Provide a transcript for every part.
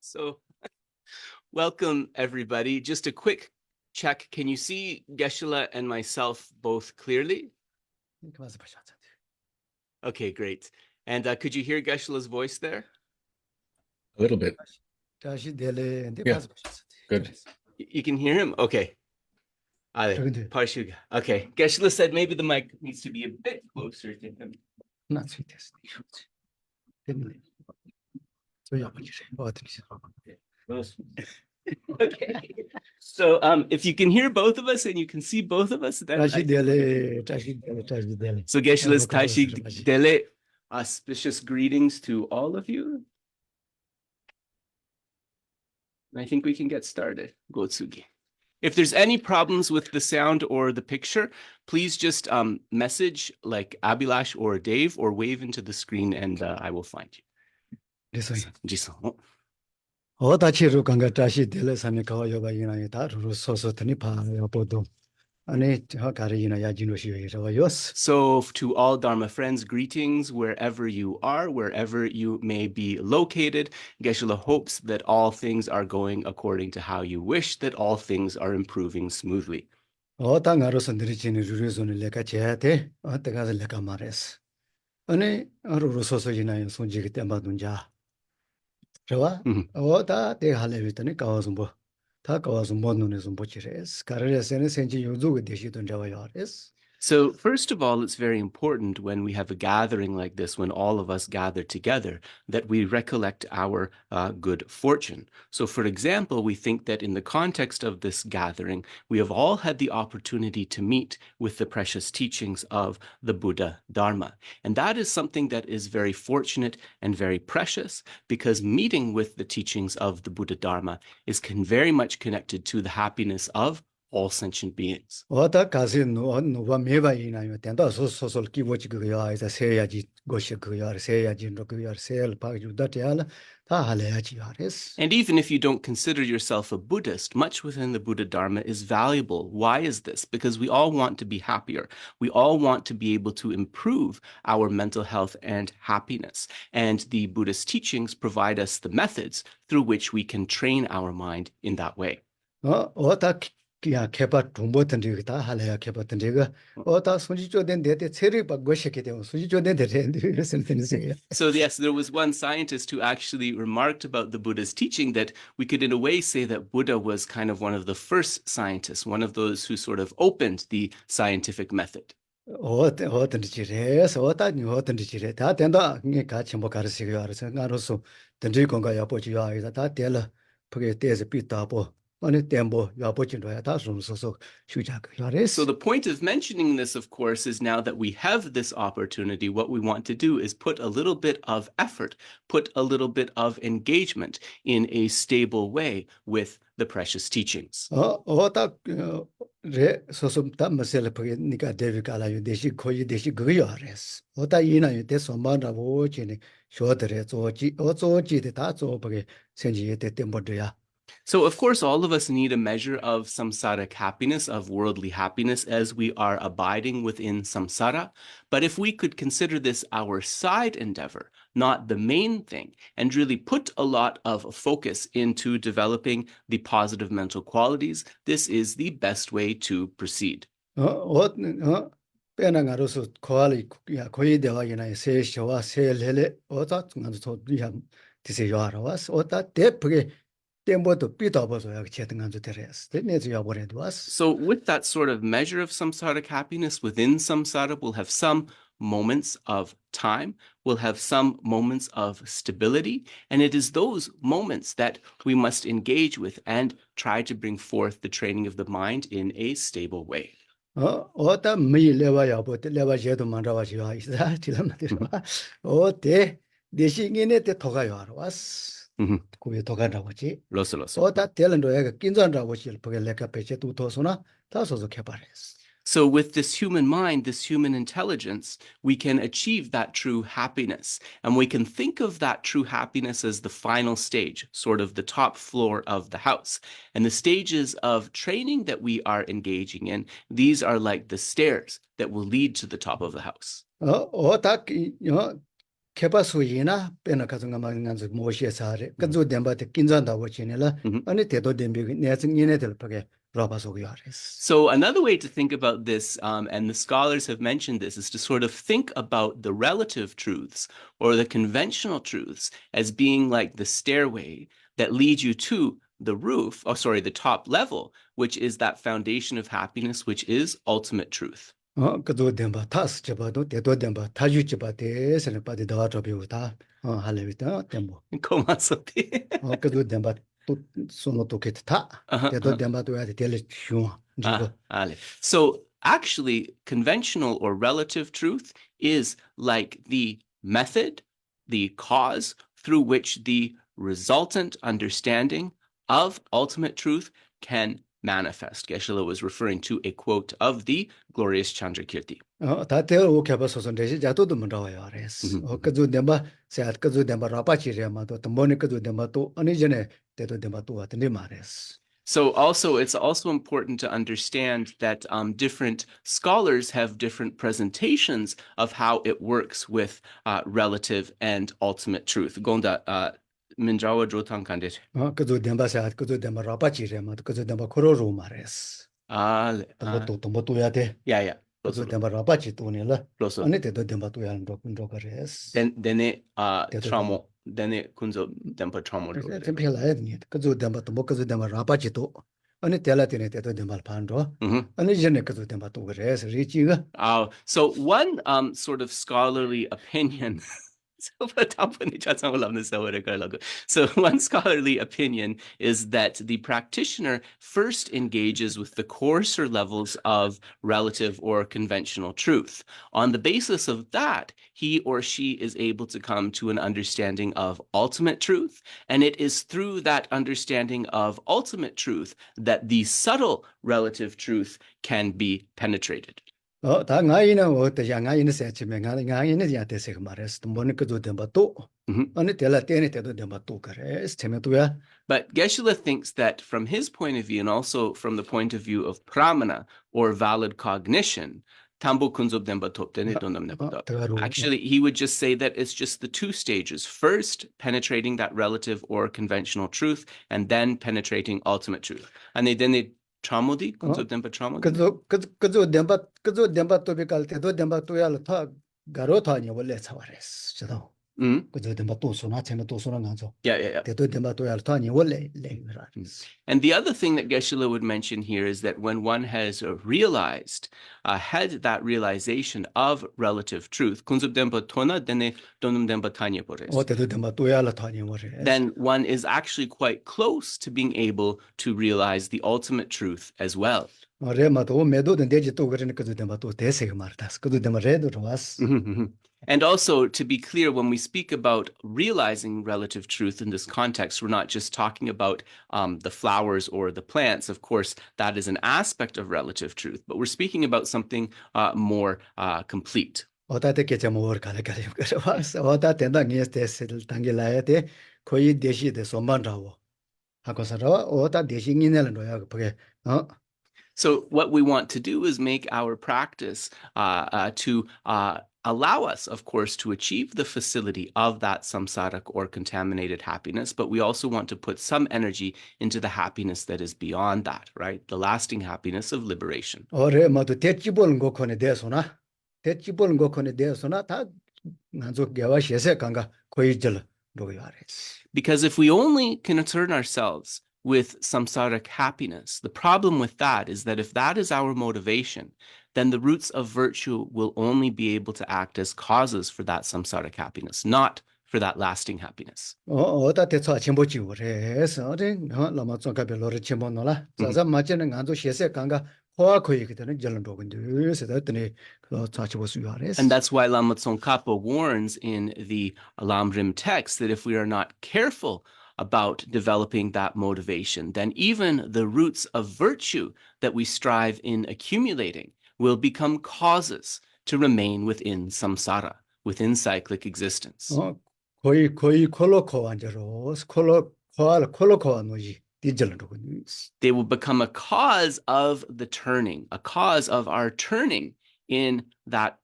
So, welcome everybody. Just a quick check. Can you see Geshe and myself both clearly? Okay, great. And could you hear Geshe-la's voice there? A little bit. Yeah. Good. You can hear him? Okay. Okay. Geshe said maybe the mic needs to be a bit closer to him. Okay. So if you can hear both of us and you can see both of us, then so Geshe-la's Tashi Dele, auspicious greetings to all of you. I think we can get started. Gotsugi. If there's any problems with the sound or the picture, please just message like Abhilash or Dave or wave into the screen and I will find you. So to all Dharma friends, greetings wherever you are, wherever you may be located. Geshe hopes that all things are going according to how you wish, that all things are improving smoothly. So first of all, it's very important when we have a gathering like this, when all of us gather together, that we recollect our good fortune. So for example, we think that in the context of this gathering, we have all had the opportunity to meet with the precious teachings of the Buddha Dharma. And that is something that is very fortunate and very precious, because meeting with the teachings of the Buddha Dharma is very much connected to the happiness of all sentient beings. So and even if you don't consider yourself a Buddhist, much within the Buddha Dharma is valuable. Why is this? Because we all want to be happier. We all want to be able to improve our mental health and happiness. And the Buddhist teachings provide us the methods through which we can train our mind in that way. So yes, there was one scientist who actually remarked about the Buddha's teaching that we could in a way say that Buddha was kind of one of the first scientists, one of those who sort of opened the scientific method. So the point of mentioning this, of course, is now that we have this opportunity, what we want to do is put a little bit of effort, put a little bit of engagement in a stable way with the precious teachings. So, of course, all of us need a measure of samsaric happiness, of worldly happiness, as we are abiding within samsara. But if we could consider this our side endeavor, not the main thing, and really put a lot of focus into developing the positive mental qualities, this is the best way to proceed. So with that sort of measure of samsaric happiness, within samsara we'll have some moments of time, we'll have some moments of stability, and it is those moments that we must engage with and try to bring forth the training of the mind in a stable way. So with this human mind, this human intelligence, we can achieve that true happiness. And we can think of that true happiness as the final stage, sort of the top floor of the house. And the stages of training that we are engaging in, these are like the stairs that will lead to the top of the house. 케바수이나 빼나 가정가 만간서 모시에사레 그저 덴바테 긴잔다 워치네라 아니 대도 덴비 내승인애들 밖에 라바소기 아레스. So another way to think about this, and the scholars have mentioned this, is to sort of think about the relative truths or the conventional truths as being like the stairway that leads you to the roof, the top level, which is that foundation of happiness, which is ultimate truth. 그저 덴바 타스 잡아도 대도 덴바 타주 잡아대 세는 빠데 다와 잡이오다 할레비다 덴보 고맙소디. 그저 덴바 또 소노 토케타 대도 덴바도 야데 델레 슈 So actually, conventional or relative truth is like the method, the cause through which the resultant understanding of ultimate truth can manifest. Geshe was referring to a quote of the glorious Chandrakirti. 다테오 케바소선 데시 자도도 문다와요 아레스 그저 덴바 세앗 그저 덴바 라파치레마도 덤보네 그저 덴바도 아니 전에 대도 덴바도 같은데 말레스. So also, it's also important to understand that different scholars have different presentations of how it works with relative and ultimate truth. Gonda minjawa jotang kandit. 그저 덴바 세앗 그저 덴바 라파치레마도 그저 덴바 코로로 말레스. 덤보도 해야 돼. Yeah. 그저 덴바 라파치 돈이라. Loso. 아니 대도 덴바도 야는 로그레스. Dene tramo. Dene kunzo dempa tramo. 템플라에 그저 덴바도 뭐 그저 덴바 라파치도 아니 텔라티네 대도 덴바 판도. 아니 전에 그저 덴바도 그레스 리치가. So one sort of scholarly opinion. So one scholarly opinion is that the practitioner first engages with the coarser levels of relative or conventional truth. On the basis of that, he or she is able to come to an understanding of ultimate truth. And it is through that understanding of ultimate truth that the subtle relative truth can be penetrated. 다 나이는 어때 양아이는 세치면 양아이는 야대세 그 말했어. 뭐는 그저 덴바도 아니 텔라 때네 때도 덴바도 그래. 스테메도야. But Geshe thinks that from his point of view and also from the point of view of pramana or valid cognition, tambo kunzob demba top dene dondam nebada. Actually, he would just say that it's just the two stages. First, penetrating that relative or conventional truth, and then penetrating ultimate truth. And then Tramodi, kunzo demba tramodi. 그저 덴바 또 비갈 때도 덴바 또 야를 타 가로 타니 원래 차와레스. 저도. 그저 덴바 또 소나 쳔 또 소나 간죠. Yeah. 때도 덴바 또 야를 타니 원래 레그라. And the other thing that Geshe would mention here is that when one has realized, had that realization of relative truth, kunzub demba tona dene donum demba tanya bores. 때도 덴바 또 야를 타니 원래. Then one is actually quite close to being able to realize the ultimate truth as well. 레마도 메도든 데지 또 그러는 그저 덴바 또 대세가 말다스. 그저 덴바 레도 좋았어. And also, to be clear, when we speak about realizing relative truth in this context, we're not just talking about the flowers or the plants. Of course, that is an aspect of relative truth, but we're speaking about something more complete. 어다테 개점을 가르가리 그래서 어다 된다니에 대세를 당길라야 돼. 거의 대시에 손만라고 하고서라 어다 대신이내는 거야 그게 So what we want to do is make our practice to allow us, of course, to achieve the facility of that samsaric or contaminated happiness, but we also want to put some energy into the happiness that is beyond that, right? The lasting happiness of liberation. 어레마도 대치보는 거코네 대소나 대치보는 거코네 대소나 다 난조 개와 시세 간가 거의 절 로요아레스. Because if we only can turn ourselves with samsaric happiness, the problem with that is that if that is our motivation, then the roots of virtue will only be able to act as causes for that samsaric happiness, not for that lasting happiness. 어다 대처 첨보지 그래서 라마 쪽가별로를 첨보노라 자자 맞지는 안조 시세 간가 호화 거의 그때는 절은 로근데 세다더니 그 자치보 수요아레스. And that's why Lama Tsongkhapa warns in the Lamrim text that if we are not careful about developing that motivation, then even the roots of virtue that we strive in accumulating will become causes to remain within samsara, within cyclic existence. 거의 콜로코 완저로 콜로코 노지 디절로군. They will become a cause of the turning, a cause of our turning in that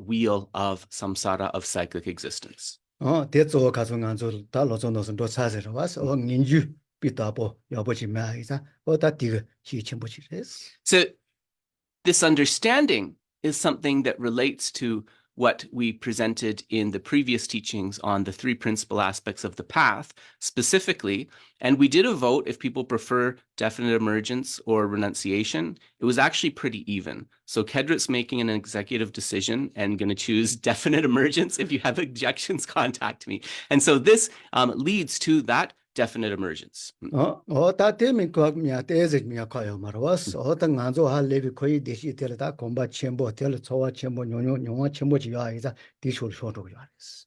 wheel of samsara, of cyclic existence. 대조 가서 간조 다 로존도선 도 사세로 와서 인주 비다보 여보지 마이자 다 디가 시침보지레스. So this understanding is something that relates to what we presented in the previous teachings on the three principal aspects of the path specifically. And we did a vote if people prefer definite emergence or renunciation. It was actually pretty even. So Kedrit's making an executive decision and going to choose definite emergence. If you have objections, contact me. And so this leads to that definite emergence. 다 때문에 그냥 때에서 가요 말아서 어떤 간조 할래비 거의 대시 될다 공부 첨부 될 초와 첨부 용화 첨부지 야이자 디쇼를 쇼도고 야레스.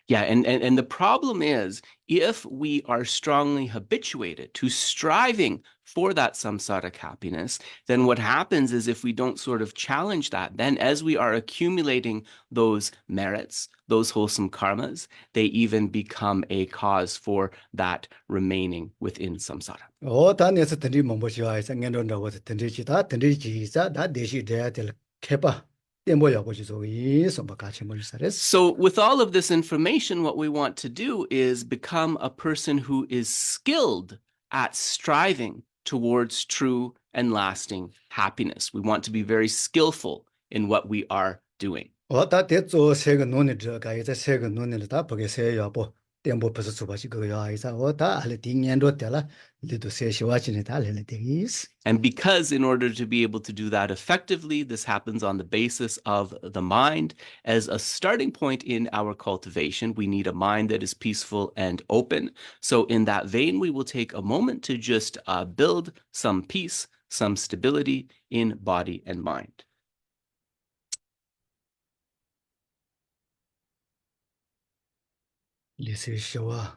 Yeah, and the problem is, if we are strongly habituated to striving for that samsaric happiness, then what happens is if we don't sort of challenge that, then as we are accumulating those merits, those wholesome karmas, they even become a cause for that remaining within samsara. 단에서 던지 뭐지 야이자 년도나 와서 던지지다 던지지자 다 대시 돼야 될 개바 때뭐야 보지소 이서 뭐 같이 멀사레스. So with all of this information, what we want to do is become a person who is skilled at striving towards true and lasting happiness. We want to be very skillful in what we are doing. 다 대조 세个논에 들어가 이제 세个논에 다 보게 세야 뭐 tempo pasa subachi go ya isa ota ale tingendo tela lido se shiwachi ne tale le tingis. And because in order to be able to do that effectively, this happens on the basis of the mind. As a starting point in our cultivation, we need a mind that is peaceful and open. So in that vein, we will take a moment to just build some peace, some stability in body and mind. Lise shiwa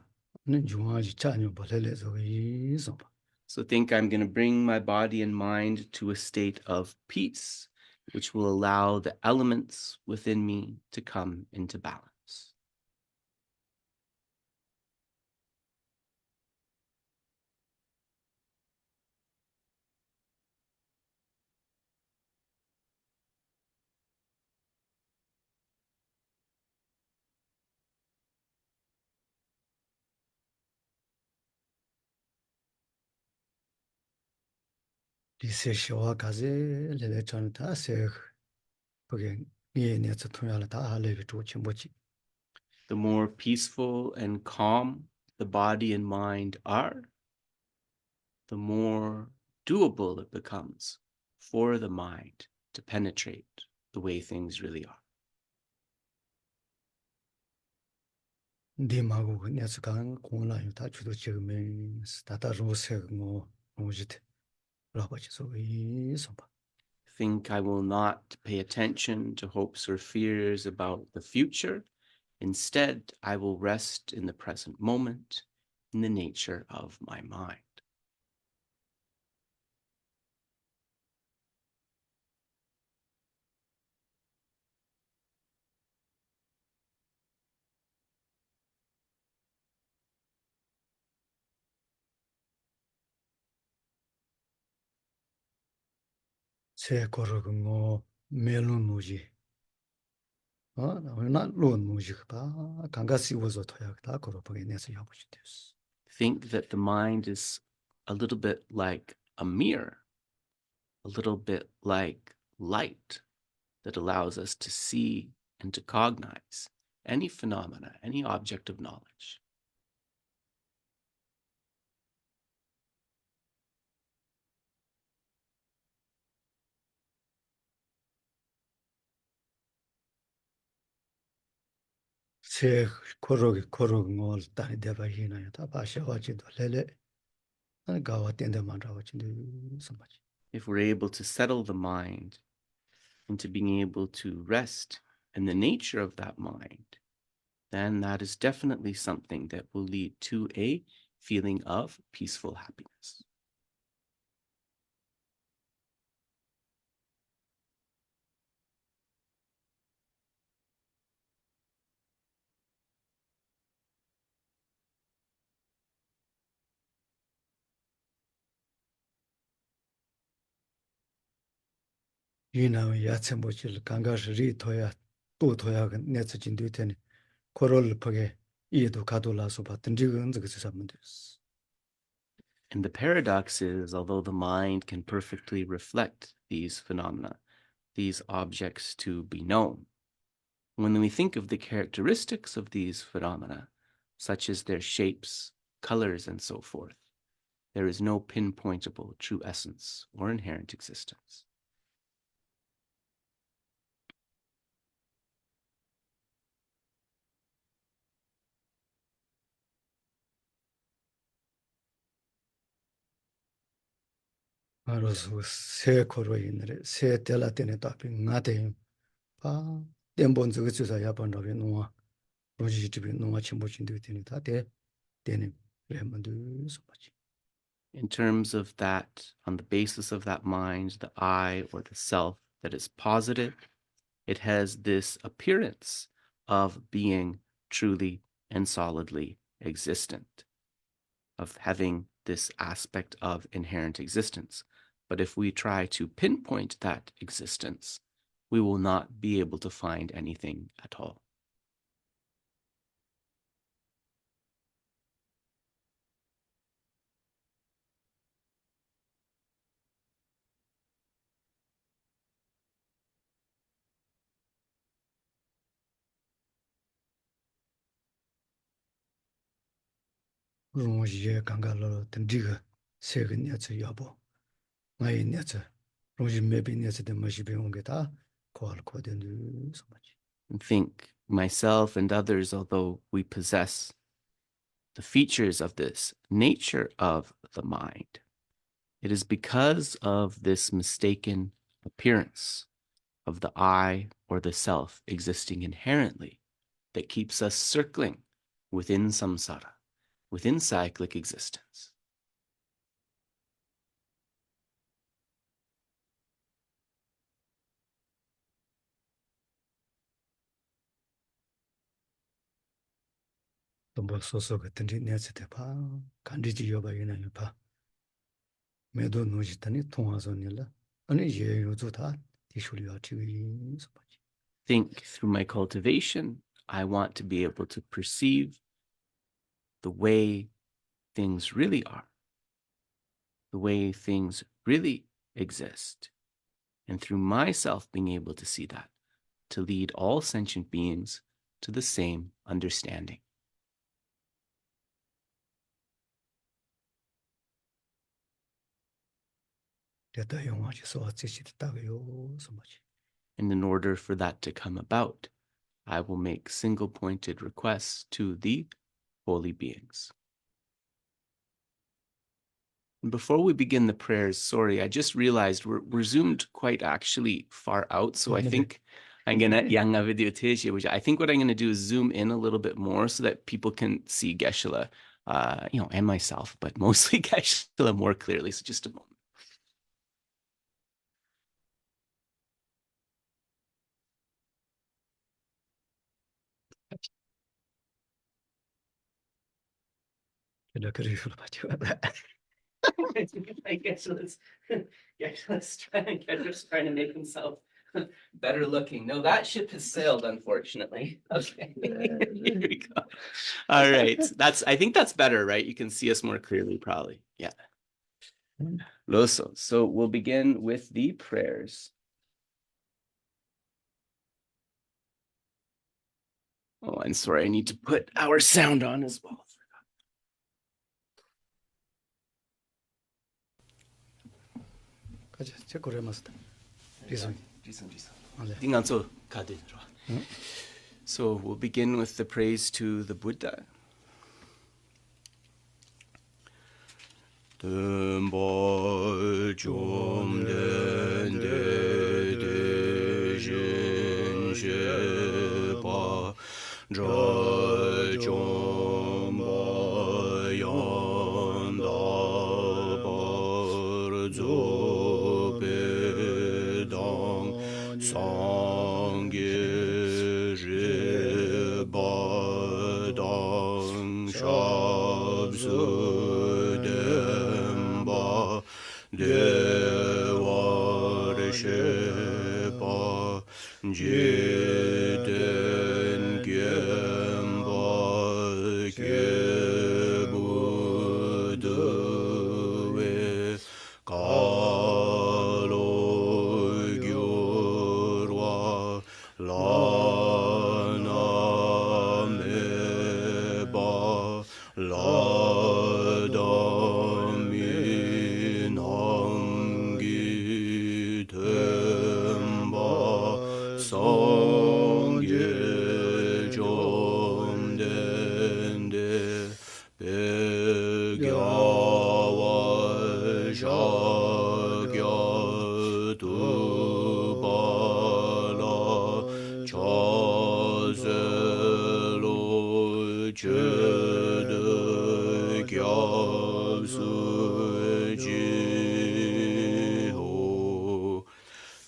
ne juwaji chanyo balele zo iso. So think I'm going to bring my body and mind to a state of peace, which will allow the elements within me to come into balance. Lise shiwa kaze lele chan ta se page ye ne tsa tuya ta ale bi tu chimbochi. The more peaceful and calm the body and mind are, the more doable it becomes for the mind to penetrate the way things really are. Di magu ne tsa kan kong la yu ta chudo chigme tata ro se ngo ngojit rabachi zo iso. Think I will not pay attention to hopes or fears about the future. Instead, I will rest in the present moment, in the nature of my mind. Se koro ngo melun muji. 나 루은 무지가 강가시 우서 토야다 그러 보게 내서 야보시 됐어. Think that the mind is a little bit like a mirror, a little bit like light that allows us to see and to cognize any phenomena, any object of knowledge. 세 코로기 뭘 따니 대바 히나야 다 바샤와지도 레레 가와 텐데 만라와친데 섬바지. If we're able to settle the mind into being able to rest in the nature of that mind, then that is definitely something that will lead to a feeling of peaceful happiness. 유나 야쳔보칠 강가시 리토야 또 토야가 내서 진도테니 코롤 퍽에 이도 가돌라서 봤던 지금 그것을 잡면 됐어. And the paradox is, although the mind can perfectly reflect these phenomena, these objects to be known, when we think of the characteristics of these phenomena, such as their shapes, colors, and so forth, there is no pinpointable true essence or inherent existence. 알아서 새 코로 있는 새 tel라 때네 답이 나대 아 땜본 저거 주사 야반라베 노아 로지 집에 노아 침보진도 되니 다대 되는 레몬도 소마지. In terms of that, on the basis of that mind, the I or the self that is positive, it has this appearance of being truly and solidly existent, of having this aspect of inherent existence. But if we try to pinpoint that existence, we will not be able to find anything at all. 로지에 강가로 든지가 세근야서 여보 마이냐서 로지 메비냐서 데 마시베 온게다 코알 코덴도 소마지. And think, myself and others, although we possess the features of this nature of the mind, it is because of this mistaken appearance of the I or the self existing inherently that keeps us circling within samsara, within cyclic existence. 뭐 소소 같은 데 내서 대파 간디지 여바이나 봐 매도 노지다니 통화선일라 아니 예요도 다 디슈리아 티위 소마지. Think through my cultivation, I want to be able to perceive the way things really are, the way things really exist. And through myself being able to see that, to lead all sentient beings to the same understanding. 대다 영화지 소아치시 따가요 소마지. And in order for that to come about, I will make single-pointed requests to the holy beings. And before we begin the prayers, sorry, I just realized we're zoomed quite actually far out. So I think I'm gonna yanga video teje, which I think what I'm gonna do is zoom in a little bit more so that people can see Geshe, and myself, but mostly Geshe more clearly. So just a moment. 그래 그리고 맞죠. Geshe's trying to make himself better looking. No, that ship has sailed, unfortunately. Okay, here we go. All right, I think that's better, right? You can see us more clearly, probably. Yeah. Loso. So we'll begin with the prayers. Oh, I'm sorry, I need to put our sound on as well. 가자. 제 거래 마스터. 리선. So we'll begin with the praise to the Buddha. Jiden Gyemba Kyebuduwe Kalo Gyurwa Lana Meba Ladaminangi Temba Sangye Jomdende Begyawa Shakya Tubala Chazelo Chede Kyabsuji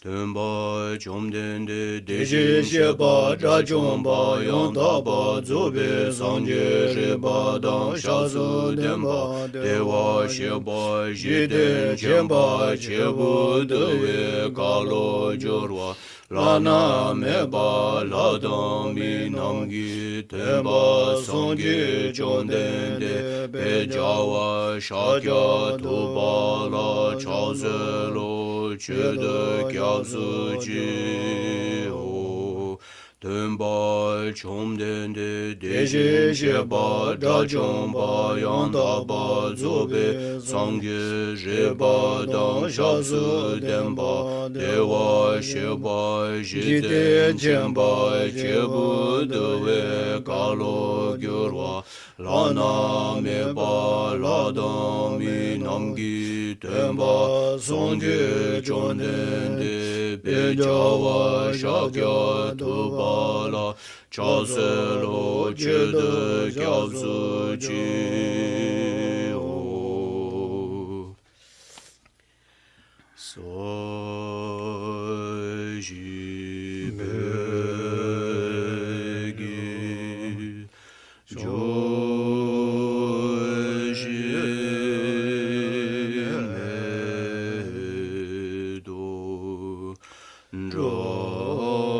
Temba Chomdende Deji Sheba Rajomba Yondaba Zobe Sangye Reba Dang Shasu Demba Dewa Sheba Jiden Chemba Chebu Dewe Kalo Jorwa Lana Meba Ladam Minamgi Temba Sangye Chomdende Bejawa Shakya Tubala Chazelo Chede Kyabsuji Temba Chomdende Deji Sheba Rajomba Yandaba Zobe Sangye Reba Dang Shasu Demba Dewa Sheba Jiden Chemba Chebu Dewe Kalo Gyurwa Lana Meba Ladam Minamgi Temba Sangye Chomdende Bejawa Shakya Tubala Chazelo Chede Kyabsuji Soji Begi Joji Medo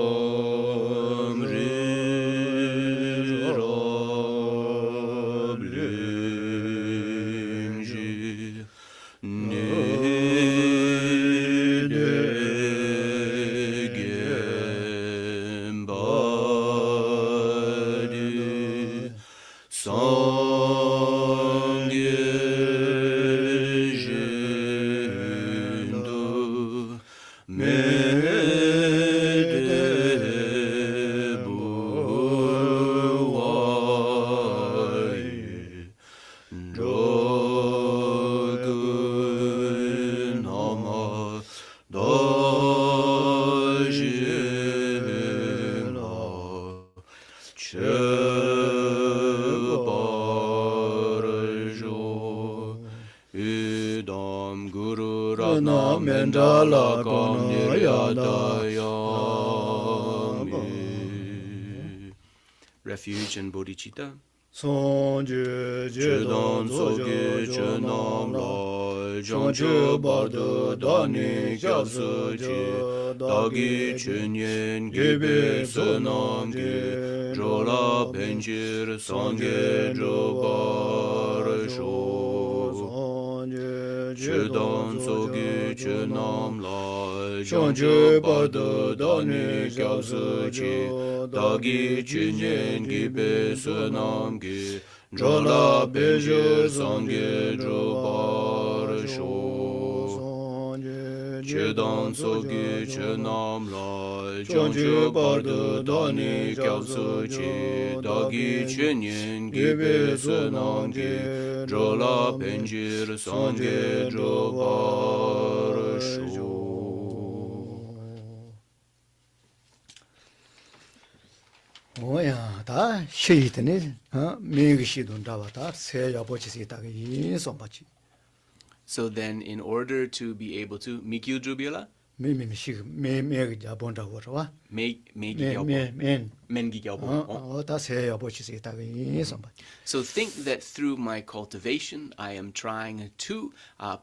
Dram Ri Rab Limji Nidegembadi Sangye Jindu Medebuwai Jogunama Dajina Chebarjo Idam Guru Ratna Mendala Kamniryadayami Refuge in Bodhicitta. Songje Chedan Soge Chenam Lai Chanche Bardo Dani Kyabsu Chi Dagi Chunyen Gibe Senam Gi Jola Penchir Sangye Jobar Sho Chedan Soge Chenam Lai Chanche Bardo Dani Kyabsu Chi Dagi Chunyen Gibe Senam Gi Jola Penchir Sangye Jobar Sho Chedan Sogi Chenam Lai Chanche Bardo Dani Kyabsu Chi Dagi Chenyen Gibe Senam Gi Jola Penchir Sangye Jobar Sho 오야 다 시이드네 미기 시돈 잡았다 세 야보치시 딱이 손바치 So then, in order to be able to Mikyu Jubila, 미미 시 메메기 잡본다고 그러와 Mengi 메멘 Gyalpo. 다세 야보치시 딱이 손바치 So think that through my cultivation, I am trying to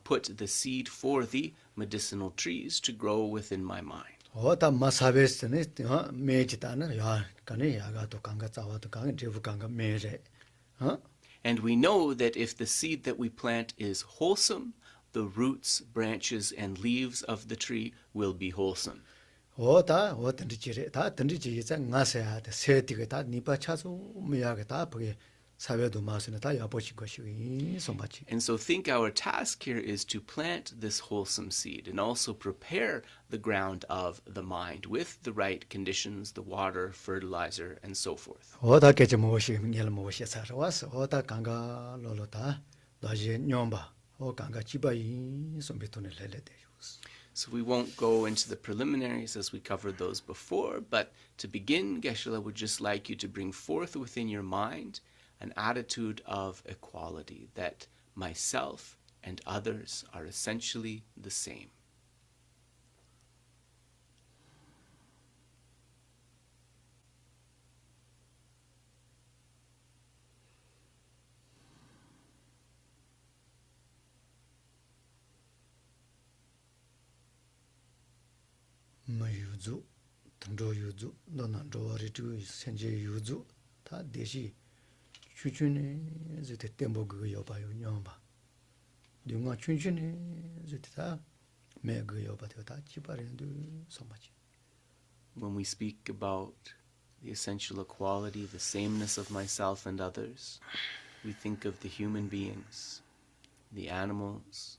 put the seed for the medicinal trees to grow within my mind. 오다 마사베스네 메지다는 야 간에 야가도 강가 자와도 강에 제부 강가 메제 어 And we know that if the seed that we plant is wholesome, the roots, branches, and leaves of the tree will be wholesome. 오다 오던지지레 다 던지지자 나세야 세티가 다 니파 차서 미야가 다 보게 사회도 마스네 다 야보신 것이 손바치 And so think our task here is to plant this wholesome seed and also prepare the ground of the mind with the right conditions, the water, fertilizer, and so forth. 오다 깨지 무엇이 일 무엇이 살아왔어 오다 강가 로로다 다시 뇽바 오 강가 지바이 손비톤을 렐레데요 So we won't go into the preliminaries as we covered those before, but to begin, Geshe would just like you to bring forth within your mind an attitude of equality, that myself and others are essentially the same. 유주 등조 유주 너는 조리주 현재 유주 다 대시 추춘에 이제 때뭐 그거 여봐요 녀봐 누가 춘춘에 이제 다 매그 여봐도 다 지바랜도 선마지 When we speak about the essential equality, the sameness of myself and others, we think of the human beings, the animals,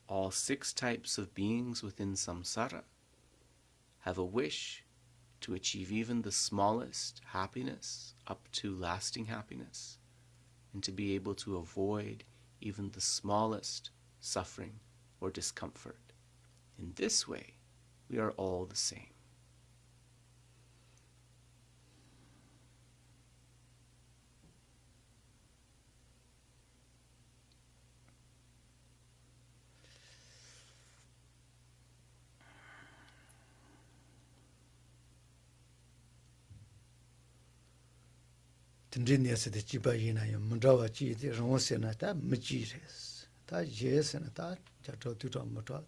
all 6 types of beings within samsara have a wish to achieve even the smallest happiness up to lasting happiness, and to be able to avoid even the smallest suffering or discomfort. In this way, we are all the same. 든진에서도 지바이나요 문자와 지데 롱세나다 미지레스 다 예스나다 자토두도 못다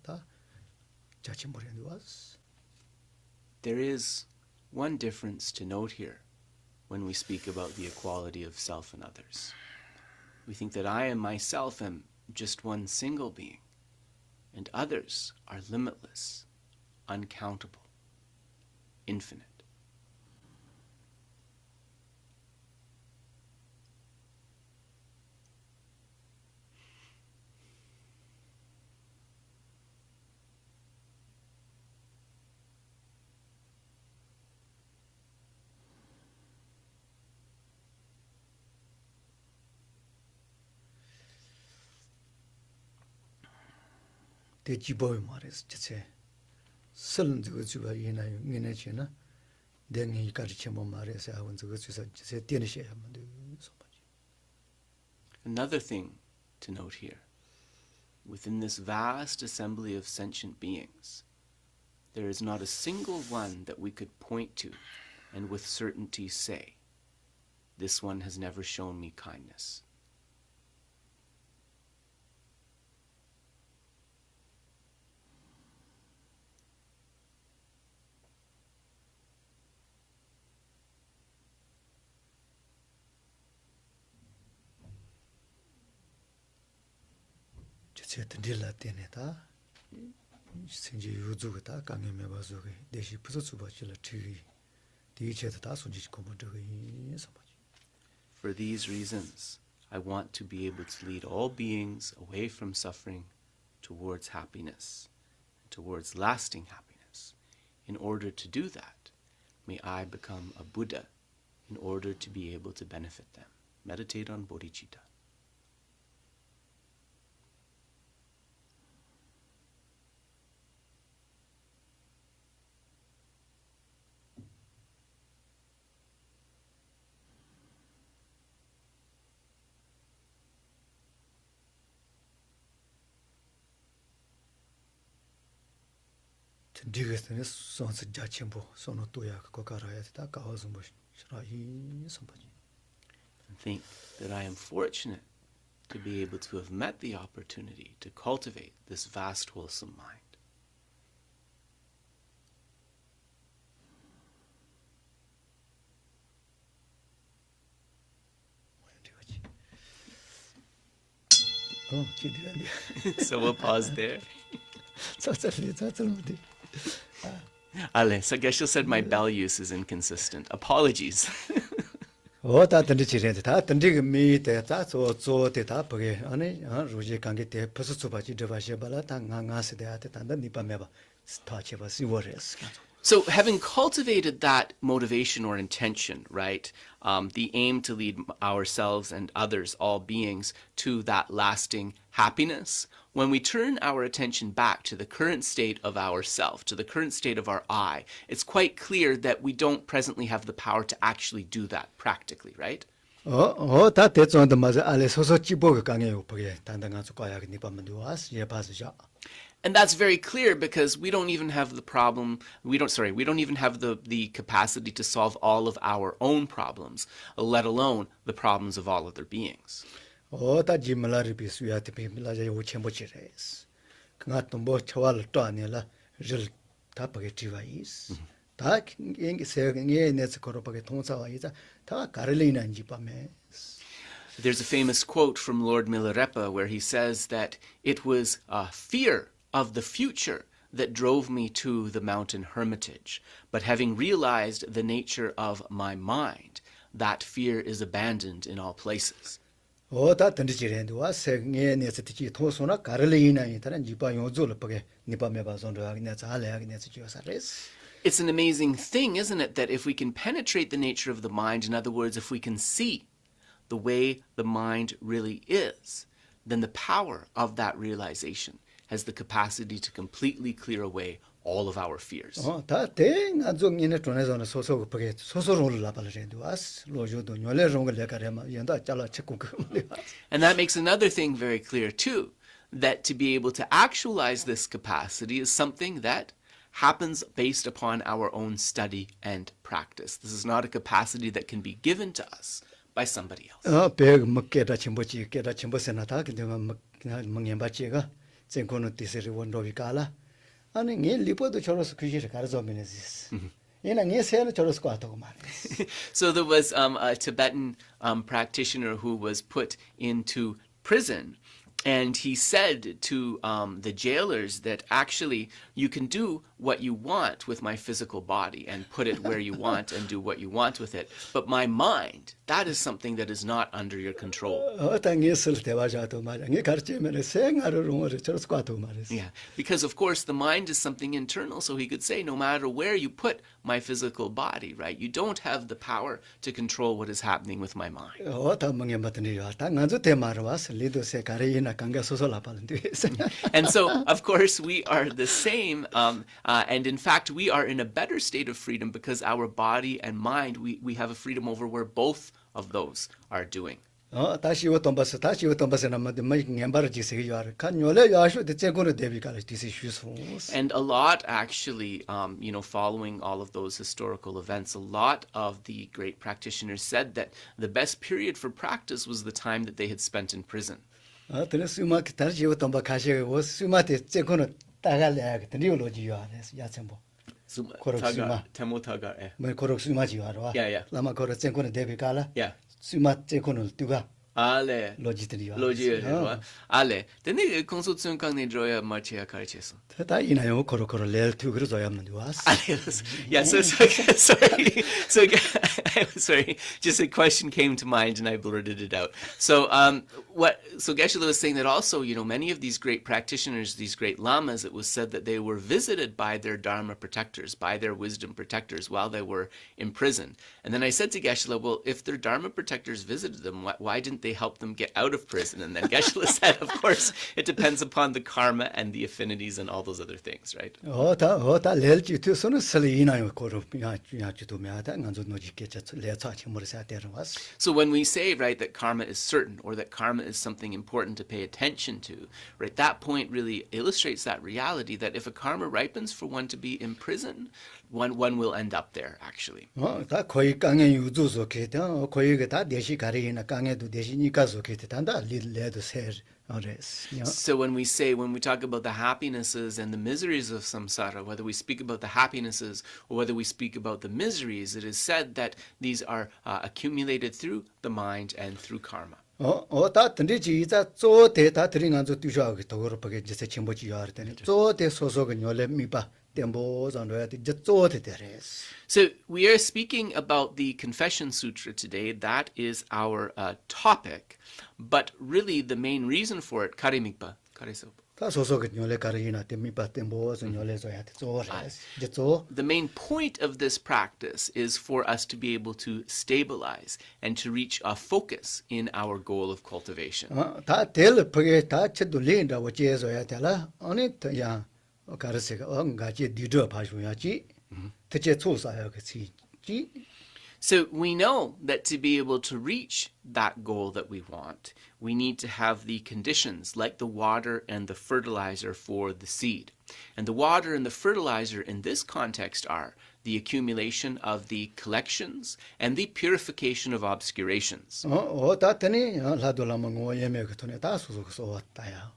자치모렌도 왔어 There is one difference to note here when we speak about the equality of self and others. We think that I and myself am just one single being, and others are limitless, uncountable, infinite. 대지보이 말했어 제체 설은 저거 지바이나요 니네치나 댕이 가르치면 말해서 하원 저거 주서 제 떼내셔야 하면 돼 Another thing to note here, within this vast assembly of sentient beings, there is not a single one that we could point to and with certainty say, this one has never shown me kindness. 제 든딜라 때네다 생지 유주가 다 강ем해 봐서 대시 부서주바질라 트이 디체도 다 손지고 뭐 저거 이서마지 For these reasons, I want to be able to lead all beings away from suffering towards happiness, towards lasting happiness. In order to do that, may I become a Buddha in order to be able to benefit them. Meditate on bodhicitta. 디게스네 손스 자침보 손을 또야 그거 가라야 다 가와서 뭐 싫어이 선바지 And think that I am fortunate to be able to have met the opportunity to cultivate this vast wholesome mind. So we'll pause there. 저절리. Ale, so Geshe said my bell use is inconsistent. Apologies. 다 던지지래. 다 던지게 미때 다 조조때 다 보게. 아니, 로제 관계 때 벌써 주바지 들바시 발라 다 강가세 때 단다 니빠메바. 스타치바 시워레스. So having cultivated that motivation or intention, right, the aim to lead ourselves and others, all beings, to that lasting happiness, when we turn our attention back to the current state of ourself, to the current state of our I, it's quite clear that we don't presently have the power to actually do that practically, right? 다 대전도 맞아. 알레 소소 찌보가 강해요. 보게. 단단한 숫과야 니빠면 누아스 예 봐서죠. And that's very clear because we don't even have the problem, we don't even have the capacity to solve all of our own problems, let alone the problems of all other beings. 다 지말라리 비수야테 비밀라제 오체모치레스. 그가또 뭐 저와를 또 아니라 다 보게 지와이스. 다 인기 세경에 내서 걸어보게 통사와이자 다 가르리나인지 밤에. There's a famous quote from Lord Milarepa where he says that it was fear of the future that drove me to the mountain hermitage. But having realized the nature of my mind, that fear is abandoned in all places. 다 던지지래도 와 세경에 내서 듣지 토소나 가르리나이 다른 지바 요조를 보게 니밤에 봐서도 하겠네 잘해야겠네 지어사레스. It's an amazing thing, isn't it, that if we can penetrate the nature of the mind, in other words, if we can see the way the mind really is, then the power of that realization has the capacity to completely clear away all of our fears. 다 대nga 종인의 존에서는 소소고 보게 소소를 라발레도 와스 로조도 뇨레롱을 레가레마 연다 잘라 책고 그물이. And that makes another thing very clear too, that to be able to actualize this capacity is something that happens based upon our own study and practice. This is not a capacity that can be given to us by somebody else. 배 먹게다 침보지 깨다 침보세나다 근데 먹년바지가 쟁코는 디세리 원로비가라 아니 게 리포도 저로서 그지를 가르쳐면서 얘는 게 세는 저로서 과다고 말해. So there was a Tibetan practitioner who was put into prison, and he said to the jailers that actually you can do what you want with my physical body and put it where you want and do what you want with it, but my mind, that is something that is not under your control. Yeah, because of course the mind is something internal, so he could say no matter where you put my physical body, right, you don't have the power to control what is happening with my mind. And so, of course, we are the same, and in fact, we are in a better state of freedom because our body and mind, we have a freedom over where both of those are doing. And a lot actually, following all of those historical events, a lot of the great practitioners said that the best period for practice was the time that they had spent in prison. Ale. Ale. Tene konsultation kang droya marchea karcheso. Yeah, so sorry. Sorry. Just a question came to mind and I blurted it out. So Geshe was saying that also, many of these great practitioners, these great lamas, it was said that they were visited by their dharma protectors, by their wisdom protectors while they were in prison. And then I said to Geshe, well, if their dharma protectors visited them, why didn't they help them get out of prison? And then Geshe said, of course, it depends upon the karma and the affinities and all those other things, right? So when we say, right, that karma is certain or that karma is something important to pay attention to, right, that point really illustrates that reality that if a karma ripens for one to be in prison, one will end up there, actually. So when we talk about the happinesses and the miseries of samsara, whether we speak about the happinesses or whether we speak about the miseries, it is said that these are accumulated through the mind and through karma. 다 던지지 이자 쪼대 다 들인 안저 뛰셔 그 도로 밖에 이제 침보지 야 되네. 쪼대 소소가 녀래 미바 템보 zando야 이제 쪼대 되레스. So we are speaking about the Confession Sutra today. That is our topic. But really the main reason for it, karimikpa, kareso. 다 소소가 녀래 가리나 미바 템보 녀래 줘야 돼. 쪼레스. 이제 쪼 The main point of this practice is for us to be able to stabilize and to reach a focus in our goal of cultivation. 다 될 밖에 다 쳐도 린다고 제서야 되라. 아니 야 가르세가 가지 뒤져 봐줘야지. 대체 초사야 그지. So we know that to be able to reach that goal that we want, we need to have the conditions like the water and the fertilizer for the seed. And the water and the fertilizer in this context are the accumulation of the collections and the purification of obscurations. 다 되니 라돌라만 오예메 그토네 다 소소서 왔다야.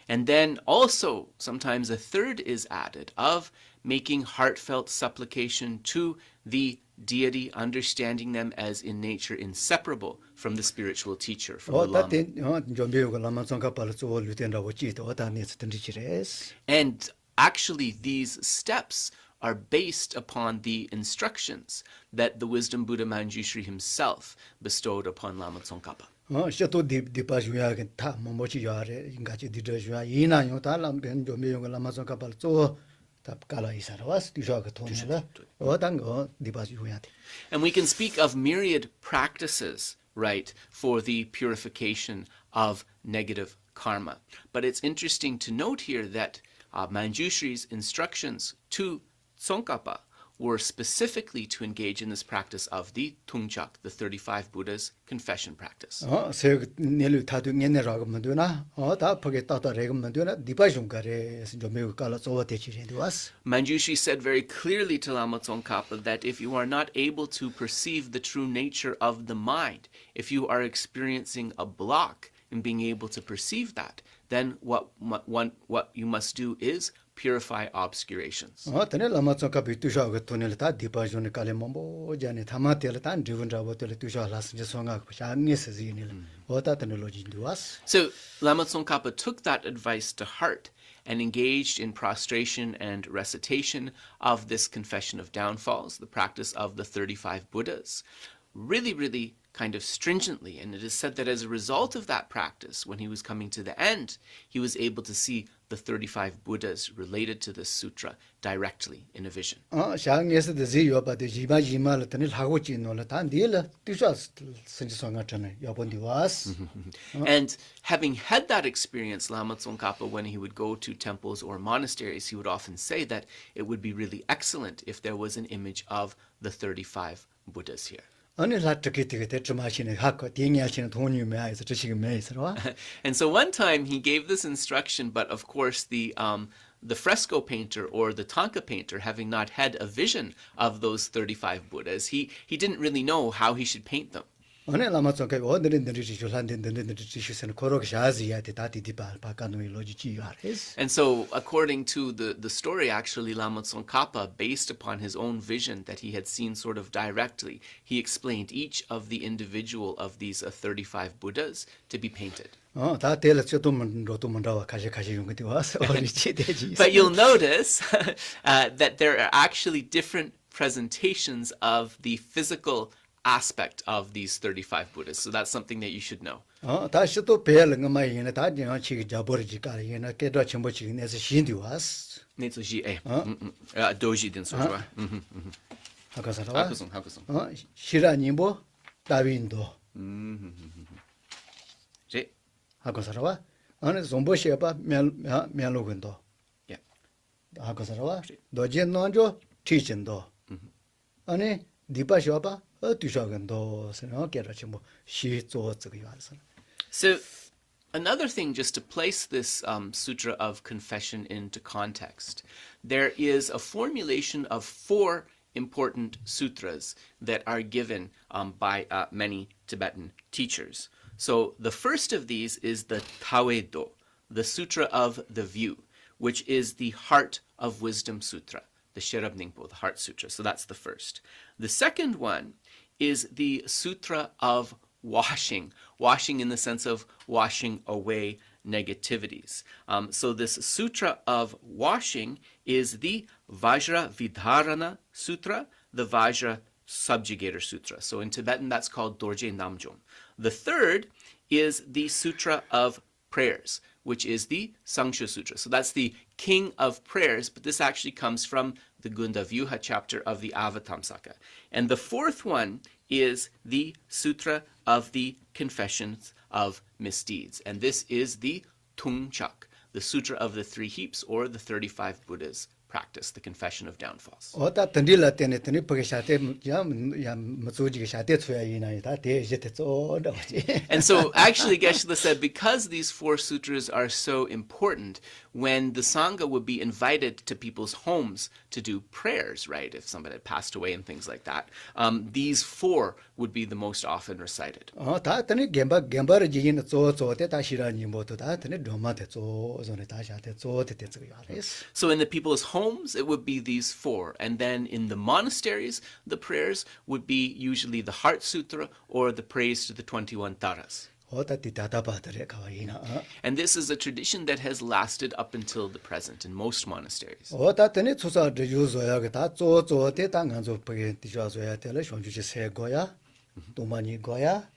And then also sometimes a third is added of making heartfelt supplication to the deity, understanding them as in nature inseparable from the spiritual teacher, from the Lama. 좀 배우고 라만 성가발을 좀 루텐다고 지도 다니스 던지지레스. And actually these steps are based upon the instructions that the wisdom Buddha Manjushri himself bestowed upon Lama Tsongkhapa. 셔도 디파주야게 다 뭐지 야래 인가지 디저주야 이나요 달람변 좀 배우고 라만 성가발 좀 답가라 이사라와스 디저가 돈이라 어단거 디파주야 돼. And we can speak of myriad practices, right, for the purification of negative karma. But it's interesting to note here that Manjushri's instructions to Tsongkhapa were specifically to engage in this practice of the Tungchak, the 35 Buddhas confession practice. 세 내려 다도 년내라고 만드나 다 보게 따다래고 만드나 디파중가래 좀 배우고 깔아 저 대치인데 왔어. Manjushri said very clearly to Lama Tsongkhapa that if you are not able to perceive the true nature of the mind, if you are experiencing a block in being able to perceive that, then what you must do is purify obscurations. tene lama tsaka bi tusha ga tonel ta dipa jone kale mombo jane thama tel tan driven ra botel tusha las je songa ko sha ni se zi ni la ta tene logi duas. So Lama Tsongkhapa took that advice to heart and engaged in prostration and recitation of this confession of downfalls, the practice of the 35 Buddhas, really kind of stringently. And it is said that as a result of that practice, when he was coming to the end, he was able to see the 35 Buddhas related to this sutra directly in a vision. 샤응에서 지 요바 데 지마 라 tene 하고 지노라 tan 딜 tusha senji songa tane 요본 디와스. And having had that experience, Lama Tsongkhapa, when he would go to temples or monasteries, he would often say that it would be really excellent if there was an image of the 35 Buddhas here. 아니 라트키티게 대처마시네 학고 딩야시는 돈이 매에서 저식이 매에서와. And so one time he gave this instruction, but of course the fresco painter or the tanka painter, having not had a vision of those 35 Buddhas, he didn't really know how he should paint them. 아니 라마 tsaka 오늘은 드리시줄한데 드리시선 코로가 샤지야 데 다디 디바 바카노이 로지지 야레스. And so according to the story, actually, Lama Tsongkhapa, based upon his own vision that he had seen sort of directly, he explained each of the individual of these 35 Buddhas to be painted. 다 텔라 쩌도만 로도만라와 가시 용게 와서 어리치 되지. But you'll notice that there are actually different presentations of the physical aspect of these 35 Buddhas. So that's something that you should know. 다시 또 배는 거 많이 다 그냥 치 잡버리지 가리나 깨도 전부치 내서 신디 왔어. 네츠지 도지 된 소리와. 아까서라. 하고송. 시라니 뭐 다윈도. 제 아까서라. 아니 좀보시야 면로근도. 예. 아까서라. 도진 논조 티진도. 아니 디바셔바 뒤셔근도 선어 깨라치 뭐 시조 저거 와서. So another thing, just to place this Sutra of Confession into context, there is a formulation of 4 important sutras that are given by many Tibetan teachers. So the first of these is the Tawedo, the Sutra of the View, which is the Heart of Wisdom Sutra, the Sherab Ningpo, the Heart Sutra. So that's the first. The second one is the Sutra of washing, washing in the sense of washing away negativities. So this sutra of washing is the Vajra Vidharana Sutra, the Vajra Subjugator Sutra. So in Tibetan, that's called Dorje Namjom. The third is the Sutra of Prayers, which is the Sangsho Sutra. So that's the king of prayers, but this actually comes from the Gunda Vyuha chapter of the Avatamsaka. And the fourth one is the Sutra of the Confessions of Misdeeds. And this is the Tungchak, the Sutra of the Three Heaps, or the 35 Buddhas practice, the Confession of Downfalls. 어다 던딜라 때네 던이 버게 샤테 야 무조지게 샤테 쳐야 이나이다 대 이제 쏘다 And so actually Geshe said, because these four sutras are so important, when the Sangha would be invited to people's homes to do prayers, right, if somebody had passed away and things like that, these four would be the most often recited. 다 던이 gem바를 지기는 쪼쪼데 다시라니 모두 다 던이 로마데 쪼존에 다샤테 쪼데 데츠가 알았어. So in the people's homes, it would be these four. And then in the monasteries, the prayers would be usually the Heart Sutra or the praise to the 21 Taras. 어다 디다다바들에 가와이나. And this is a tradition that has lasted up until the present in most monasteries. 어다 던이 추사를 유조야 다 쪼쪼데 당간조 버게 디자줘야 될래 손주지 세고야. 도마니 거야.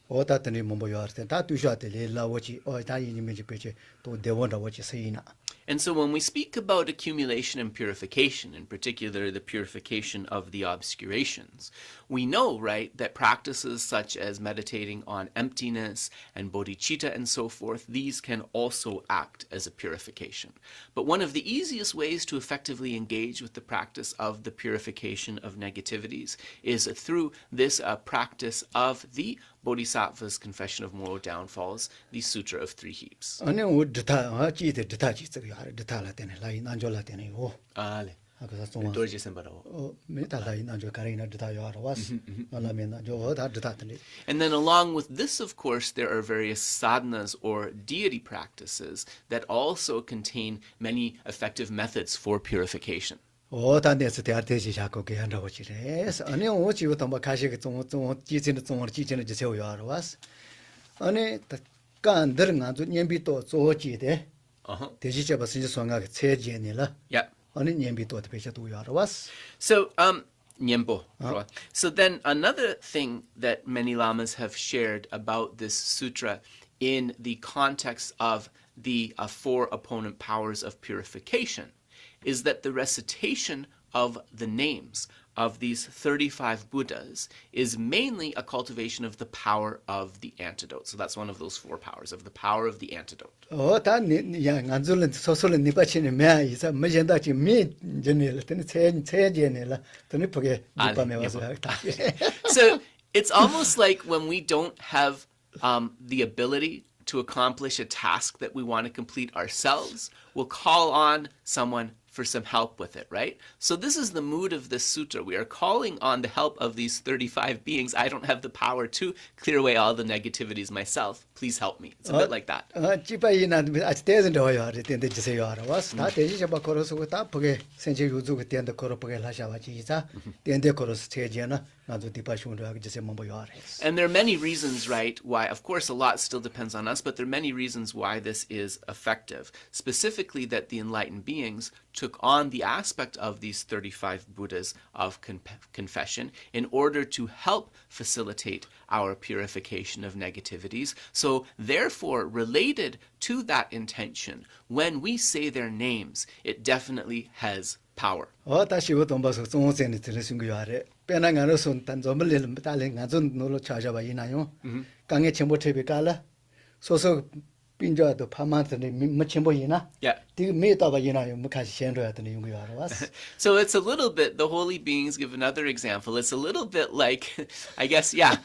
어다 던이 뭐뭐야 다 두샤들 라워지 어다 이니메지 베체 또 대원다 워지 세이나. And so when we speak about accumulation and purification, in particular the purification of the obscurations, we know, right, that practices such as meditating on emptiness and bodhicitta and so forth, these can also act as a purification. But one of the easiest ways to effectively engage with the practice of the purification of negativities is through this practice of the Bodhisattva's Confession of Moral Downfalls, the Sutra of Three Heaps. 아니 우드타 지데 드타지 저기 드타라 때네 라인 안졸라 때네 요 Ale. 아그서 좀 Dorje Sembaro. 메타 라인 안졸 가리나 드타 요 알아왔어 말라면 저다 드타더니. And then along with this, of course, there are various sadhanas or deity practices that also contain many effective methods for purification. 어단데서 대아대지 자고 개한다고 지래. 아니 오지부터 뭐 가시게 좀 지진의 지세요 알아왔어. 아니 간들은 아주 년비도 조지데. 대지제바 신지 소가게 체제니라. Yeah. 아니 년비도 대배자도 알아왔어. So, Nyembo. So then another thing that many lamas have shared about this sutra in the context of the four opponent powers of purification is that the recitation of the names of these 35 Buddhas is mainly a cultivation of the power of the antidote. So that's one of those four powers, of the power of the antidote. 야 안줄은 소설은 니바치네 매 이사 뭐젠다지 미 전에 때는 체제니라 때는 보게 니밤에 와서 So it's almost like when we don't have the ability to accomplish a task that we want to complete ourselves, we'll call on someone for some help with it, right? So this is the mood of this sutra. We are calling on the help of these 35 beings. I don't have the power to clear away all the negativities myself. Please help me. It's a bit like that. 지바이나 아스테즈는 더요. 텐데 지세요 알아왔어. 다 대지제바 걸어서 다 보게 생체 유주가 텐데 걸어 보게 하셔와지 이자 텐데 걸어서 체제나 나도 디파숑도 하게 지세 뭐요 알아. And there are many reasons, right, why, of course, a lot still depends on us, but there are many reasons why this is effective. Specifically that the enlightened beings took on the aspect of these 35 Buddhas of confession in order to help facilitate our purification of negativities. So therefore, related to that intention, when we say their names, it definitely has power. 다시 어떤 봐서 종전에 들으신 거 알아. 빼나가는 손 단점을 달린 가전 놀러 찾아봐 이나요. 강에 첨부 TV 깔라. 소소 빈저도 파마한테 뭐 첨부 이나. Yeah. 디 메다바 이나요. 뭐 같이 셴로야 되는 용거 알아왔어. So it's a little bit, the holy beings give another example. It's a little bit like, I guess, yeah,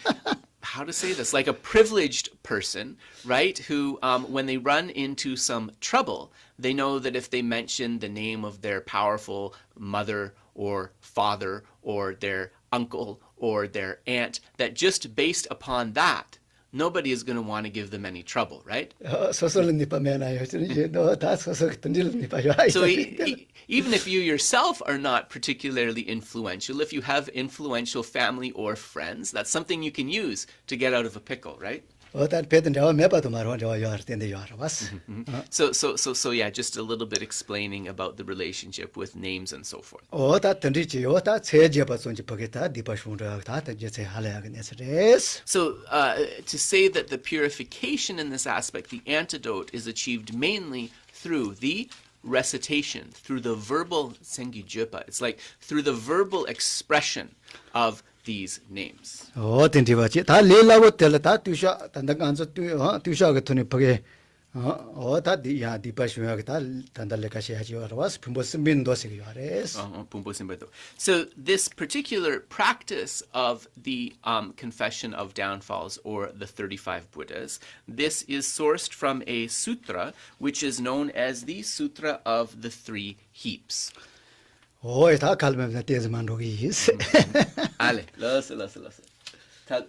how to say this, like a privileged person, right, who when they run into some trouble, they know that if they mention the name of their powerful mother or father or their uncle or their aunt, that just based upon that, nobody is going to want to give them any trouble, right? 소설은 니빠 매나요. 이제 너다 소설 던질 니빠 요. So even if you yourself are not particularly influential, if you have influential family or friends, that's something you can use to get out of a pickle, right? 어다 배든 저 매바도 말어 저 요할 텐데 요할 왔어. So yeah, just a little bit explaining about the relationship with names and so forth. 어다 던지지 어다 세제바 손지 버겠다 디바숑도 다 던지세 할래야겠네스. So to say that the purification in this aspect, the antidote, is achieved mainly through the recitation, through the verbal sengijepa. It's like through the verbal expression of these names. 어딘지바지 다 레라고 tel다 뚜샤 단단가 안서 뚜샤 같은 버게 어다 디야 디바숑야 다 단달레까시 하지 와서 분보 쓴빈도스 요하레스. So this particular practice of the confession of downfalls, or the 35 Buddhas, this is sourced from a sutra which is known as the Sutra of the Three Heaps. 오이 다 갈면 때즈만 로기 있어. Ale, loss. Tal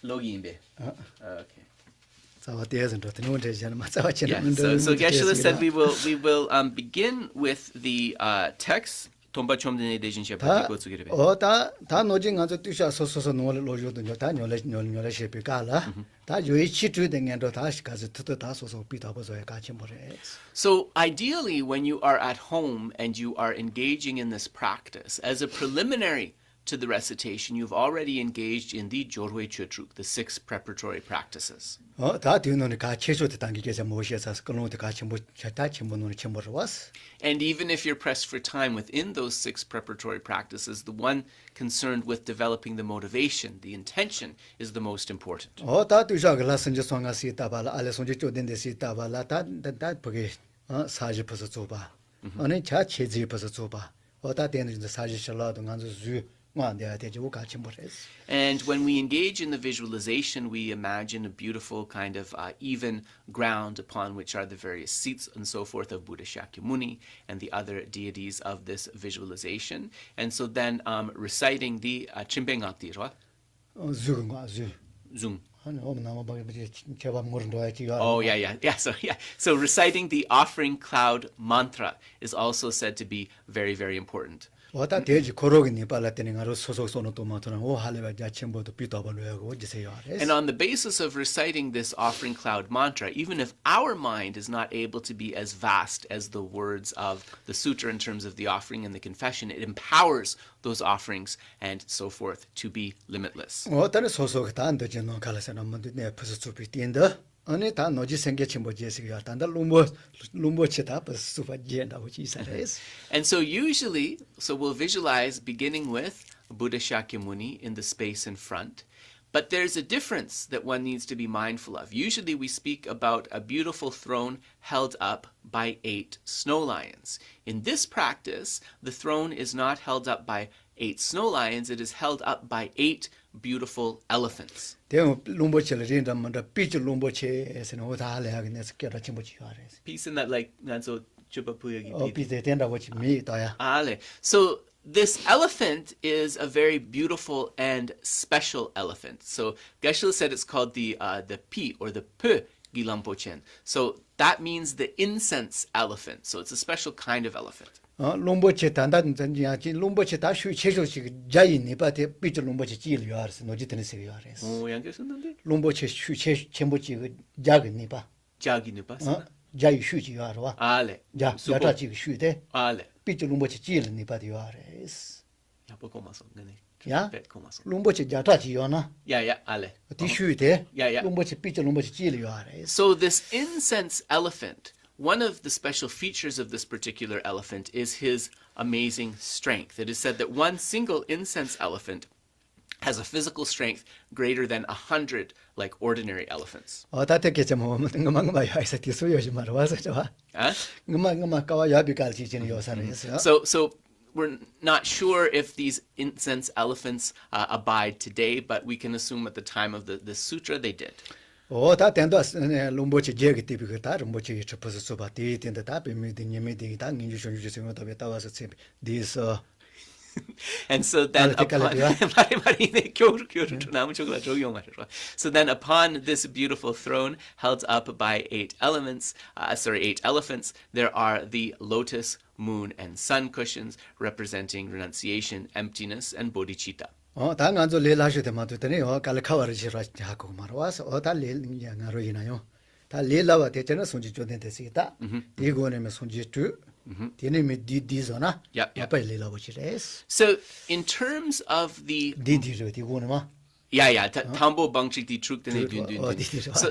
logi imbe. Okay. So Geshe said we will begin with the text. Tomba chomdene dejinche patiko tsugirebe. 다 노징 안서 뛰샤 소소소 노를 로조든요 다 녀래 셰피가라 다 요이 치트dengen도 다시 가서 듣도 다 소소 비다버서에 같이 모래. So ideally, when you are at home and you are engaging in this practice, as a preliminary to the recitation, you've already engaged in the Jorwe Chotruk, the 6 preparatory practices. 다 뒤노니 같이 해줘도 당기게서 모셔서 그놈도 같이 뭐 같이 뭐노니 첨보러 왔어. And even if you're pressed for time within those 6 preparatory practices, the one concerned with developing the motivation, the intention, is the most important. 다 뒤샤 글라선지 송아시 따발라 알레선지 쪼된데시 따발라 다 버게 40% 줘봐. 아니 자 체지버서 줘봐. 다 되는 사실 실라도 간서 주 And when we engage in the visualization, we imagine a beautiful kind of even ground upon which are the various seats and so forth of Buddha Shakyamuni and the other deities of this visualization. And so then reciting the Chimbengakti, Zung. Oh, yeah. So reciting the offering cloud mantra is also said to be very, very important. 어다 대지 고로기니 발라테닝 아로 소속소노 도마토나 오 할레가 자침보도 비도벌로하고 지세요. And on the basis of reciting this offering cloud mantra, even if our mind is not able to be as vast as the words of the sutra in terms of the offering and the confession, it empowers those offerings and so forth to be limitless. 어다는 소속 다 안되지노 갈라서나 뭐네 퍼서 주비 뛴다. 아니 다 노지 생겨치 뭐지세요. 단다 lumbo치다 버스 수바지엔다고 지사레스. And so usually, we'll visualize beginning with Buddha Shakyamuni in the space in front. But there's a difference that one needs to be mindful of. Usually we speak about a beautiful throne held up by 8 snow lions. In this practice, the throne is not held up by 8 snow lions, it is held up by 8 beautiful elephants. Peace in that So this elephant is a very beautiful and special elephant. So Geshe said it's called the pi or the pe gilampochen. So that means the incense elephant. So it's a special kind of elephant. 롬보체 단단전지야지 롬보체 다 슈체조시 자이니 바테 비트 롬보체 지르야르스 노지테네스 야르스 오 양게었는데 롬보체 슈체 쳔보지 자그니 바 자기니 바 자이 슈지 야르와 알레 자 야타지 슈데 알레 비트 롬보체 지르니 바디 야르스 야 보고마서 네네 야 롬보체 야타지 요나 야야 알레 디 슈데 야야 롬보체 비트 롬보체 지르 야르스 So this incense elephant, one of the special features of this particular elephant is his amazing strength. It is said that one single incense elephant has a physical strength greater than 100 like ordinary elephants. So we're not sure if these incense elephants abide today, but we can assume at the time of the sutra they did. 다 된다 롬보치 제기 티비가 다 롬보치 접어서 소바티 된다 다 비미디 니미디 다 인주션 주세요 다 베타와서 쳔 디스 And so then so then upon this beautiful throne held up by eight elephants, there are the lotus, moon, and sun cushions representing renunciation, emptiness, and bodhicitta. 다 간조 레라시데 마도더니 갈카와르지라 하고 말와서 다 레냐가로 이나요. 다 레라와 대전에 손지 조된 됐으다. 이거는 손지 주 디네미 디디잖아. 빨리 레라보지레스. So in terms of the 디디로 디고는 마. Yeah. Tambo bangchik di truk dene dun.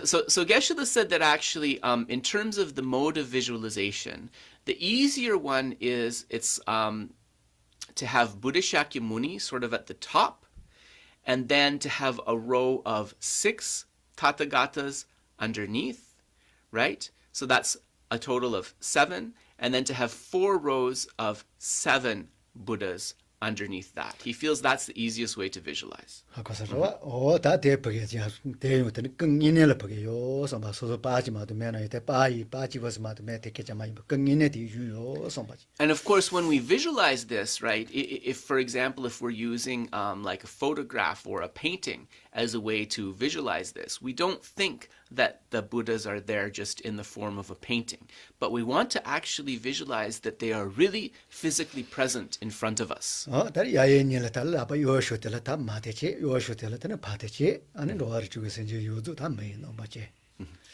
So Geshe said that actually, in terms of the mode of visualization, the easier one is it's to have Buddha Shakyamuni sort of at the top, and then to have a row of 6 Tathagatas underneath, right? So that's a total of 7, and then to have 4 rows of 7 Buddhas underneath that. He feels that's the easiest way to visualize. 다 대법이야. 대요는 끙이네를 버게요. 선바 소소 빠지마도 매나이테 빠지버스마도 매테케자마 끙이네 디유요. 선바지. And of course, when we visualize this, right, if for example, if we're using like a photograph or a painting as a way to visualize this, we don't think that the Buddhas are there just in the form of a painting, but we want to actually visualize that they are really physically present in front of us. 다 야예니를 달라 아빠 요쇼텔라 다 마테체 요쇼텔라는 파테체 아니 로아르 쪽에서 이제 요도 다 메노 바체.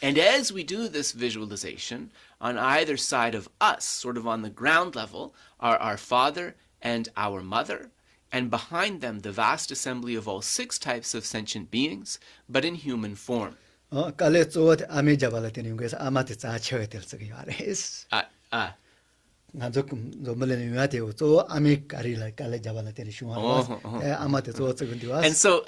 And as we do this visualization, on either side of us, sort of on the ground level, are our father and our mother, and behind them the vast assembly of all 6 types of sentient beings, but in human form. 깔레 쪼트 아메자발라테는 거에서 아마테 자쳐야 될 적이 아레스. 나조금 좀을레는 요아테오 쪼 아메카리라 깔레 자발라테는 슈마로 아마테 쪼 적은디와. And so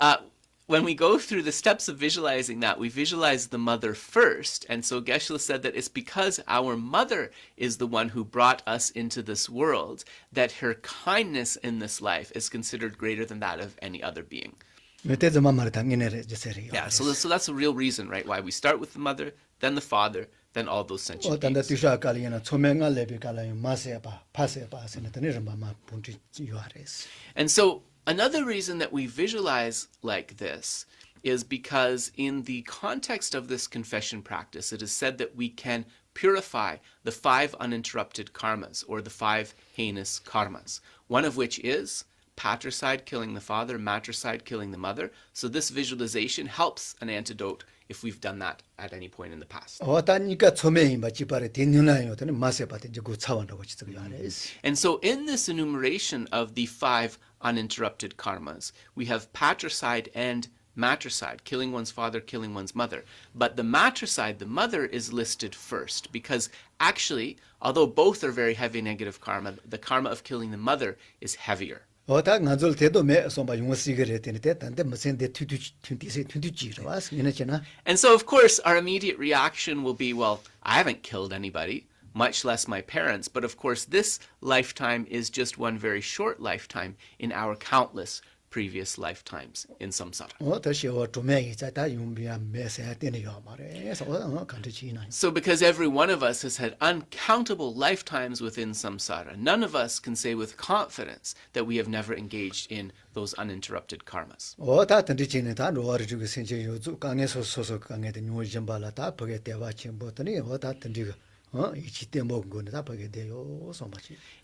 when we go through the steps of visualizing that, we visualize the mother first. And so Geshe said that it's because our mother is the one who brought us into this world that her kindness in this life is considered greater than that of any other being. Yeah, so that's a real reason, right? Why we start with the mother, then the father, then all those sentient beings. And so another reason that we visualize like this is because in the context of this confession practice, it is said that we can purify the 5 uninterrupted karmas, or the 5 heinous karmas, one of which is patricide, killing the father, matricide, killing the mother. So this visualization helps an antidote if we've done that at any point in the past. And so in this enumeration of the 5 uninterrupted karmas, we have patricide and matricide, killing one's father, killing one's mother. But the matricide, the mother, is listed first because actually, although both are very heavy negative karma, the karma of killing the mother is heavier. And so, of course, our immediate reaction will be, well, I haven't killed anybody, much less my parents. But of course, this lifetime is just one very short lifetime in our countless previous lifetimes in samsara. So because every one of us has had uncountable lifetimes within samsara, none of us can say with confidence that we have never engaged in those uninterrupted karmas.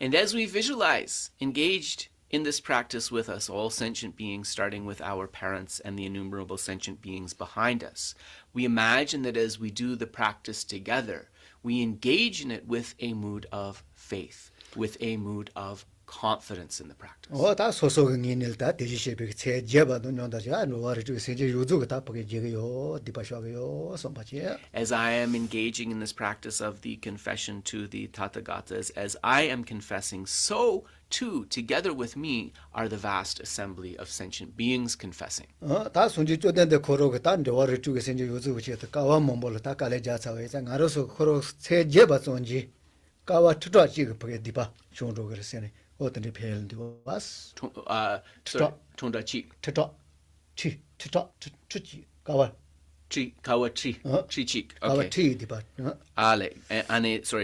And as we visualize engaged in this practice with us, all sentient beings, starting with our parents and the innumerable sentient beings behind us, we imagine that as we do the practice together, we engage in it with a mood of faith, with a mood of confidence in the practice. As I am engaging in this practice of the confession to the Tathagatas, as I am confessing, so too, together with me, are the vast assembly of sentient beings confessing. Sorry,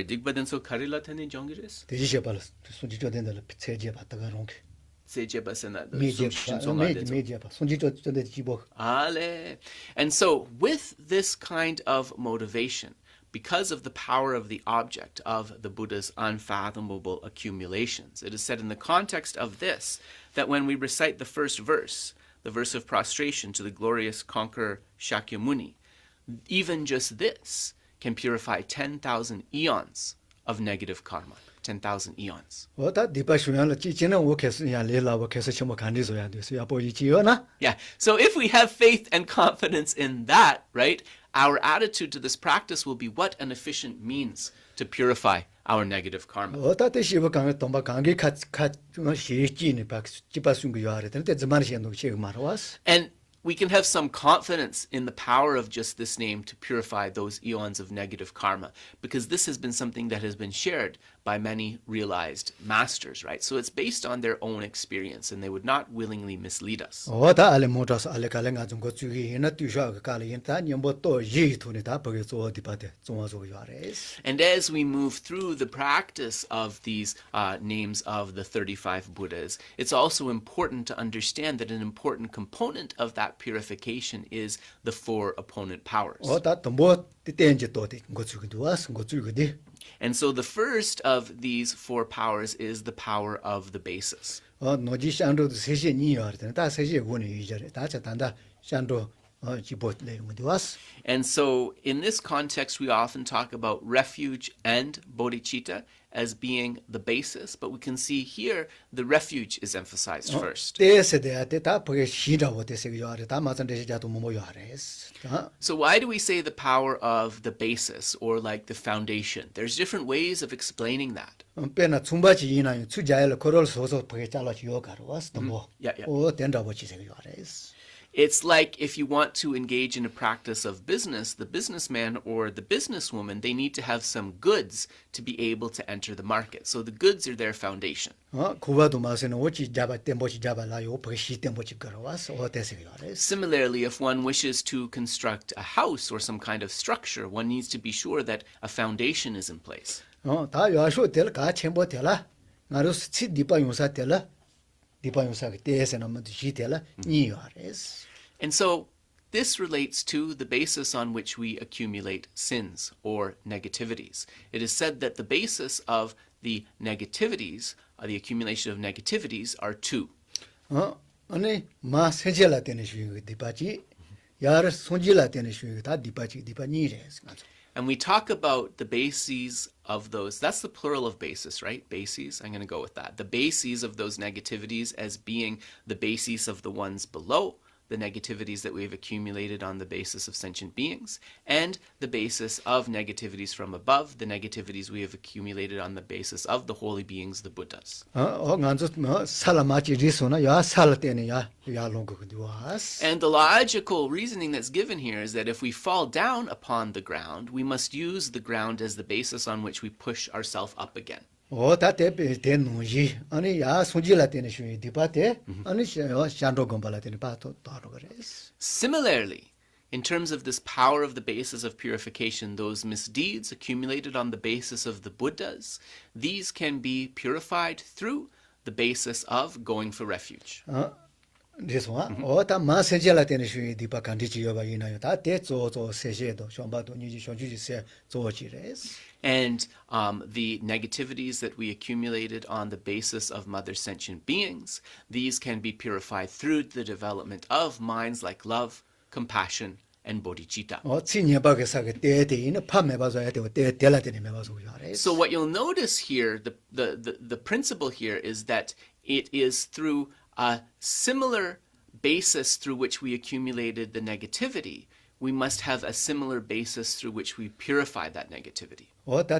Digbaden so Karila Tene Jongiris? And so with this kind of motivation, because of the power of the object of the Buddha's unfathomable accumulations, it is said in the context of this that when we recite the first verse, the verse of prostration to the glorious conqueror Shakyamuni, even just this can purify 10,000 eons of negative karma. 10,000 eons. Yeah, so if we have faith and confidence in that, right, our attitude to this practice will be what an efficient means to purify our negative karma. And we can have some confidence in the power of just this name to purify those eons of negative karma, because this has been something that has been shared by many realized masters, right? So it's based on their own experience, and they would not willingly mislead us. And as we move through the practice of these names of the 35 Buddhas, it's also important to understand that an important component of that purification is the 4 opponent powers. And so the first of these 4 powers is the power of the basis. And so in this context, we often talk about refuge and bodhicitta as being the basis, but we can see here the refuge is emphasized first. So why do we say the power of the basis, or like the foundation? There's different ways of explaining that. It's like if you want to engage in a practice of business, the businessman or the businesswoman, they need to have some goods to be able to enter the market. So the goods are their foundation. Similarly, if one wishes to construct a house or some kind of structure, one needs to be sure that a foundation is in place. And so this relates to the basis on which we accumulate sins or negativities. It is said that the basis of the negativities, the accumulation of negativities, are 2. And we talk about the bases of those. That's the plural of basis, right? Bases. I'm going to go with that. The bases of those negativities as being the bases of the ones below, the negativities that we've accumulated on the basis of sentient beings, and the basis of negativities from above, the negativities we have accumulated on the basis of the holy beings, the Buddhas. And the logical reasoning that's given here is that if we fall down upon the ground, we must use the ground as the basis on which we push ourselves up again. Similarly, in terms of this power of the basis of purification, those misdeeds accumulated on the basis of the Buddhas, these can be purified through the basis of going for refuge. This one, and the negativities that we accumulated on the basis of mother sentient beings, these can be purified through the development of minds like love, compassion, and bodhicitta. So what you'll notice here, the principle here is that it is through a similar basis through which we accumulated the negativity, we must have a similar basis through which we purify that negativity. And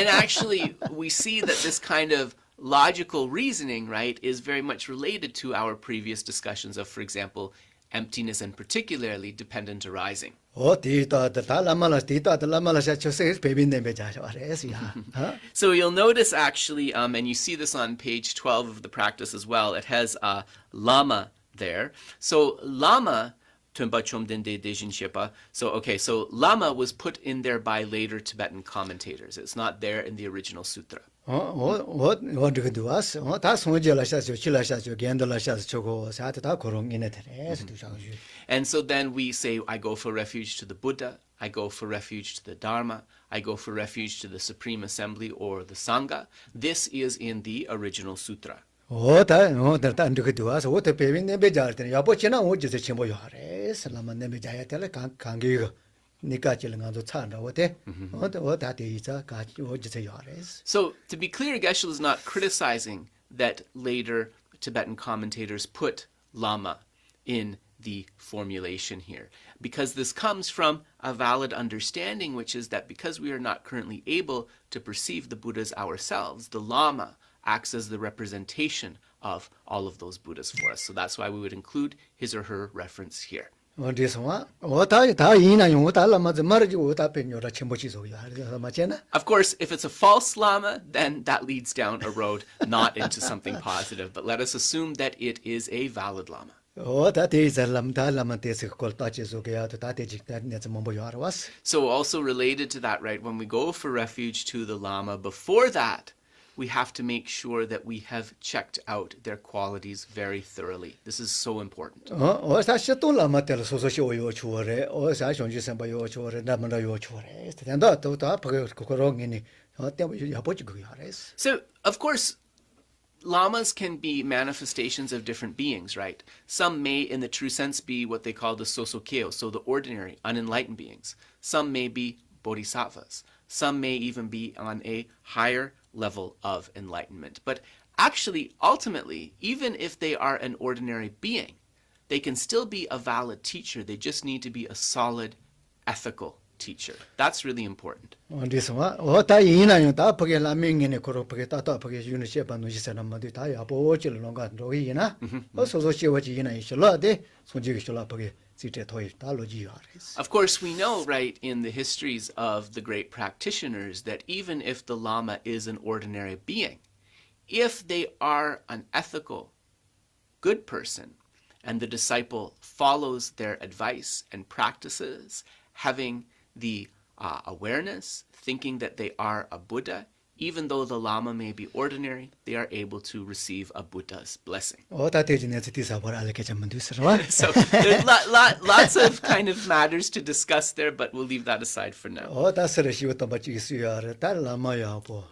actually, we see that this kind of logical reasoning, right, is very much related to our previous discussions of, for example, emptiness and particularly dependent arising. So you'll notice actually, and you see this on page 12 of the practice as well, it has lama there. So lama Tumba Chomdende Dejin Shepa. So, okay, so Lama was put in there by later Tibetan commentators. It's not there in the original sutra. what do you do us? That's one jealous, you chill as you gain the lashes to go, sat at Korong in it. And so then we say, I go for refuge to the Buddha, I go for refuge to the Dharma, I go for refuge to the Supreme Assembly or the Sangha. This is in the original sutra. That do us, what a paving never jar, Yabochina, which is a chimbo yares, Lama never jayatella can't give Nikachilang on the Tanda, what that is a catch, what is a yares. So to be clear, Geshe is not criticizing that later Tibetan commentators put Lama in the formulation here, because this comes from a valid understanding, which is that because we are not currently able to perceive the Buddhas ourselves, the Lama acts as the representation of all of those Buddhas for us. So that's why we would include his or her reference here. This one, what I what I lama the marriage, what happened your Chimbochi. Of course, if it's a false Lama, then that leads down a road not into something positive. But let us assume that it is a valid Lama. Oh, that is a lamentation called touches okay out that needs a mombo was. So also related to that, right, when we go for refuge to the Lama, before that, we have to make sure that we have checked out their qualities very thoroughly. This is so important. Oh, that's a lama tell so show your chore, or Sashon Jisamba your chore, Namanda your chore, and that to Kokorong in it. So, of course, Lamas can be manifestations of different beings, right? Some may, in the true sense, be what they call the sosokeo, so the ordinary, unenlightened beings. Some may be bodhisattvas. Some may even be on a higher level of enlightenment. But actually, ultimately, even if they are an ordinary being, they can still be a valid teacher. They just need to be a solid, ethical teacher. That's really important. On this one, what I in and that Pocket Laming in a Koropagata Pocket Uniship and Nujisanamadi, Apochil Longa Roina, also she was in a Shalade, so Jigishula Pocket. Of course, we know, right, in the histories of the great practitioners that even if the Lama is an ordinary being, if they are an ethical, good person, and the disciple follows their advice and practices, having the awareness, thinking that they are a Buddha, even though the Lama may be ordinary, they are able to receive a Buddha's blessing. Oh, that is about So there's lots of kind of matters to discuss there, but we'll leave that aside for now. Oh, that's a she about you, that Lama Yapo.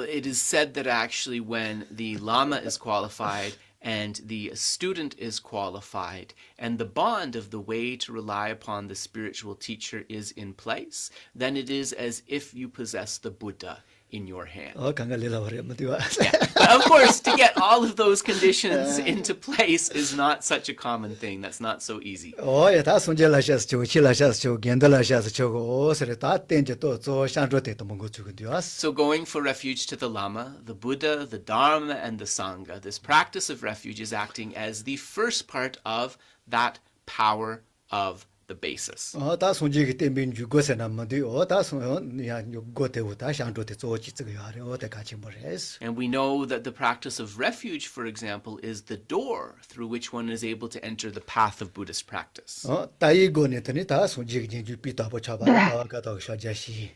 It is said that actually when the Lama is qualified and the student is qualified, and the bond of the way to rely upon the spiritual teacher is in place, then it is as if you possess the Buddha in your hand. Oh, Yeah. But of course, to get all of those conditions into place is not such a common thing. That's not so easy. Oh, yeah, that's when Jelashes to Chilashes to Gendalashes to go, so that danger to Shandrote to Mongo to us. So going for refuge to the Lama, the Buddha, the Dharma, and the Sangha, this practice of refuge is acting as the first part of that power of the basis. Oh, that's when you get in you go and Amadi, oh, that's when you go to Shandrote to Ochitsu, the Kachimores. And we know that the practice of refuge, for example, is the door through which one is able to enter the path of Buddhist practice. Oh, Taigonitani, that's when you beat up a chaba, Shajashi.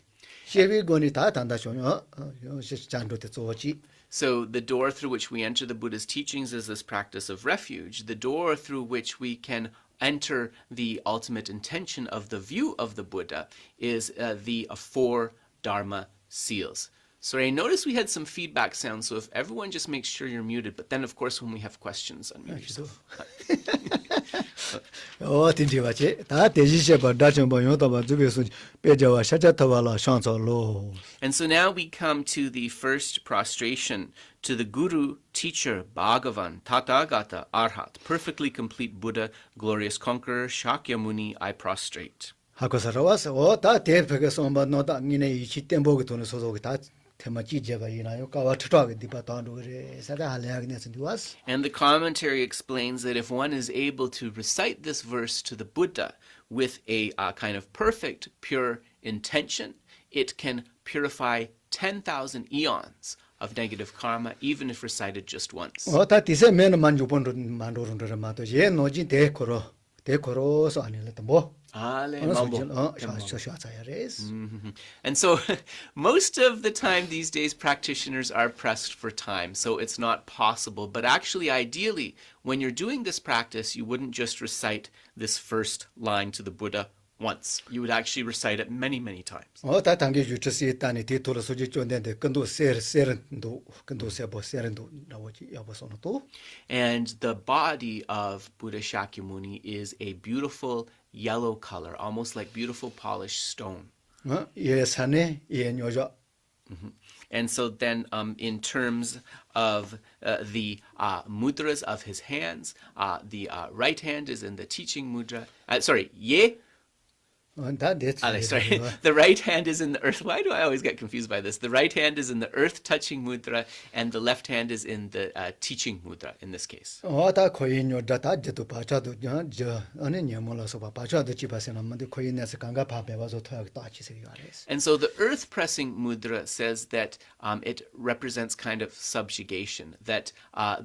Shevi Gonita, and that's Shandrote to Ochi. So the door through which we enter the Buddha's teachings is this practice of refuge. The door through which we can enter the ultimate intention of the view of the Buddha is the four Dharma seals. Sorry, I noticed we had some feedback sounds, so if everyone just makes sure you're muted, but then of course when we have questions, unmute yourself. Oh, And so now we come to the first prostration to the Guru, Teacher, Bhagavan, Tathagata, Arhat, perfectly complete Buddha, glorious conqueror, Shakyamuni, I prostrate. Hakosarawas, oh, that Tepegas on but not Nina Chitembogatun so that Temachi Jeva, you know, Kawatrog, Dipatan, Sada Haleagnes and us. And the commentary explains that if one is able to recite this verse to the Buddha with a kind of perfect, pure intention, it can purify 10,000 eons of negative karma, even if recited just once. 다 디세 메는 만주본로 마도 예 노지 데코로서 아니라도 뭐 Ale, 어느 mambo. 소질 샤샤야레스 And so most of the time these days practitioners are pressed for time, so it's not possible. But actually, ideally, when you're doing this practice, you wouldn't just recite this first line to the Buddha once. You would actually recite it many, many times. 다 단계 유치시 있다니 디토로 소지 쫀데 근도 세른도 근도 세른도 나오지 여보서도 And the body of Buddha Shakyamuni is a beautiful yellow color, almost like beautiful polished stone. 예 산에 예 녀자 And so then in terms of the mudras of his hands, the right hand is in the teaching mudra. Ye. Sorry, the right hand is in the earth. Why do I always get confused by this? The right hand is in the earth touching mudra, and the left hand is in the teaching mudra in this case. 다 거의 녀자다 제도 바자도 저 어느 녀몰아서 바자도 집에서 남는데 거의 내서 강가 밥에 와서 토약 따지세요 알았어. And so the earth pressing mudra says that it represents kind of subjugation, that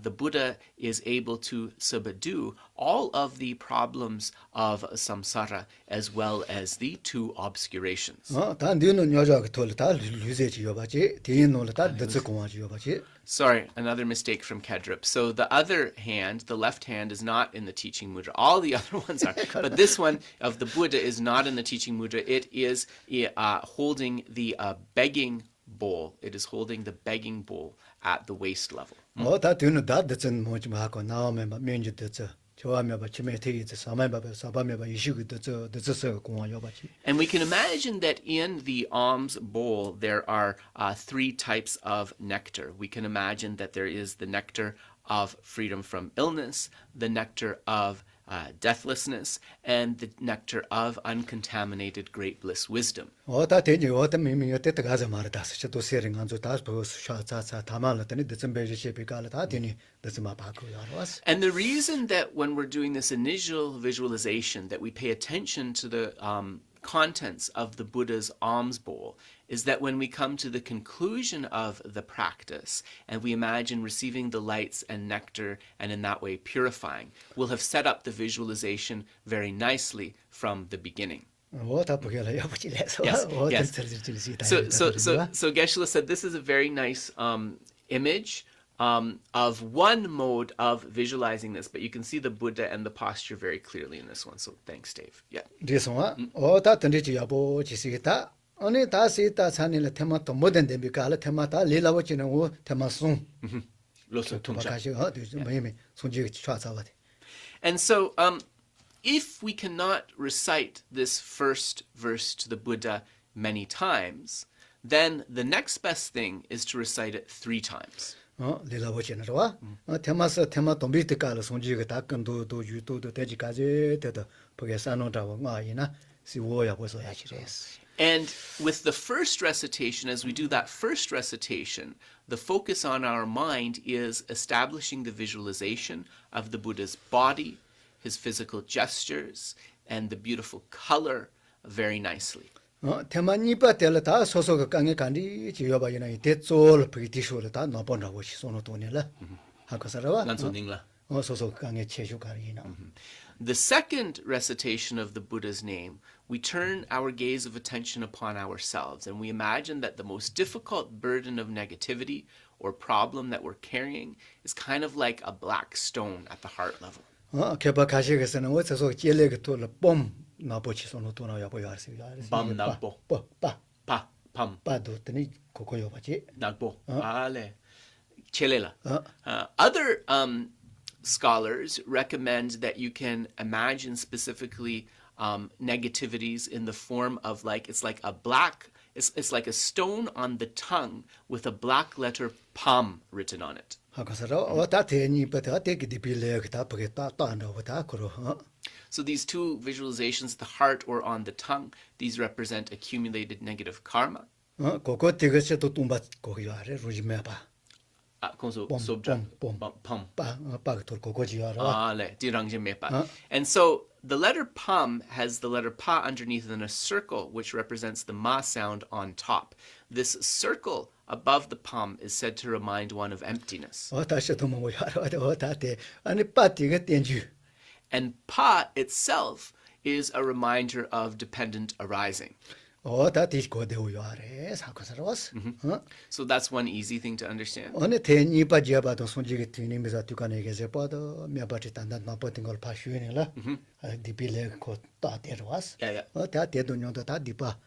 the Buddha is able to subdue all of the problems of samsara as well as the two obscurations. 다 니는 녀자가 돌다 유세지 여바지 뒤는 다 듣고 공화지 여바지. Sorry, another mistake from Kedrup. So the other hand, the left hand, is not in the teaching mudra. All the other ones are. But this one of the Buddha is not in the teaching mudra. It is holding the begging bowl. It is holding the begging bowl at the waist level. 다 뒤는 다 듣는 뭐지 하고 나오면 막 면주 듣죠. 좋아하면 봐 치매 되겠지. 사마에 봐 사바에 봐 이식이 듣서 공화 여바지. And we can imagine that in the alms bowl there are three types of nectar. We can imagine that there is the nectar of freedom from illness, the nectar of deathlessness, and the nectar of uncontaminated great bliss wisdom. 다 되니 미미가 때때 가서 말다. 또 세링 안조 다 샤차차 다말았더니 데쯤베지 셰비가라 다 되니 데쯤아 바고 알았어. And the reason that when we're doing this initial visualization that we pay attention to the contents of the Buddha's alms bowl is that when we come to the conclusion of the practice and we imagine receiving the lights and nectar and in that way purifying, we'll have set up the visualization very nicely from the beginning. 다 보게라 여보지래서. Yes. So Geshe said this is a very nice image of one mode of visualizing this, but you can see the Buddha and the posture very clearly in this one. So thanks, Dave. Yeah. 그래서 다 던지지 여보 지시겠다. 어느 다시다 산일에 테마도 모든 데비가라 테마다 릴라버지는 오 테마송. 로서 통자. 가시가 매매 손지가 쏴자와데. And so if we cannot recite this first verse to the Buddha many times, then the next best thing is to recite it 3 times. 릴라버지는 와. 테마 동비트가라 손지가 다건도 유도도 되지까지 되다 보게 산노다고 마이나 시워야 벌써 야지레스. And with the first recitation, as we do that first recitation, the focus on our mind is establishing the visualization of the Buddha's body, his physical gestures, and the beautiful color very nicely. 테마니빠 텔다 소소가 강에 간디 지여바이나 대졸 브리티쇼를 다 넣어본다고 시소노 돈이라 하고서라와 난소닝라. 소소 강에 체슈가리나. The second recitation of the Buddha's name, we turn our gaze of attention upon ourselves and we imagine that the most difficult burden of negativity or problem that we're carrying is kind of like a black stone at the heart level. 개바 가시게서는 어디서 젤레가 돌아 bomb 나보치 소노 돈아야 보여야지. Bam nagbo. Pa pam. 빠도 뜨니 고고요 바지. Nagbo. Ale. Chelela. Other scholars recommend that you can imagine specifically negativities in the form of it's like a stone on the tongue with a black letter pam written on it. So these two visualizations, the heart or on the tongue, these represent accumulated negative karma. And so the letter pum has the letter pa underneath and a circle which represents the ma sound on top. This circle above the pum is said to remind one of emptiness. 다시 또 뭐 하러 다때 아니 빠티가 땡주. And pa itself is a reminder of dependent arising. 다티 고대오요 아래 사고사로 왔어. So that's one easy thing to understand. 어느 대니 빠지야바도 손지게 뒤님에서 두간에게서 봐도 몇바지 단단 나빠진 걸 봐슈네라. 디빌레 코 따대로 왔어. Yeah. 다 대도녀도 다 디바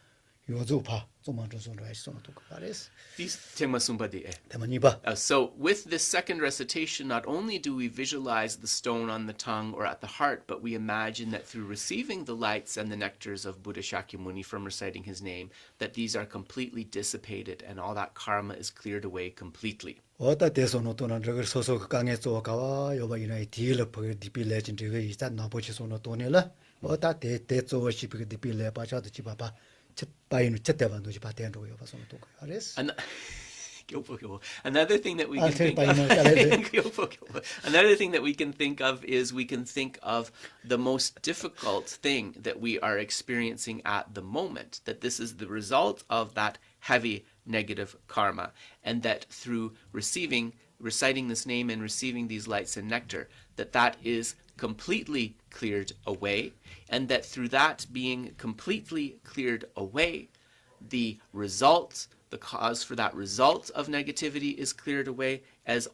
요조파 좀만조선로 했어 또 그랬어. These tema sumbadi. 대만이바. So with this second recitation, not only do we visualize the stone on the tongue or at the heart, but we imagine that through receiving the lights and the nectars of Buddha Shakyamuni from reciting his name, that these are completely dissipated and all that karma is cleared away completely. 어다 대소노 또는 저걸 소소 강에 쪼가와 요바이나이 딜러퍼 디빌레 진리가 이자 나보치소노 또네라. 어다 대조시 그 디빌레 빠자도 집아봐. 바이는 쳇대반 도지 바텐도 요바소노 또 그랬어. Another thing that we can think of, another thing that we can think of is we can think of the most difficult thing that we are experiencing at the moment, that this is the result of that heavy negative karma, and that through reciting this name and receiving these lights and nectar, that is completely cleared away, and that through that being completely cleared away, the cause for that result of negativity is cleared away, as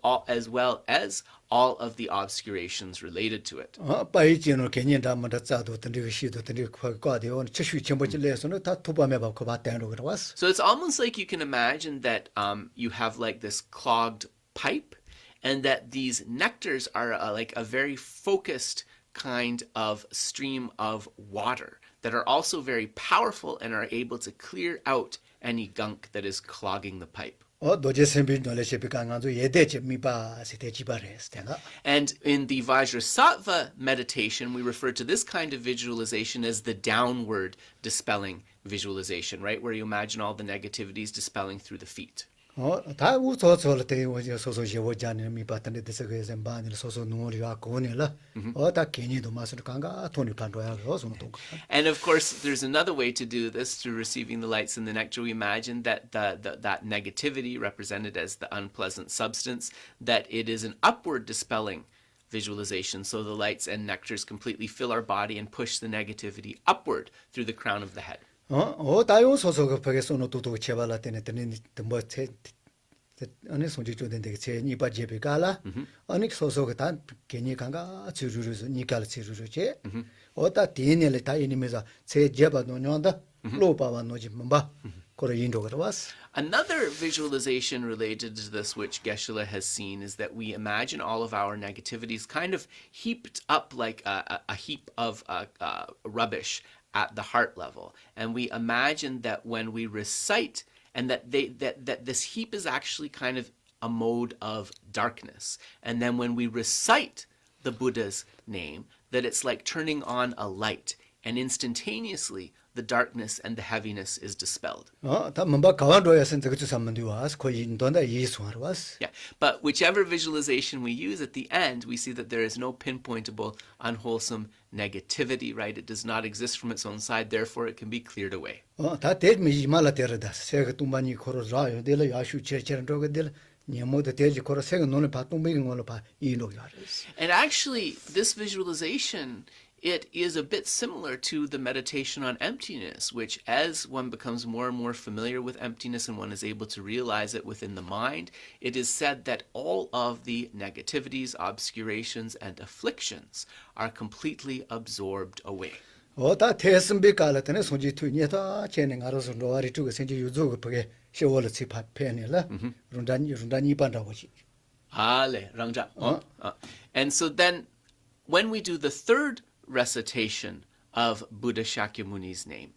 well as all of the obscurations related to it. 바이지노 개념다마다 짜도 던데 시도 던데 과대원 최슈 전부질래서는 다 투밤에 받고 받대로 그러왔어. So it's almost like you can imagine that you have like this clogged pipe, and that these nectars are like a very focused kind of stream of water that are also very powerful and are able to clear out any gunk that is clogging the pipe. And in the Vajrasattva meditation, we refer to this kind of visualization as the downward dispelling visualization, right? Where you imagine all the negativities dispelling through the feet. 다 우소소를 때 소소 예워자는 미바탄데 데서에서 반을 소소 누리와 고네라 다 괜히도 맛을 간가 돈이 판도야 그래서 또. And of course, there's another way to do this through receiving the lights and the nectar. We imagine that that negativity represented as the unpleasant substance, that it is an upward dispelling visualization. So the lights and nectars completely fill our body and push the negativity upward through the crown of the head. 다요 소소가 벽에서는 또도 제발라 때는 뭐체 어느 손지 주된데 제 니바 제비가라 어느 소소가 단 괜히 간가 주주르서 니갈 주주르제 어다 디네레 다 이니메자 제 제바도 녀다 로바와 노지 맘바 거래 인도 그러왔어. Another visualization related to this, which Geshe has seen, is that we imagine all of our negativities kind of heaped up like a heap of rubbish at the heart level, and we imagine that when we recite, and that this heap is actually kind of a mode of darkness, and then when we recite the Buddha's name, that it's like turning on a light, and instantaneously the darkness and the heaviness is dispelled. Yeah, but whichever visualization we use, at the end we see that there is no pinpointable unwholesome negativity, right? It does not exist from its own side, therefore it can be cleared away. And actually, this visualization, it is a bit similar to the meditation on emptiness, which as one becomes more and more familiar with emptiness and one is able to realize it within the mind, it is said that all of the negativities, obscurations, and afflictions are completely absorbed away. And so then, when we do the third recitation of Buddha Shakyamuni's name,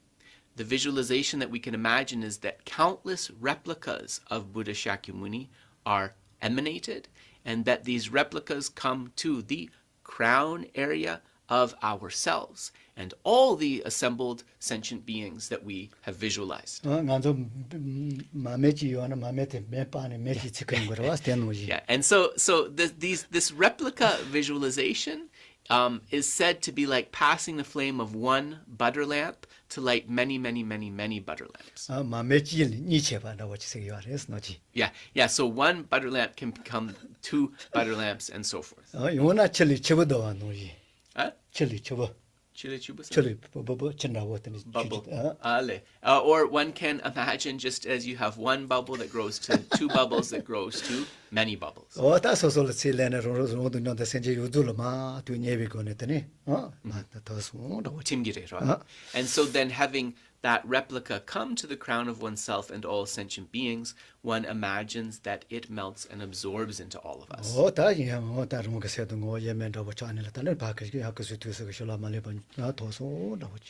the visualization that we can imagine is that countless replicas of Buddha Shakyamuni are emanated, and that these replicas come to the crown area of ourselves and all the assembled sentient beings that we have visualized. Yeah, and so this replica visualization is said to be like passing the flame of one butter lamp to light many, many, many, many butter lamps. 마메지일 니체바다 워치세요 아레스 노지. Yeah. So one butter lamp can become two butter lamps and so forth. 요나 첼리 쳐버도 노지. Huh? 첼리 쳐버. Chile chubas? 첼리 버버 친다고더니. Bubble. Or one can imagine just as you have one bubble that grows to two bubbles that grows to many bubbles. 다소솔 셀레나 로로도 노다 센제 요둘마 뒤니에비고네더니 다소도 Timgire, right? And so then having that replica come to the crown of oneself and all sentient beings, one imagines that it melts and absorbs into all of us.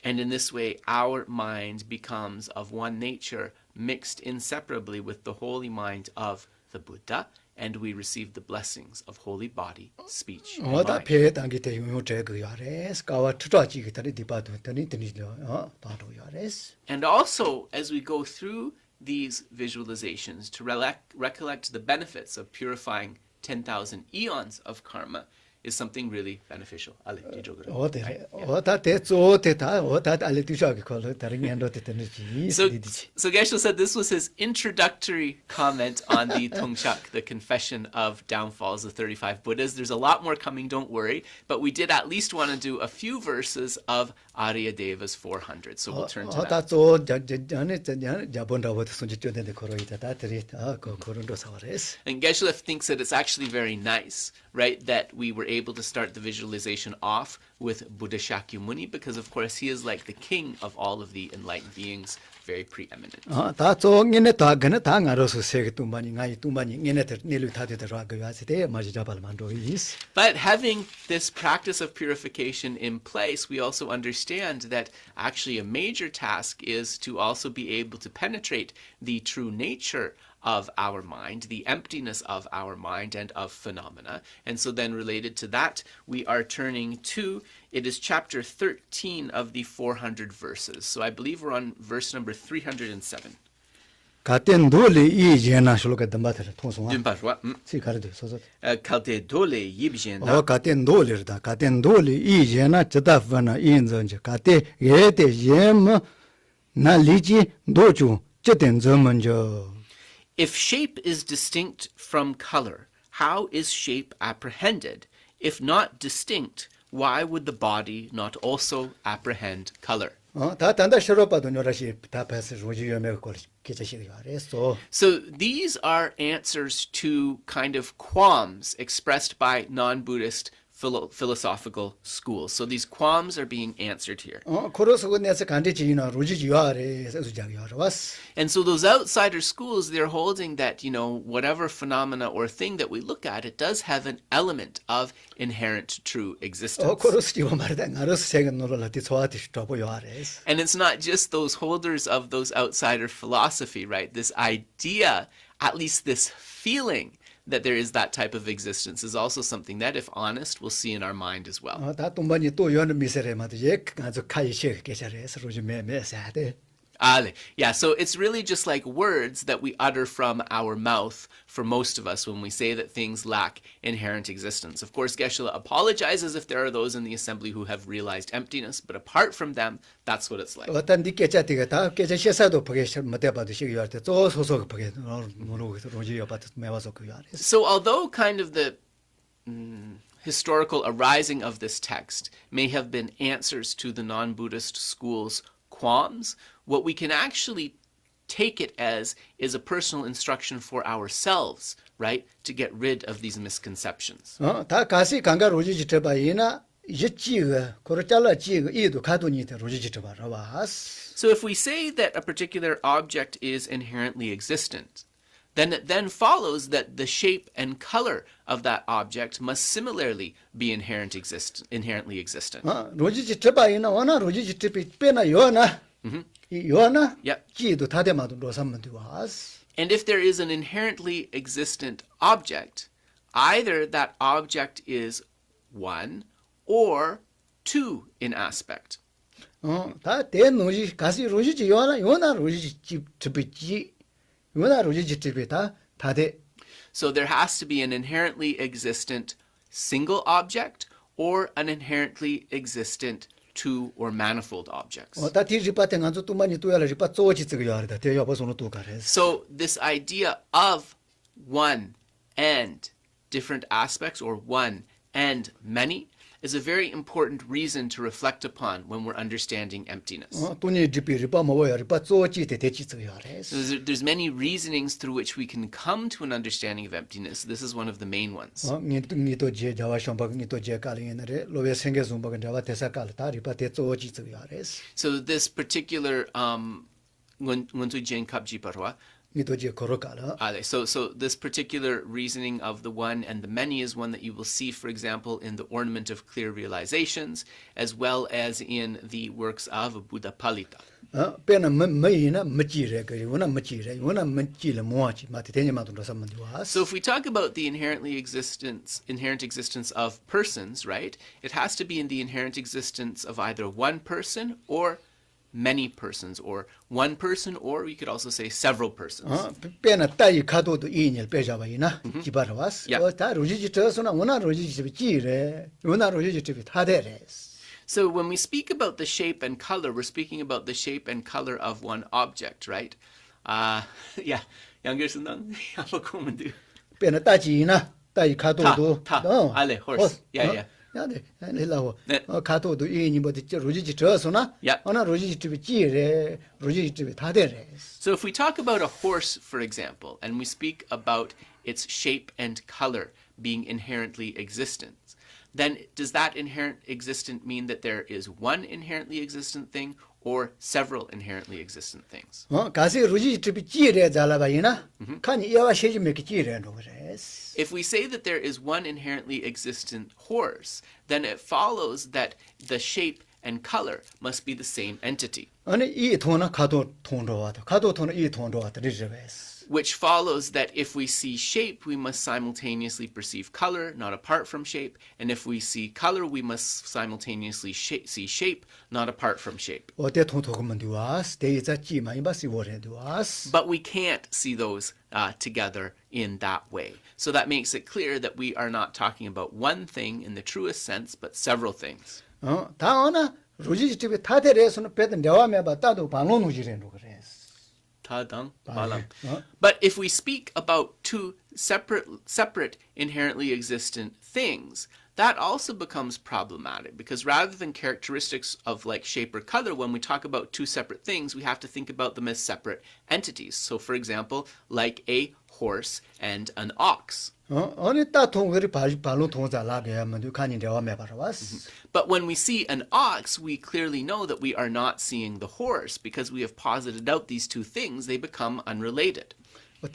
And in this way, our mind becomes of one nature, mixed inseparably with the holy mind of the Buddha, and we receive the blessings of holy body, speech, and mind. And also, as we go through these visualizations to recollect the benefits of purifying 10,000 eons of karma is something really beneficial. So Geshe said this was his introductory comment on the Tongshak, the Confession of Downfalls of 35 Buddhas. There's a lot more coming, don't worry, but we did at least want to do a few verses of Aryadeva's 400, so we'll turn to that. And Geshe thinks that it's actually very nice, right, that we were able to start the visualization off with Buddha Shakyamuni, because of course he is like the king of all of the enlightened beings, very preeminent. But having this practice of purification in place, we also understand that actually a major task is to also be able to penetrate the true nature of our mind, the emptiness of our mind and of phenomena. And so then related to that, we are turning to, it is chapter 13 of the 400 verses. So I believe we're on verse number 307. If shape is distinct from color, how is shape apprehended? If not distinct, why would the body not also apprehend color? So these are answers to kind of qualms expressed by non-Buddhist philosophical schools. So these qualms are being answered here. And so those outsider schools, they're holding that, whatever phenomena or thing that we look at, it does have an element of inherent true existence. And it's not just those holders of those outsider philosophy, right? This idea, at least this feeling, that there is that type of existence is also something that, if honest, we'll see in our mind as well. Yeah, so it's really just like words that we utter from our mouth for most of us when we say that things lack inherent existence. Of course, Geshe apologizes if there are those in the assembly who have realized emptiness, but apart from them, that's what it's like. So although kind of the historical arising of this text may have been answers to the non-Buddhist schools' qualms, what we can actually take it as is a personal instruction for ourselves, right, to get rid of these misconceptions. So if we say that a particular object is inherently existent, then it then follows that the shape and color of that object must similarly be inherently existent. Yep. And if there is an inherently existent object, either that object is one or two in aspect. So there has to be an inherently existent single object or an inherently existent two or manifold objects. 다티 리파테 간조 뚜마니 뚜야라 리파 쪼지 쯔기야르다 대여버서는 뚜가레스. So this idea of one and different aspects, or one and many, is a very important reason to reflect upon when we're understanding emptiness. 돈이 리파 뭐야 리파 쪼지 대치 쯔기야레스. So there's many reasonings through which we can come to an understanding of emptiness. This is one of the main ones. 니도 제 자와 숑박 니도 제 깔이네레 로베 생게 좀박 자와 대사 깔다 리파 대 쪼지 쯔기야레스. So this particular 원투 젠 갑지 바로와 니도 제 거로 깔아. So this particular reasoning of the one and the many is one that you will see, for example, in the Ornament of Clear Realizations, as well as in the works of Buddha Palita. 빼나 뭐이나 멋지래 그리 원나 멋지래 원나 멋지래 뭐지 마티 대녀마도 삼만디와. So if we talk about the inherent existence of persons, right, it has to be in the inherent existence of either one person or many persons, or one person, or we could also say several persons. 빼나 따이 카도도 이니를 빼자바이나 기바라와스. 다 로지지 저서나 원나 로지지 지래 원나 로지지 타데레스. So when we speak about the shape and color, we're speaking about the shape and color of one object, right? Yeah, younger Sundang, do. 빼나 따지나 따이 카도도 Ale, horse. Yeah. 야네 헬라고 카도도 이니 뭐지 로지지 저서나 어나 로지지 지래 로지지 타데레스. So if we talk about a horse, for example, and we speak about its shape and color being inherently existent, then does that inherent existent mean that there is one inherently existent thing or several inherently existent things? 가시 로지지 지래 잘라바이나 칸이 야와 셰지 메키 지래 노레스. If we say that there is one inherently existent horse, then it follows that the shape and color must be the same entity. 아니 이 돈은 카도 돈으로 와도 카도 돈은 이 돈으로 와도 리저베스. Which follows that if we see shape, we must simultaneously perceive color, not apart from shape. And if we see color, we must simultaneously see shape, not apart from shape. But we can't see those together in that way. So that makes it clear that we are not talking about one thing in the truest sense, but several things. But if we speak about two separate inherently existent things, that also becomes problematic, because rather than characteristics of like shape or color, when we talk about two separate things, we have to think about them as separate entities. So for example, like a horse and an ox. But when we see an ox, we clearly know that we are not seeing the horse, because we have posited out these two things, they become unrelated. But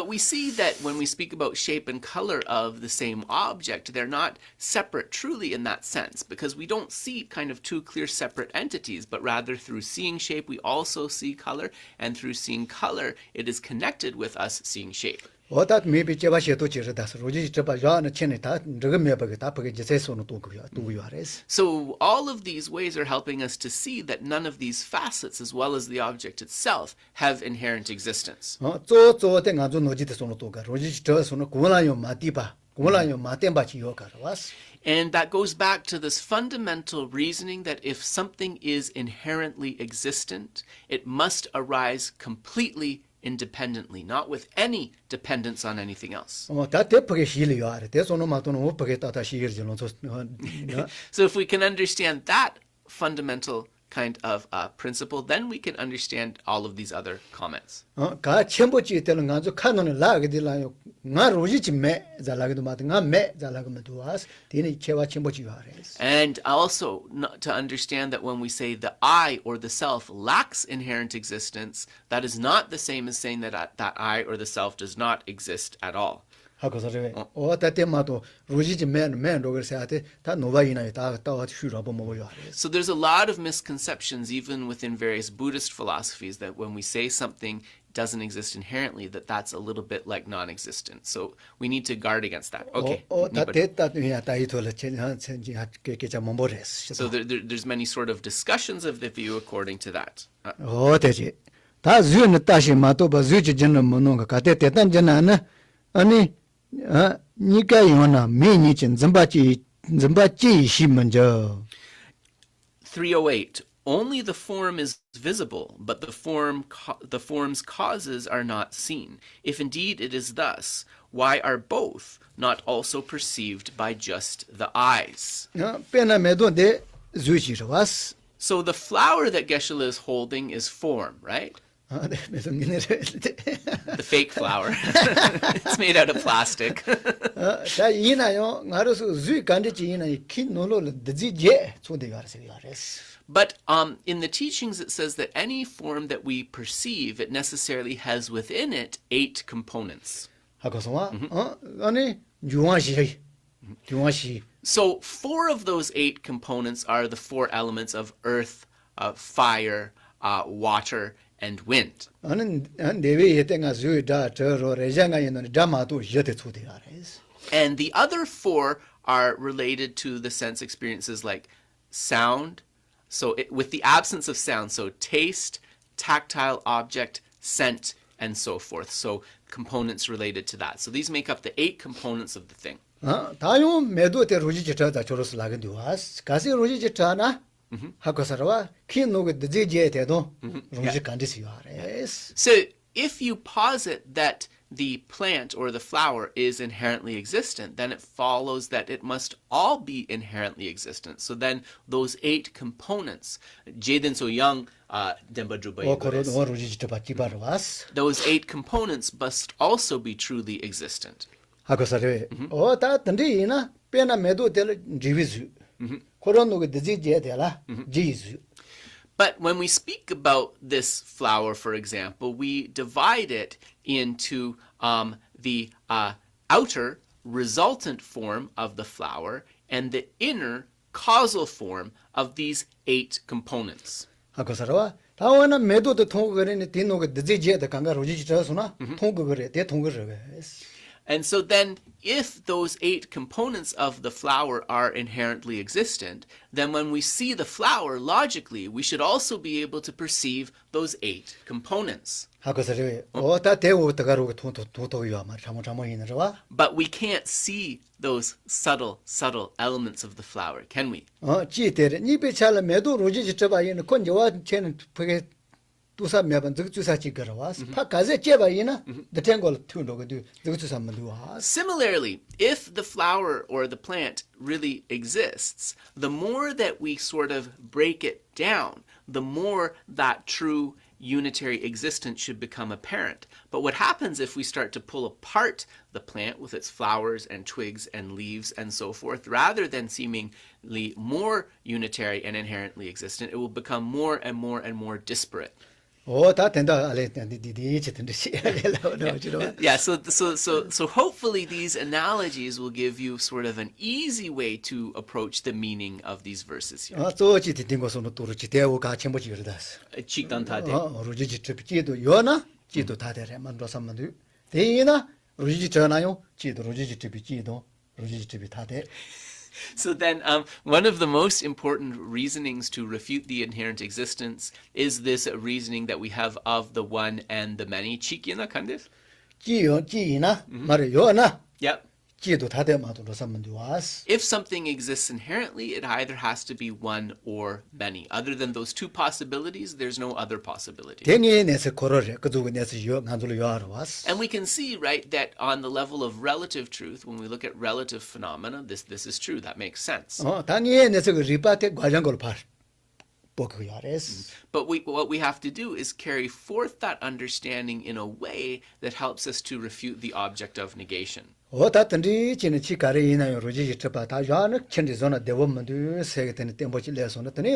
we see that when we speak about shape and color of the same object, they're not separate truly in that sense, because we don't see kind of two clear separate entities, but rather through seeing shape, we also see color, and through seeing color, it is connected with us seeing shape. So all of these ways are helping us to see that none of these facets, as well as the object itself, have inherent existence. And that goes back to this fundamental reasoning that if something is inherently existent, it must arise completely independently, not with any dependence on anything else. So if we can understand that fundamental kind of principle, then we can understand all of these other comments. And also to understand that when we say the I or the self lacks inherent existence, that is not the same as saying that that I or the self does not exist at all. So there's a lot of misconceptions even within various Buddhist philosophies that when we say something doesn't exist inherently, that's a little bit like non-existent. So we need to guard against that. Okay. So there's many sort of discussions of the view according to that. 다 주는 다시 마도 봐 주지 전는 뭐는가 가대 대단 전하나 아니 니가 요나 미니진 점바지 시먼저 308. Only the form is visible, but the form's causes are not seen. If indeed it is thus, why are both not also perceived by just the eyes? 빼나 매도데 주지로 왔어. So the flower that Geshe is holding is form, right? 네, 매도 미네래. The fake flower. It's made out of plastic. 자 이나요. 나로서 주이 간데지 이나 키 노로 드지제 초대가르세요. But in the teachings, it says that any form that we perceive, it necessarily has within it 8 components. 아니 중화시. So 4 of those 8 components are the 4 elements of earth, fire, water, and wind. 아는 내외 예때가 주이다 저로 레장가 있는 자마도 여대 초대가르스. And the other 4 are related to the sense experiences like sound. So with the absence of sound, so taste, tactile object, scent, and so forth. So components related to that. So these make up the 8 components of the thing. 다요 매도때 로지지타다 저로스 라겐디와스 가시 로지지타나 하고서와 키노게 드제제 대도 로지 간디시와레스. So if you posit that the plant or the flower is inherently existent, then it follows that it must all be inherently existent. So then those 8 components, Jaden so young, those 8 components must also be truly existent. 하고서래 다 던디나 빼나 매도될 지비즈 코로노게 드제제 대라 지즈. But when we speak about this flower, for example, we divide it into the outer resultant form of the flower and the inner causal form of these 8 components. 하고서와 다원은 매도도 통거래니 디노게 드제제다 강가 로지지라서나 통거래 대 통거래. And so then, if those 8 components of the flower are inherently existent, then when we see the flower, logically, we should also be able to perceive those 8 components. 다 대오다가로 도도요 말 잘못 있는지와. But we can't see those subtle elements of the flower, can we? 지대래 니베 잘 매도 로지지라바이는 건저와 쟤는 그게 두사 매번 주사지 걸어와서 파가제 제바이나 the 튜노거도 주사만도와. Similarly, if the flower or the plant really exists, the more that we sort of break it down, the more that true unitary existence should become apparent. But what happens if we start to pull apart the plant with its flowers and twigs and leaves and so forth, rather than seemingly more unitary and inherently existent, it will become more and more and more disparate. 다 된다 알레 Yeah, so hopefully these analogies will give you sort of an easy way to approach the meaning of these verses here. 저지 된 것은 또 지대고 같이 뭐 지르다스. Chikdantade. 로지지 트피지도 요나 지도 다데레 만도삼만도 대이나 로지지 전하요 지도 로지지 트피지도 로지지 트피 다데. So then one of the most important reasonings to refute the inherent existence is this reasoning that we have of the one and the many. Chikina kandis? 지이나 말이 요나 Yep. 지도 다데 마도로 삼만도와스. If something exists inherently, it either has to be one or many. Other than those 2 possibilities, there's no other possibility. 대니에서 고로래 그두고 내서 요 간돌로 요하러와스. And we can see, right, that on the level of relative truth, when we look at relative phenomena, this is true. That makes sense. 다니에서 그 리바테 과정걸 발. 보고 요하레스. But what we have to do is carry forth that understanding in a way that helps us to refute the object of negation. 다 던디 지는 치가래 이나요 로지지 트바 다 요는 천지존나 대원문도 세계되는 템보지 레소나 드네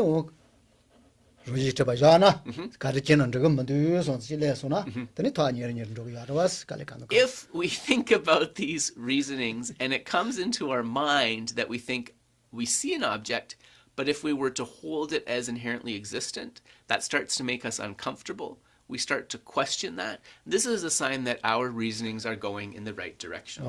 로지지 트바 요나 가르치는 저거 문도 손지 레소나 드네 토아니르니르 저거 야르와스 갈레칸. If we think about these reasonings and it comes into our mind that we think we see an object, but if we were to hold it as inherently existent, that starts to make us uncomfortable. We start to question that. This is a sign that our reasonings are going in the right direction.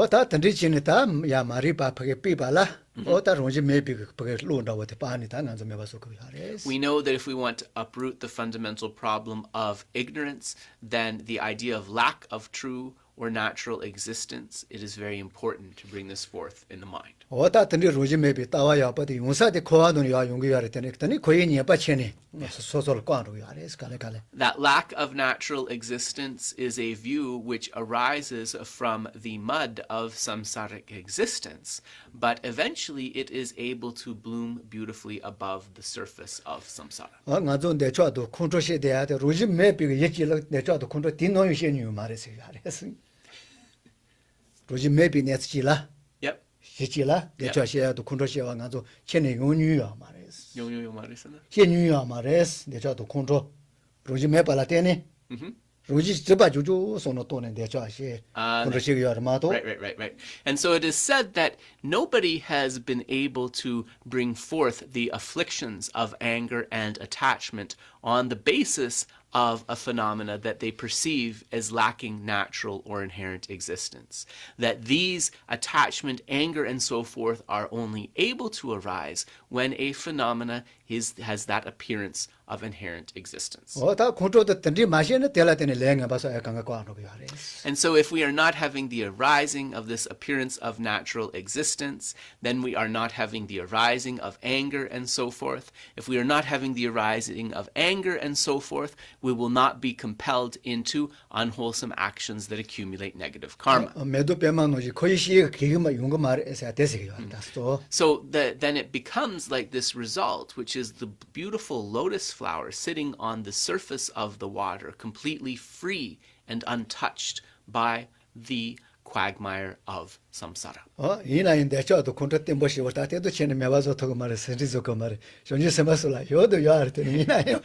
다 던디 지는다 야 말이 바쁘게 삐발라 어다 론지 maybe 그게 론다 what 빠니다 난좀 해봐서 그 하레스. We know that if we want to uproot the fundamental problem of ignorance, then the idea of lack of true or natural existence, it is very important to bring this forth in the mind. 어다 든지 론지 maybe 따와야 버디 용사데 코아도니 와 용기 하래 되네. 더니 거인이 빠치네. 소소를 ቋ로 하레스 갈래. That lack of natural existence is a view which arises from the mud of samsaric existence, but eventually it is able to bloom beautifully above the surface of samsara. 나좀 내줘도 컨트롤시 돼야 돼. 론지 maybe 예지를 내줘도 컨트롤 디노유 신유 말해서 하레스. 론지 maybe 내지라. Yep. 예지라 내줘셔도 컨트롤시와 나좀 체내 용유야 말해서. 용용 말했잖아. 현유야 말해서 내줘도 컨트롤. 론지 maybe 되네. 로지 저바주주 손을 또는 내줘시 컨트롤시가 얼마도. Right. And so it is said that nobody has been able to bring forth the afflictions of anger and attachment on the basis of a phenomena that they perceive as lacking natural or inherent existence. That these attachment, anger, and so forth are only able to arise when a phenomena has that appearance of inherent existence. 다 컨트롤도 던지 마시는 tel라테네 랭가 봐서 약간 ቋ로 그래. And so if we are not having the arising of this appearance of natural existence, then we are not having the arising of anger and so forth. If we are not having the arising of anger and so forth, we will not be compelled into unwholesome actions that accumulate negative karma. 매도 빼만오지 거의 시가 기가 용거 말에서 대세가 왔다. So then it becomes like this result, which is the beautiful lotus flower sitting on the surface of the water, completely free and untouched by the quagmire of samsara. 이나인데 저도 컨트롤 템버시 왔다 때도 전에 매봐서 더 말에 선지서 그 말에 전지 세마슬라 요도 요할 때는 이나요.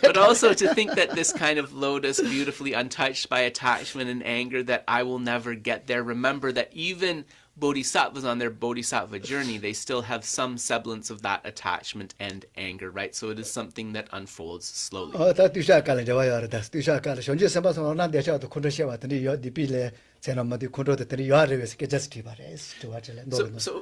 But also to think that this kind of lotus, beautifully untouched by attachment and anger, that I will never get there. Remember that even bodhisattvas on their bodhisattva journey, they still have some semblance of that attachment and anger, right? So it is something that unfolds slowly. 다 뒤샤깔에 저와요. 다 뒤샤깔에 전지 세마서 나한테 저도 컨트롤시 왔더니 요 디빌레 제나마디 컨트롤들이 요아르에서 깨졌지 말에서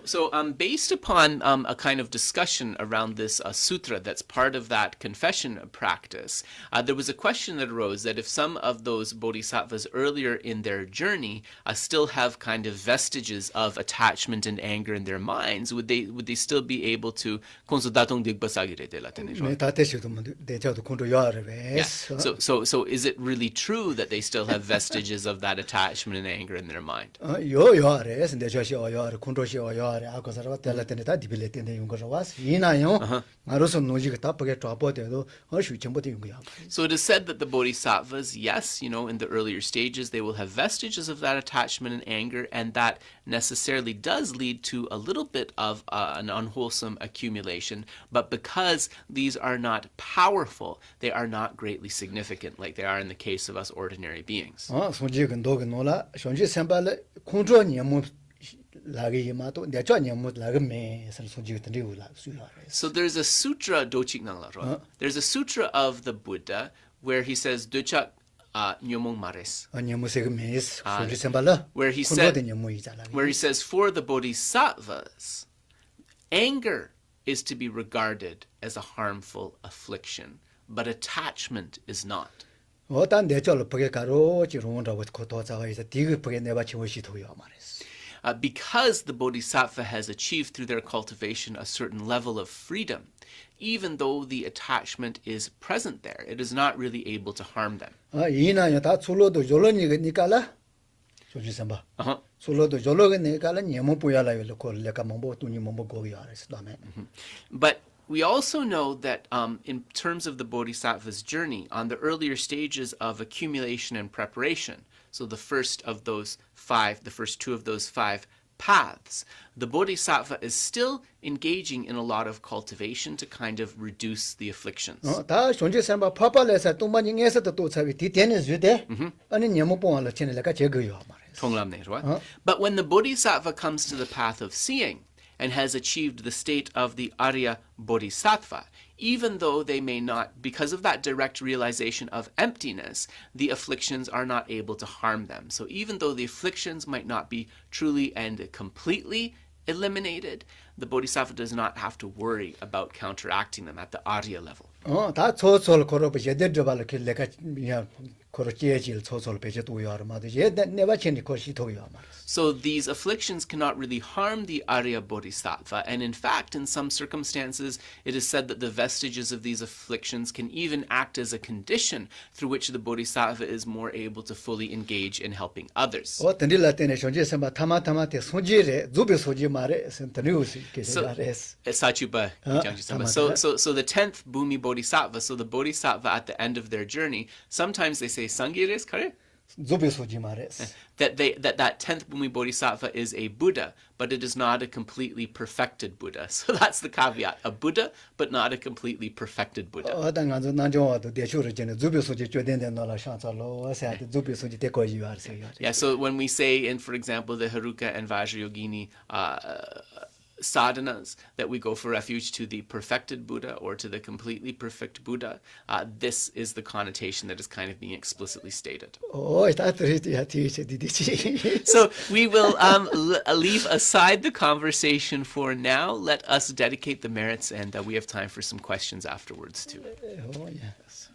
So based upon a kind of discussion around this sutra that's part of that confession practice, there was a question that arose that if some of those bodhisattvas earlier in their journey still have kind of vestiges of attachment and anger in their minds, would they still be able to 다 대시도 내 저도 컨트롤 요아르에서 So is it really true that they still have vestiges of that attachment and anger in their mind? 요아르에서 내 저시 요아르 컨트롤시 요아르 아고서라 tel라테네 다 디빌레 때네 용거서 와서 이나요. 나로서 노지가 답하게抓보대도 어시 전부터 용거야. So it is said that the bodhisattvas, yes, in the earlier stages, they will have vestiges of that attachment and anger, and that necessarily does lead to a little bit of an unwholesome accumulation. But because these are not powerful, they are not greatly significant like they are in the case of us ordinary beings. 손지근 도근 놀라 손지 선발에 컨트롤 nhiệm 라게 마도 내가 nhiệm 라게 메서 손지근 드리우라 수요하래. So there's a sutra dochiknangla. There's a sutra of the Buddha where he says dochak nyomong mares. nhiệm 메스 손지 선발라 Where he says for the bodhisattvas, anger is to be regarded as a harmful affliction, but attachment is not. 어떤 내절로 보게 가로 지롱다고 고도자가 이제 디그 보게 내가 지원시 도요 말했어. Because the bodhisattva has achieved through their cultivation a certain level of freedom, even though the attachment is present there, it is not really able to harm them. 이나요 다 출로도 졸로니까라 조지 선바. 출로도 졸로니까라 nhiệm 보야라요 콜레가 뭐뭐 돈이 뭐뭐 거기야 그랬어. 다음에. But we also know that in terms of the bodhisattva's journey, on the earlier stages of accumulation and preparation, so the first two of those five paths, the bodhisattva is still engaging in a lot of cultivation to kind of reduce the afflictions. 다 존재 선바 파팔에서 동반ing에서도 또 차비 디테는 주대. 아니 nhiệm 보안을 전에가 제거요 말했어. But when the bodhisattva comes to the path of seeing, and has achieved the state of the Arya Bodhisattva, even though they may not, because of that direct realization of emptiness, the afflictions are not able to harm them. So even though the afflictions might not be truly and completely eliminated, the Bodhisattva does not have to worry about counteracting them at the Arya level. 다 초sol 걸어 보셔야 저발 내가 그냥 걸어 제질 초sol 배제 도요 말도 얘 내가 전에 것이 도요 말. So these afflictions cannot really harm the Arya Bodhisattva, and in fact, in some circumstances, it is said that the vestiges of these afflictions can even act as a condition through which the Bodhisattva is more able to fully engage in helping others. 어떤일라 때문에 존재서 타마타마테 소지래 주비 소지 말에 센터뉴스 계속하레스. Sachupa Kijangji-sama. So the 10th Bhumi Bodhisattva, so the Bodhisattva at the end of their journey, sometimes they say Sangires kare? 주비 소지 말에스. That 10th Bhumi Bodhisattva is a Buddha, but it is not a completely perfected Buddha. So that's the caveat: a Buddha, but not a completely perfected Buddha. 어떤 간주 난조와도 대초를 전에 주비 소지 쥐된데 놀라 샹살로 어세한테 주비 소지 대거지 알세요. Yeah. So when we say in, for example, the Haruka and Vajrayogini sadhanas, that we go for refuge to the perfected Buddha or to the completely perfect Buddha, this is the connotation that is kind of being explicitly stated. So we will leave aside the conversation for now. Let us dedicate the merits, and we have time for some questions afterwards too. Yes.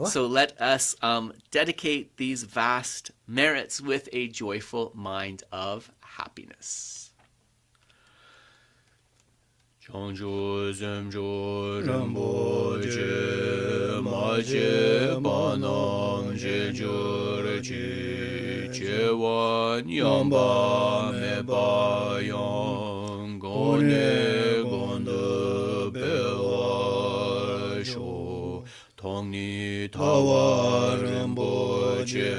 So let us dedicate these vast merits with a joyful mind of happiness. Changjo zemjo rinpoche maje banam jejo rechi chewa nyamba meba yang gone gondo bewa sho tongni tawa rinpoche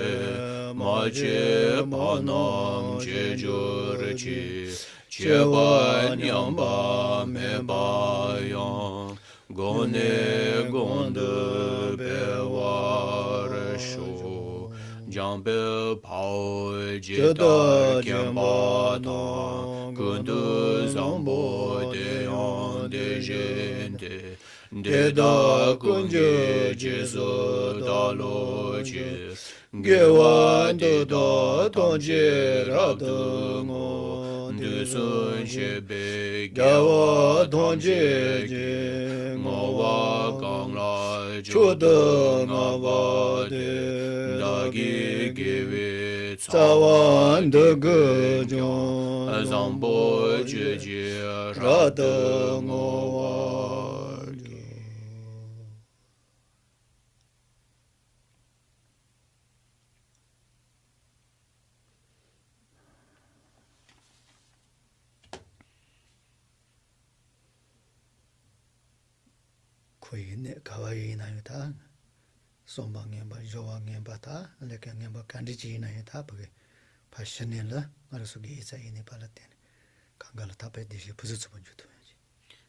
maje banam jejo rechi chewa nyamba meba yang gone gondo bewa sho jambe pao jeta kyamba ta kundu zambo de yang de jente de da kunje jesu da lo je gewa de da tongje ra de ngo de sun shebe gewa tongje je ngo wa gang la chu de ngo wa de da gi gewe cawan de ge jong zambo je je ra de ngo wa 코이네 가와이 나요다 som방행바 조왕행바다 레경행바 간디지 나요다 버게 파셔넬라 마르수기 이자이네 발라테네 강가라 타베디시 부즈츠본 주도야지.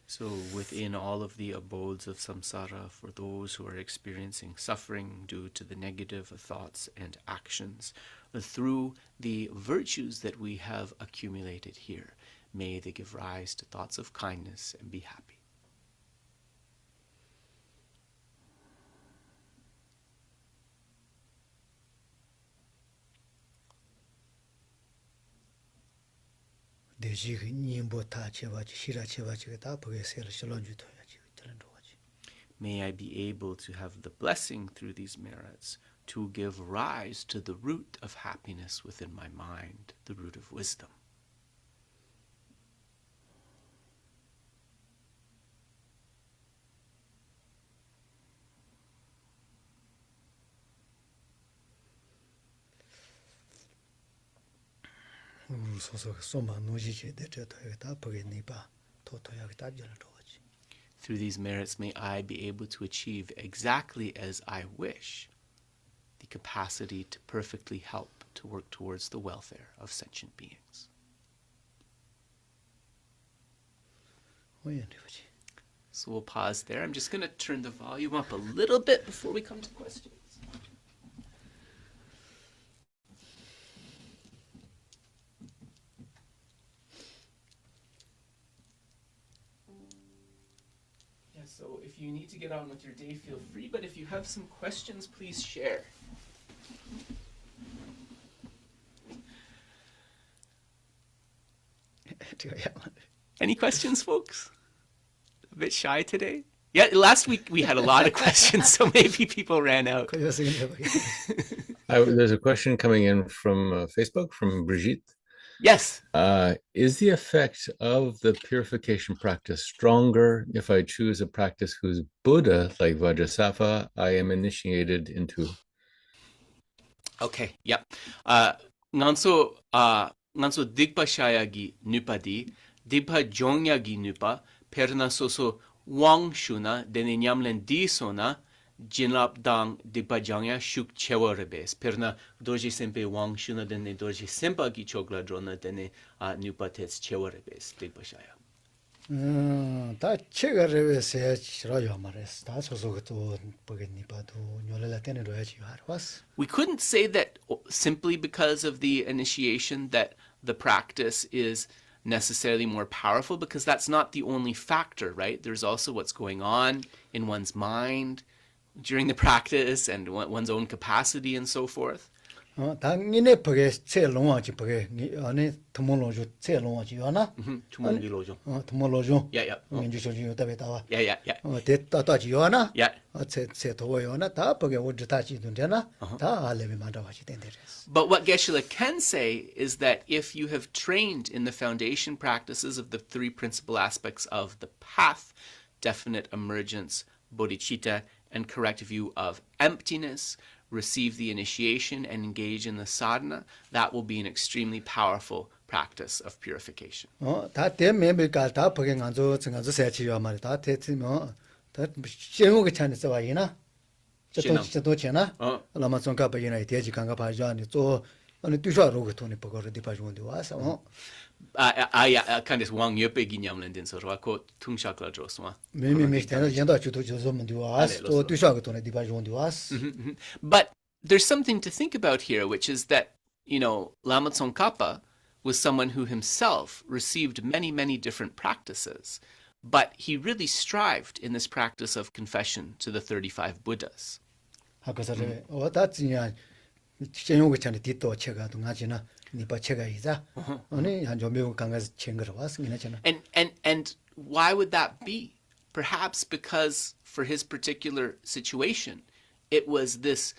So within all of the abodes of samsara, for those who are experiencing suffering due to the negative thoughts and actions, through the virtues that we have accumulated here, may they give rise to thoughts of kindness and be happy. 대지기 님보타 제바지 시라 제바지가 다 버게 세를 실론 주도야지. 들은 거지. May I be able to have the blessing through these merits to give rise to the root of happiness within my mind, the root of wisdom. Through these merits, may I be able to achieve exactly as I wish, the capacity to perfectly help to work towards the welfare of sentient beings. So we'll pause there. I'm just going to turn the volume up a little bit before we come to questions. Yes. So if you need to get on with your day, feel free. But if you have some questions, please share. Any questions, folks? A bit shy today? Yeah, last week we had a lot of questions, so maybe people ran out. There's There's a question coming in from Facebook from Brigitte. Yes. Is the effect of the purification practice stronger if I choose a practice whose Buddha, like Bodhisattva, I am initiated into? Okay, yep. Nganso digpa shayagi nupadi, digpa jongyagi nupa, perna soso wang shuna, dene nyamlen di sona, jinlap dang digpa jongya shuk chewa rebes. Perna doji sempe wang shuna, dene doji sempa gi chogla drona, dene nupa tets chewa rebes, digpa shaya. 다 책을 세 싫어요 말했어. 다 소소도 보겠니 봐도 뇨래라 때는 로야지 알았어. We couldn't say that simply because of the initiation that the practice is necessarily more powerful, because that's not the only factor, right? There's also what's going on in one's mind during the practice and one's own capacity and so forth. 당연히 보게 제 lonwaji 보게 아니 토모로조 제 lonwaji 하나? 투몽기로죠. 토모로조. Yeah, yeah. 민주주의 답에다와. Yeah, yeah, yeah. 됐다다지 하나? Yeah. 제 도요 하나 다 보게 어디다지 된다나? 다 알레미 만다와지 된대레스. But what Geshe can say is that if you have trained in the foundation practices of the three principal aspects of the path, definite emergence, bodhicitta, and correct view of emptiness, receive the initiation and engage in the sadhana, that will be an extremely powerful practice of purification. 다 대매매가 다 보게 간저 세치요 말이 다 대티면 다 신호가 찬에서 와이나. 저도 되나? 라마 좀가 봐이나 대지 간가 봐줘니 또 아니 뒤셔로 돈이 버거를 디바주는데 와서 I kind of wang yepe ginyamlen din so ko tungshakla joswa. 매매매 때는 연다 주도 저서면 와서 또 뒤셔가 돈이 디바주는데 와서. But there's something to think about here, which is that, you know, Lama Tsongkhapa was someone who himself received many, many different practices, but he really strived in this practice of confession to the 35 Buddhas. 하고서래 다지냐 신호가 찬에 뒤도 체가 동아지나 니바 체가 이자 아니 한좀 매우 강가서 챙거러 왔어 이나잖아. And why would that be? Perhaps because for his particular situation, it was this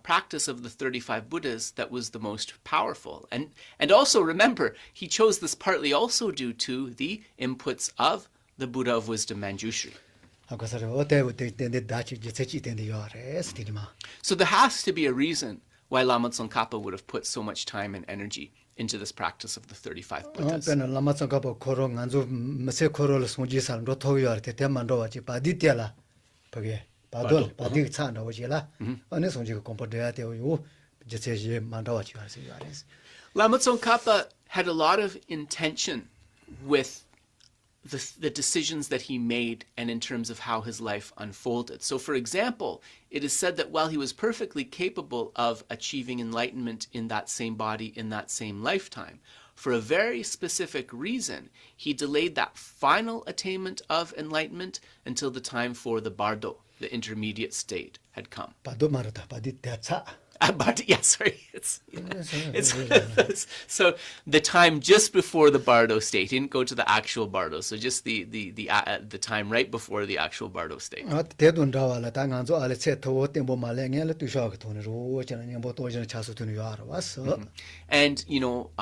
practice of the 35 Buddhas that was the most powerful. And also remember, he chose this partly also due to the inputs of the Buddha of Wisdom Manjushri. So there has to be a reason why Lama Tsongkhapa would have put so much time and energy into this practice of the 35 Buddhas. Lama Tsongkhapa 코로 간주 메세 코로를 송지산 로토요 때 대만도 와지 바디텔라 그게 바돌 바디 찬다 오지라 어느 송지가 공부돼야 되고 제제 만다 와지 하세요. Lama Tsongkhapa had a lot of intention with the decisions that he made and in terms of how his life unfolded. So for example, it is said that while he was perfectly capable of achieving enlightenment in that same body in that same lifetime, for a very specific reason, he delayed that final attainment of enlightenment until the time for the bardo, the intermediate state, had come. 바도 말하다 바디 대차. But yeah, sorry, it's so the time just before the bardo state. He didn't go to the actual bardo, so just the time right before the actual bardo state. 대돈 나와라 당한조 알레 체토 템보 말랭엘레 투샤가 돈으로 저는 뭐 도저는 차수 돈이 알아 왔어. And you know,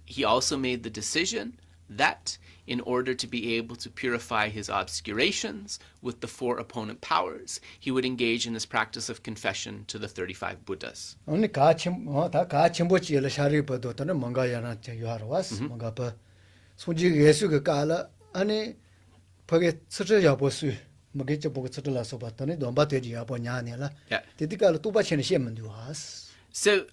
he also made the decision that in order to be able to purify his obscurations with the four opponent powers, he would engage in this practice of confession to the 35 Buddhas. 오늘 다 같이 뭐지를 샤리버도 또는 뭔가야나 요하러 왔어. 뭔가 봐. 손지 예수가 깔아 아니 거기 스르야 보수 뭐게 저 보고 스르라서 봤더니 넘바 되지 야보냐 아니라. 디디깔 또 받치는 시험은 왔어. So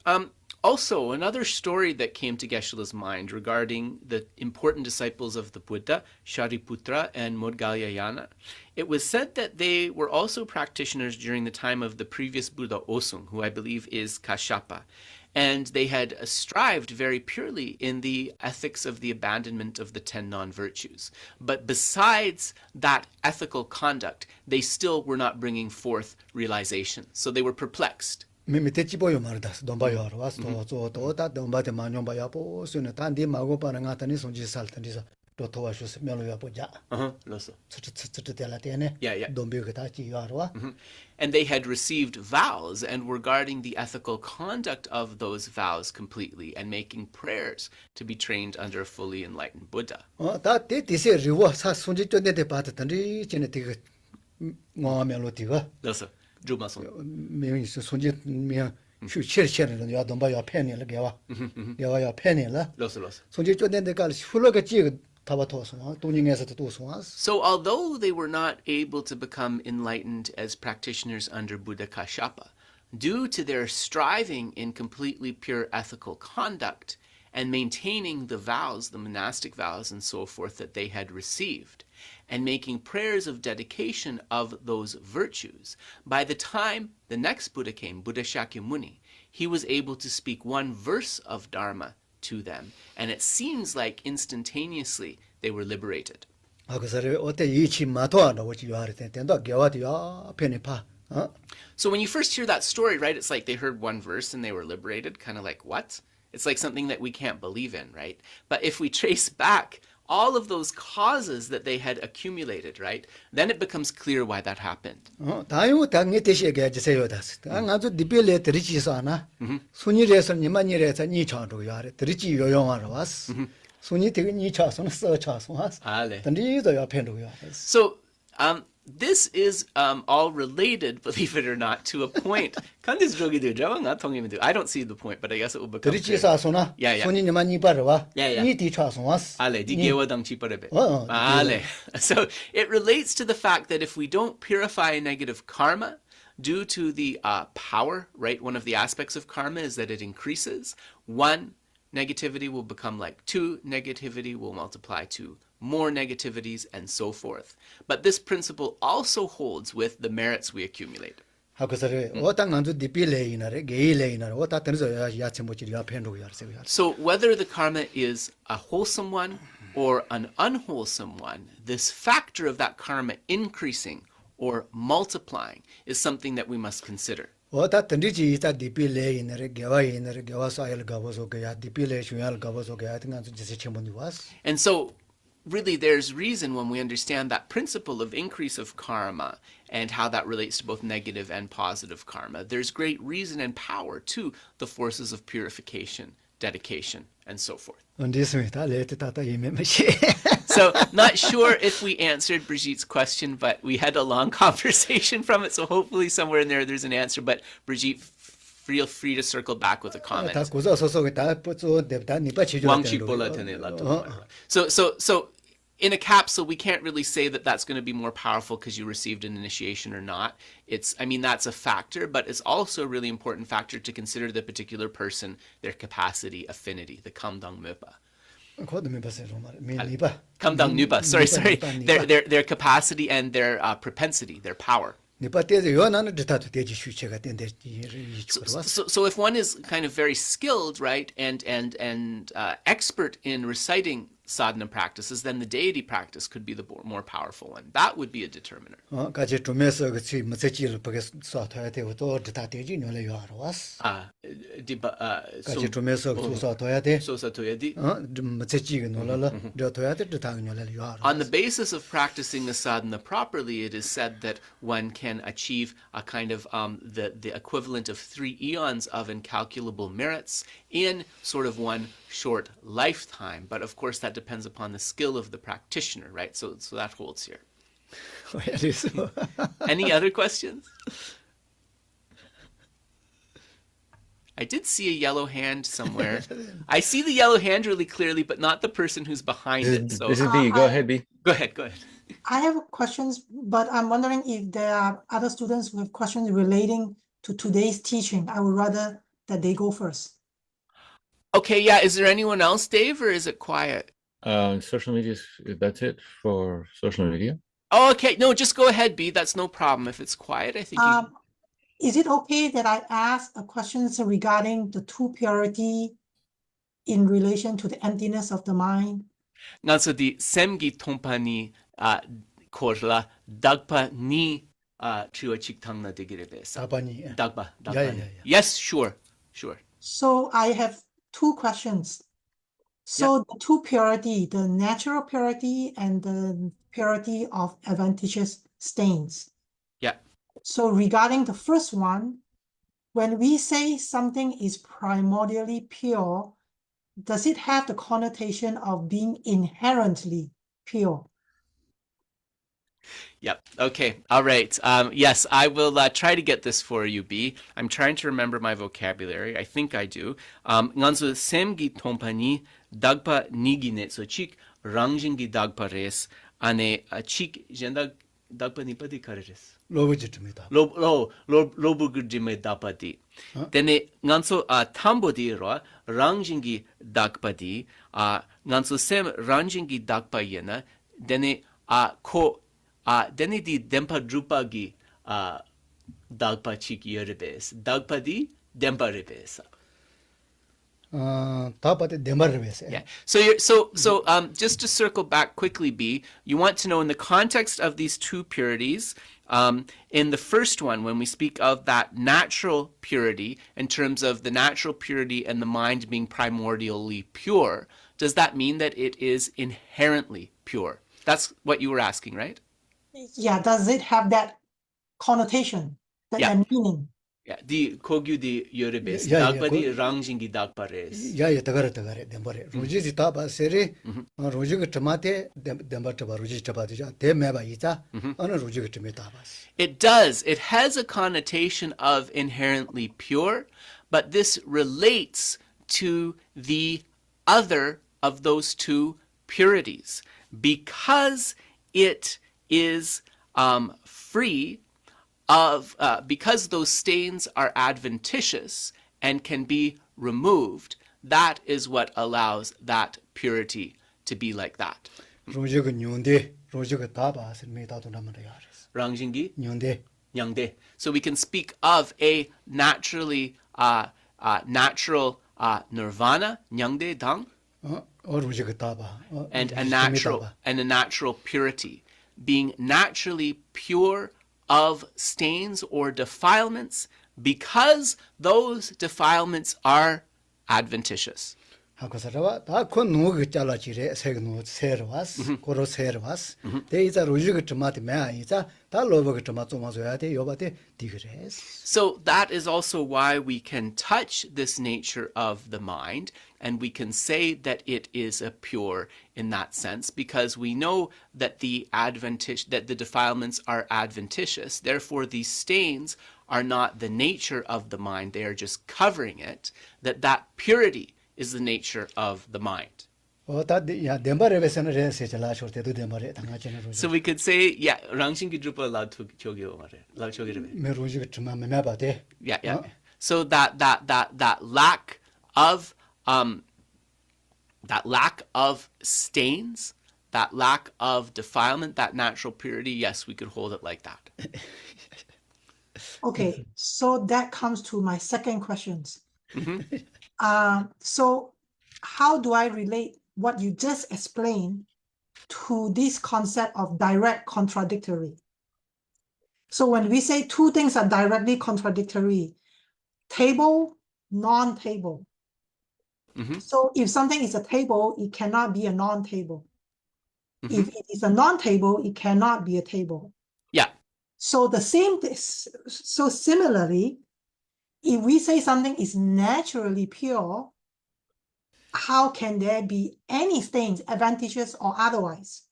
Also, another story that came to Geshe-la's mind regarding the important disciples of the Buddha, Shariputra and Moggallana. It was said that they were also practitioners during the time of the previous Buddha Osung, who I believe is Kashyapa. And they had strived very purely in the ethics of the abandonment of the 10 non-virtues. But besides that ethical conduct, they still were not bringing forth realization. So they were perplexed. 밑에 집어요 말다스 돈바요 와서 또다 돈바데 마뇽바야 보스네 단디 마고 바는 가다니 손지 살던디서 또 도와주스 mel로야 보자. Loso. 츠츠츠츠텔라테네. Yeah. 돈비가 다 지요와. And they had received vows and were guarding the ethical conduct of those vows completely and making prayers to be trained under a fully enlightened Buddha. 다 디세 리워 사 손지 쫀데데 바드던디 전에 되게 멜로디가. Loso. Jumason. 명이 손지 명 슈체르체르는 야 돈바야 펜이라 개와. 야와야 펜이라. Loso. 손지 쫀데데 갈 훌러가 지 So although they were not able to become enlightened as practitioners under Buddha Kashyapa, due to their striving in completely pure ethical conduct and maintaining the vows, the monastic vows and so forth that they had received, and making prayers of dedication of those virtues, by the time the next Buddha came, Buddha Shakyamuni, he was able to speak one verse of Dharma to them, and it seems like instantaneously they were liberated. So when you first hear that story, right, it's like they heard one verse and they were liberated, kind of like, what? It's like something that we can't believe in, right? But if we trace back all of those causes that they had accumulated, right, then it becomes clear why that happened. So this is all related, believe it or not, to a point. I don't see the point, but I guess it will become clear. So it relates to the fact that if we don't purify negative karma due to the power, right? One of the aspects of karma is that it increases. One negativity will become like two, negativity will multiply to more negativities, and so forth. But this principle also holds with the merits we accumulate. So whether the karma is a wholesome one or an unwholesome one, this factor of that karma increasing or multiplying is something that we must consider. And so really there's reason when we understand that principle of increase of karma and how that relates to both negative and positive karma. There's great reason and power to the forces of purification, dedication, and so forth. So not sure if we answered Brigitte's question, but we had a long conversation from it, so hopefully somewhere in there there's an answer. But Brigitte, feel free to circle back with a comment. So in a capsule, we can't really say that that's going to be more powerful because you received an initiation or not. That's a factor, but it's also a really important factor to consider the particular person, their capacity, affinity, the kamdang mupa. Kamdang nupa, sorry. Their capacity and their propensity, their power. So if one is kind of very skilled, right, and expert in reciting sadhana practices, then the deity practice could be the more powerful one. That would be a determiner. On the basis of practicing the sadhana properly, it is said that one can achieve a kind of the equivalent of 3 eons of incalculable merits in sort of one short lifetime. But of course that depends upon the skill of the practitioner, right? So that holds here. Any other questions? I did see a yellow hand somewhere. I see the yellow hand really clearly, but not the person who's behind it. So this is B. Go ahead, B. Go ahead. I have questions, but I'm wondering if there are other students with questions relating to today's teaching. I would rather that they go first. Okay, yeah. Is there anyone else, Dave, or is it quiet? Social media, that's it for social media. Oh, okay. No, just go ahead, B. That's no problem. If it's quiet, I think you... Is it okay that I ask a questions regarding the two purity in relation to the emptiness of the mind? Nganso di semgi tompani korla dagpa ni chua chiktangna digiribesa. 다반이. Dagpa, Yeah, dagpa. yeah, yeah. Yes, sure. So I have two questions. So the two purity, the natural purity and the purity of adventitious stains. Yeah. So regarding the first one, when we say something is primordially pure, does it have the connotation of being inherently pure? Yep. Okay. All right. Yes, I will try to get this for you, B. I'm trying to remember my vocabulary. I think I do. Nganso semgi tompani dagpa nigine so chik rangjingi dagpa res ane chik jenda dagpa nipadi kares. 로브지트입니다. 로부그지메 dapadi. Dene nganso tambodi ro rangjingi dagpadi nganso sem rangjingi dagpa yena dene ko dene di dempa drupa gi dagpa chik yerebes dagpa di dempa rebesa. 다바데 내 말을 위해서. Yeah. So just to circle back quickly, B, you want to know in the context of these two purities, in the first one, when we speak of that natural purity, in terms of the natural purity and the mind being primordially pure, does that mean that it is inherently pure? That's what you were asking, right? Yeah, does it have that connotation, that meaning? Yeah. Di kogyu di yorebes. Yeah, Dagpa di rangjingi dagpa res. 야야 더가래 덴바레 로지지 다바 세리 로지가 토마테 덴바 토바 로지 토바디자 데메바 이자 어느 로지가 토메 다바스. It does. It has a connotation of inherently pure, but this relates to the other of those two purities because it is free of, because those stains are adventitious and can be removed. That is what allows that purity to be like that. 로지가 뇽데 로지가 다바스 메다도 나마레 야레스. Rangjingi, 뇽데 nyangde. So we can speak of a naturally natural nirvana, nyangde dang, 로지가 다바. and a natural purity, being naturally pure of stains or defilements because those defilements are adventitious. 하고서라 다콘 노그 잘라지레 세그노 세르와스 고로 세르와스 데이자 로지가 토마테 메아이자 다 로버가 토마토 마조야데 요바데 디그레스. So that is also why we can touch this nature of the mind and we can say that it is a pure in that sense because we know that the defilements are adventitious. Therefore, these stains are not the nature of the mind. They are just covering it. That purity is the nature of the mind. So we could say, yeah, Rangshingi Drupa Lao Chogyo Mare. Yeah. So that lack of stains, that lack of defilement, that natural purity, yes, we could hold it like that. Okay, so that comes to my second questions. So how do I relate what you just explained to this concept of direct contradictory? So when we say two things are directly contradictory, table, non-table. So if something is a table, it cannot be a non-table. If it is a non-table, it cannot be a table. Yeah. So so similarly, if we say something is naturally pure, how can there be any stains, adventitious or otherwise?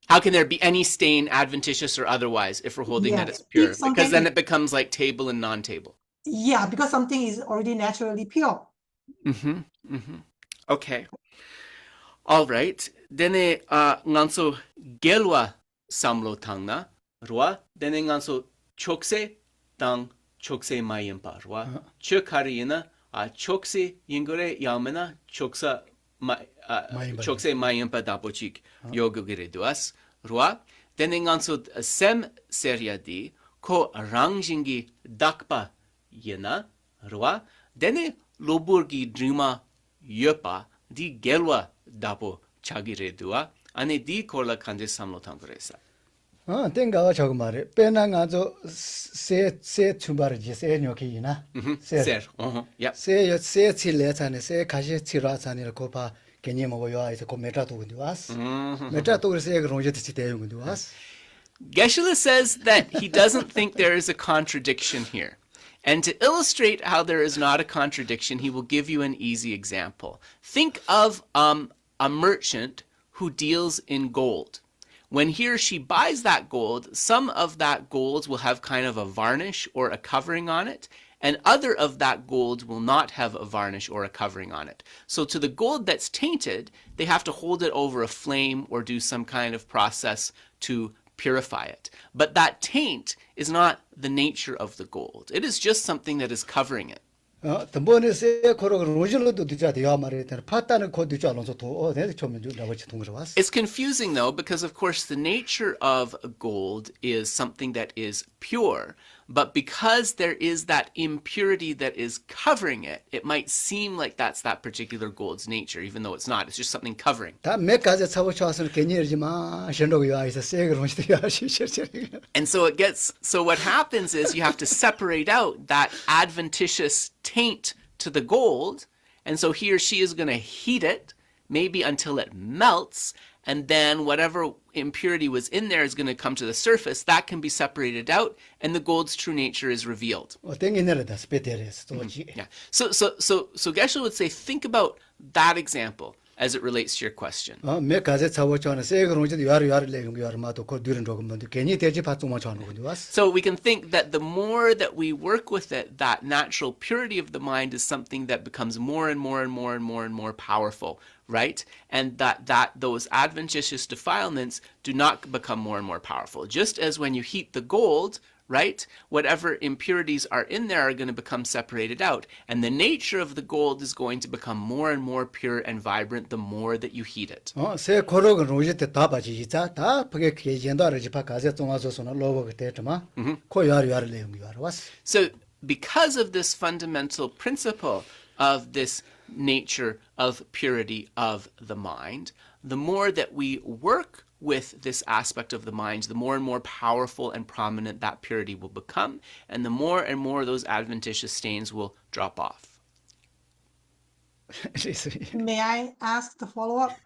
How can there be any stain, adventitious or otherwise, if we're holding that it's pure? Because then it becomes like table and non-table. Yeah, because something is already naturally pure. Okay. All right. Dene nganso gelwa samlo tangna rwa dene nganso chokse tang chokse mayempa rwa chukariina chokse yingore yamena choksa chokse mayimpa dapochik yogogire duas rua dene nganso sem seriadi ko rangjingi dakpa yena rua dene loburgi drima yopa di gelwa dapo chagire dua ane di korla kanje samlo tangoresa. 땡가와 저거 말해. 빼나가서 세 춤바르지 세 녀기나. Ser. Yeah. 세 칠레산에 세 가시 칠라산에 고파 괜히 먹어요. 아이서 고 메타도 근데 왔어. 메타도 그래서 그 롱제 뜻이 대용 근데 왔어. Geshe says that he doesn't think there is a contradiction here. And to illustrate how there is not a contradiction, he will give you an easy example. Think of a merchant who deals in gold. When he or she buys that gold, some of that gold will have kind of a varnish or a covering on it, and other of that gold will not have a varnish or a covering on it. So to the gold that's tainted, they have to hold it over a flame or do some kind of process to purify it. But that taint is not the nature of the gold. It is just something that is covering it. 번에 세 코로 로질로도 뒤자 대화 말에 파타는 코 뒤자 알아서 도 내가 처음에 나고 동그러 왔어. It's confusing though, because of course the nature of gold is something that is pure, but because there is that impurity that is covering it, it might seem like that's that particular gold's nature, even though it's not. It's just something covering. 다몇 가지 차고 쳐서 괜히지만 신도가 와서 세게 로지도 야시. And so what happens is you have to separate out that adventitious taint to the gold, and so he or she is going to heat it, maybe until it melts, and then whatever impurity was in there is going to come to the surface. That can be separated out, and the gold's true nature is revealed. Yeah. So Geshe would say, think about that example as it relates to your question. 몇 가지 차고 쳐는 세게 로지도 야르 내용 야르마도 그 뒤는 조금 괜히 대지 받고만 쳐는 거지 왔어. So we can think that the more that we work with it, that natural purity of the mind is something that becomes more and more and more and more and more powerful, right? And that those adventitious defilements do not become more and more powerful. Just as when you heat the gold, right? Whatever impurities are in there are going to become separated out. And the nature of the gold is going to become more and more pure and vibrant the more that you heat it. 세 코로가 로지때 다 바지자 다 그게 계전도를 집아 가서 동아서서는 로고가 됐지만 코 야르 내용 야르 왔어. So because of this fundamental principle of this nature of purity of the mind, the more that we work with this aspect of the mind, the more and more powerful and prominent that purity will become, and the more and more those adventitious stains will drop off. May I ask the follow-up?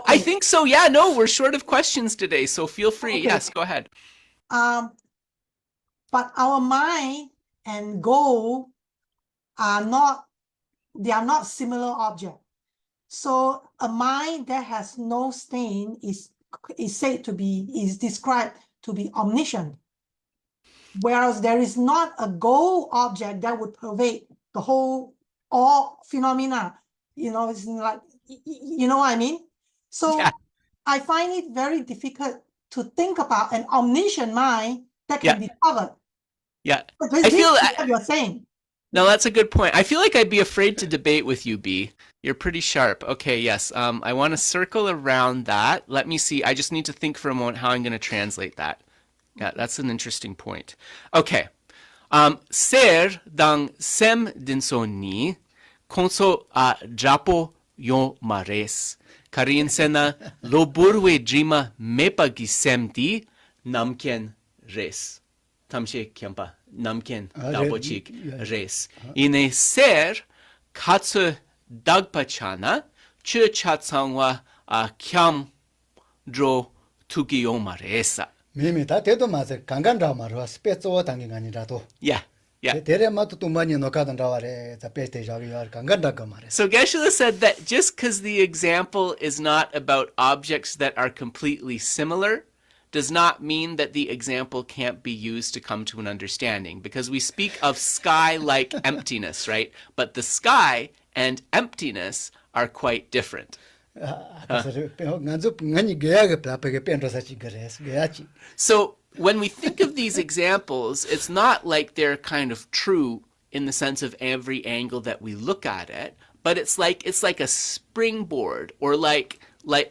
I think so. Yeah, no, we're short of questions today, so feel free. Okay. Yes, go ahead. But our mind and goal are not similar objects. So a mind that has no stain is described to be omniscient. Whereas there is not a goal object that would pervade the whole all phenomena. It's like, you know what I mean? So Yeah. I find it very difficult to think about an omniscient mind that can be covered. Yeah. But I this feel is what you're saying. No, that's a good point. I feel like I'd be afraid to debate with you, B. You're pretty sharp. Okay, yes. I want to circle around that. Let me see. I just need to think for a moment how I'm going to translate that. Yeah, that's an interesting point. Okay. Ser dang sem dinso ni konso a japo yo mares. Karin sena loburwe jima mepa gisem di namken res. Tamshe kyampa namken dabochik res. Ine ser katsu dagpachana chu chatsangwa kyam dro tukiyo maresa. 미미 다 대도 맞아. 강간다 말아. 스페츠와 당긴 아니라도. Yeah. Yeah. 대레마도 또 많이 놓가던 라와래. 자 베테 자기 강간다 그 말에. So Geshe said that just because the example is not about objects that are completely similar does not mean that the example can't be used to come to an understanding, because we speak of sky like emptiness, right? But the sky and emptiness are quite different. So when we think of these examples, it's not like they're kind of true in the sense of every angle that we look at it, but it's like a springboard, or like a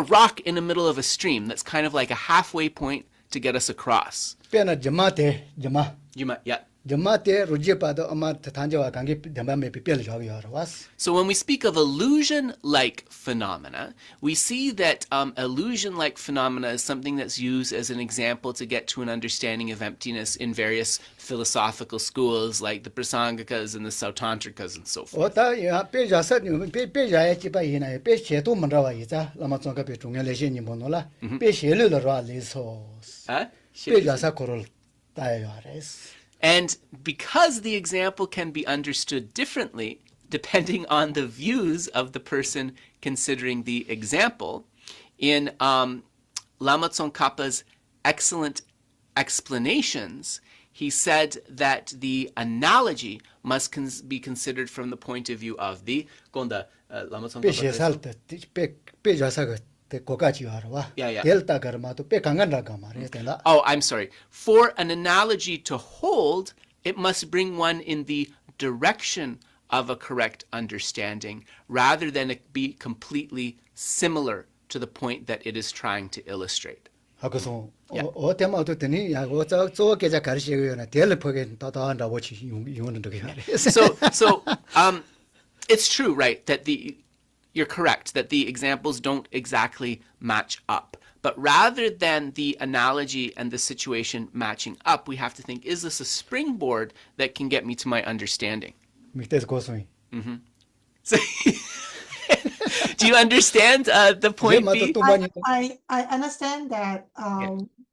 rock in the middle of a stream that's kind of like a halfway point to get us across. Pena jamate jama. Yeah. Jamate rujipa ama tanjawa kangi jama me pipel was. So when we speak of illusion-like phenomena, we see that illusion-like phenomena is something that's used as an example to get to an understanding of emptiness in various philosophical schools like the Prasangikas and the Sautantrikas and so forth. Ota ya pe jasa ni pe ya chi ba yin pe che to man rawa yi za lama zong ka pe zhong le xin ni mo no la pe xie le le ra le so. Pe jasa korol ta ya res. And because the example can be understood differently depending on the views of the person considering the example, in Lama Tsongkhapa's excellent explanations, he said that the analogy must be considered from the point of view of the Lama Pe xie sal te pe jasa ga te koka chi wa. Yeah. Delta garma to pe kangan ra ga ma re te la. Oh, I'm sorry. For an analogy to hold, it must bring one in the direction of a correct understanding, rather than it be completely similar to the point that it is trying to illustrate. 하고서 어때마 어떻더니 야 어저 계좌 가르치고요. 델 포게 다다한다 워치 용어는 되게 하래. So it's true, right, that you're correct that the examples don't exactly match up. But rather than the analogy and the situation matching up, we have to think, is this a springboard that can get me to my understanding? 밑에서 고소이. So, do you understand the point B? I understand that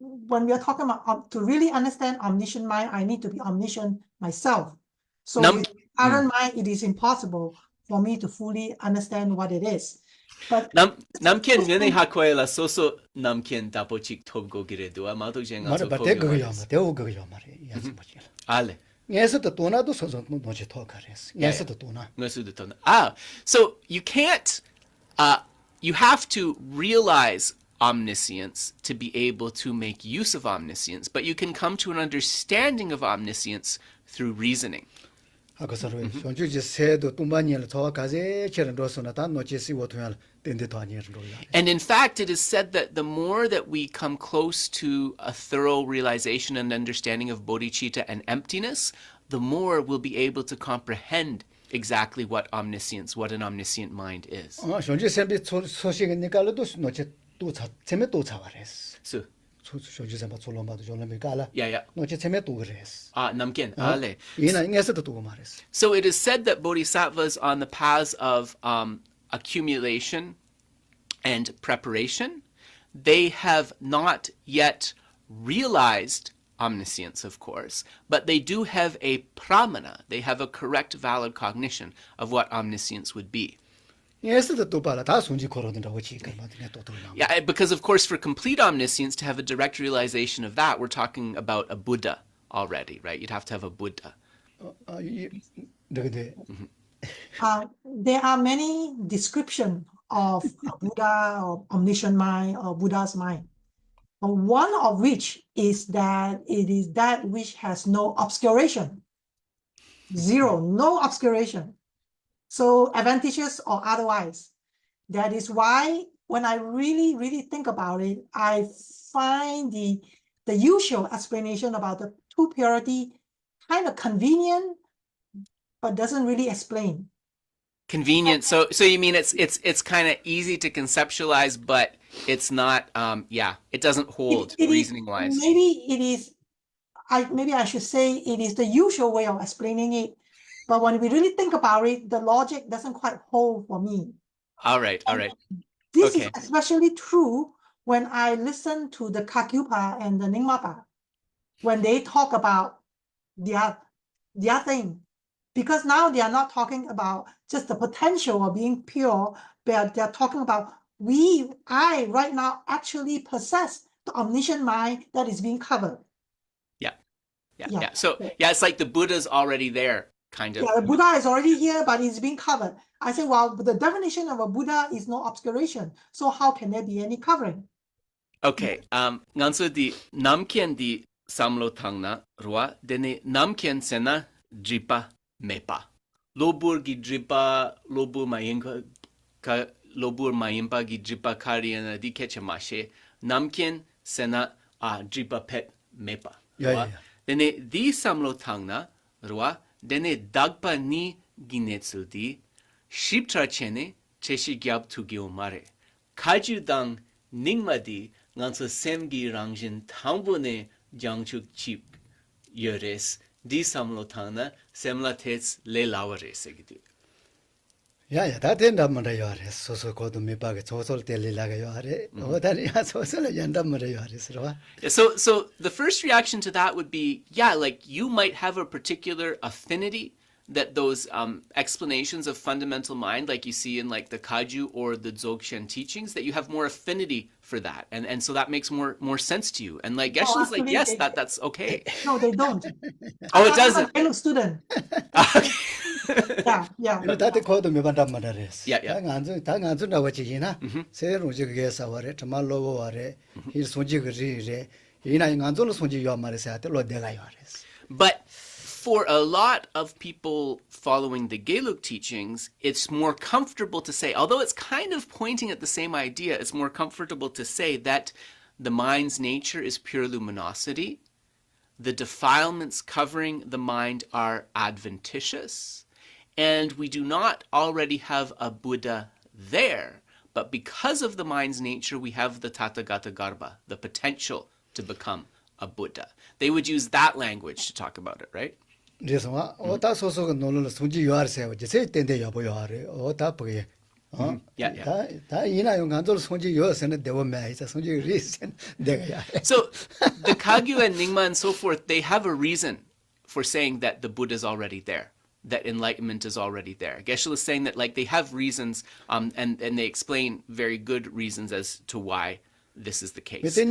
when we are talking about to really understand omniscient mind, I need to be omniscient myself. So with current mind, it is impossible for me to fully understand what it is. But 남켄 nene hakoela soso 남켄 dapochik tobgo giredua mato jenga 말을 so 받대 그거야 뭐 대우 그거야 말이 야지 뭐지. Ale. 예서도 도나도 소소 뭐지 토가레스. 예서도 도나. So you can't you have to realize omniscience to be able to make use of omniscience, but you can come to an understanding of omniscience through reasoning. 하고서로 손주지 세도 뚱바니를 더 가제 처럼 로서나다 노치시 오토야 덴데도 아니르로. And in fact, it is said that the more that we come close to a thorough realization and understanding of bodhicitta and emptiness, the more we'll be able to comprehend exactly what omniscience, what an omniscient mind is. 손주 셈비 소식이니까도 노치 또 재미 또 자와레스. So, 손주 셈바 솔로마도 졸라미가라. yeah. 노치 재미 또 그레스. Namken, ale. 이나 ing에서도 또 말했어. So it is said that bodhisattvas on the paths of accumulation and preparation, they have not yet realized omniscience, of course, but they do have a pramana. They have a correct, valid cognition of what omniscience would be. 예서도 또 봐라 다 손지 걸어든다고 지금 맞네 또 나. Yeah, because of course for complete omniscience, to have a direct realization of that, we're talking about a Buddha already, right? You'd have to have a Buddha. 네. there are many descriptions of a Buddha or omniscient mind or Buddha's mind. But one of which is that it is that which has no obscuration. Zero, no obscuration. So advantageous or otherwise. That is why when I really, really think about it, I find the usual explanation about the two purity kind of convenient, but doesn't really explain. Convenient. So you mean it's kind of easy to conceptualize, but it's not. It doesn't hold reasoning wise. Maybe it is. Maybe I should say it is the usual way of explaining it, but when we really think about it, the logic doesn't quite hold for me. All right. This is especially true when I listen to the Kakyupa and the Nyingmapa when they talk about their thing. Because now they are not talking about just the potential of being pure, but they're talking about I right now actually possess the omniscient mind that is being covered. Yeah. So it's like the Buddha's already there, kind of. Yeah, the Buddha is already here, but it's being covered. I say, well, the definition of a Buddha is no obscuration. So how can there be any covering? Okay. Nganso di namkien di samlo tangna rwa dene namken sena dripa mepa. Lobur gi dripa lobur mayinka ka lobur mayimpa gi dripa kariana di kechamashe namken sena dripa pet mepa. Yeah. Dene di samlo tangna rwa dene dagpa ni ginetsu di shiptra chene cheshi gyab tugyo mare. Kaju dang ningma di nganso semgi rangjin tambone jangchuk chip yores di samlo tangna semla tets le laware segidi. Yeah, that end up Marayaris, so called me bag, social telelagayare, or that is also a yanda Marayaris. So the first reaction to that would be, yeah, like you might have a particular affinity that those explanations of fundamental mind, like you see in like the Kaju or the Dzogchen teachings, that you have more affinity for that, and so that makes more sense to you. And like Geshe is like, actually, yes, that's okay. No, they don't. Oh, it doesn't. I'm a student. Yeah. That called me Bandam Madares. Yeah. Tanganzuna Wachina, say Rujigas our Tamalo are, he's Sunjigri, Ina Ganzolo Sunji Yomaris, Lord Delayares. But for a lot of people following the Gelug teachings, it's more comfortable to say, although it's kind of pointing at the same idea, it's more comfortable to say that the mind's nature is pure luminosity. The defilements covering the mind are adventitious, and we do not already have a Buddha there, but because of the mind's nature, we have the Tathagata Garbha, the potential to become a Buddha. They would use that language to talk about it, right? This one, or that's also no Sunji you are say, just say 10 day or Tapu. Yeah. Ina Ganzol Sunji yours and they were made, Sunji reason. So the Kagyu and Nyingma and so forth, they have a reason for saying that the Buddha is already there, that enlightenment is already there. Geshe is saying that like they have reasons, and they explain very good reasons as to why this is the case. But in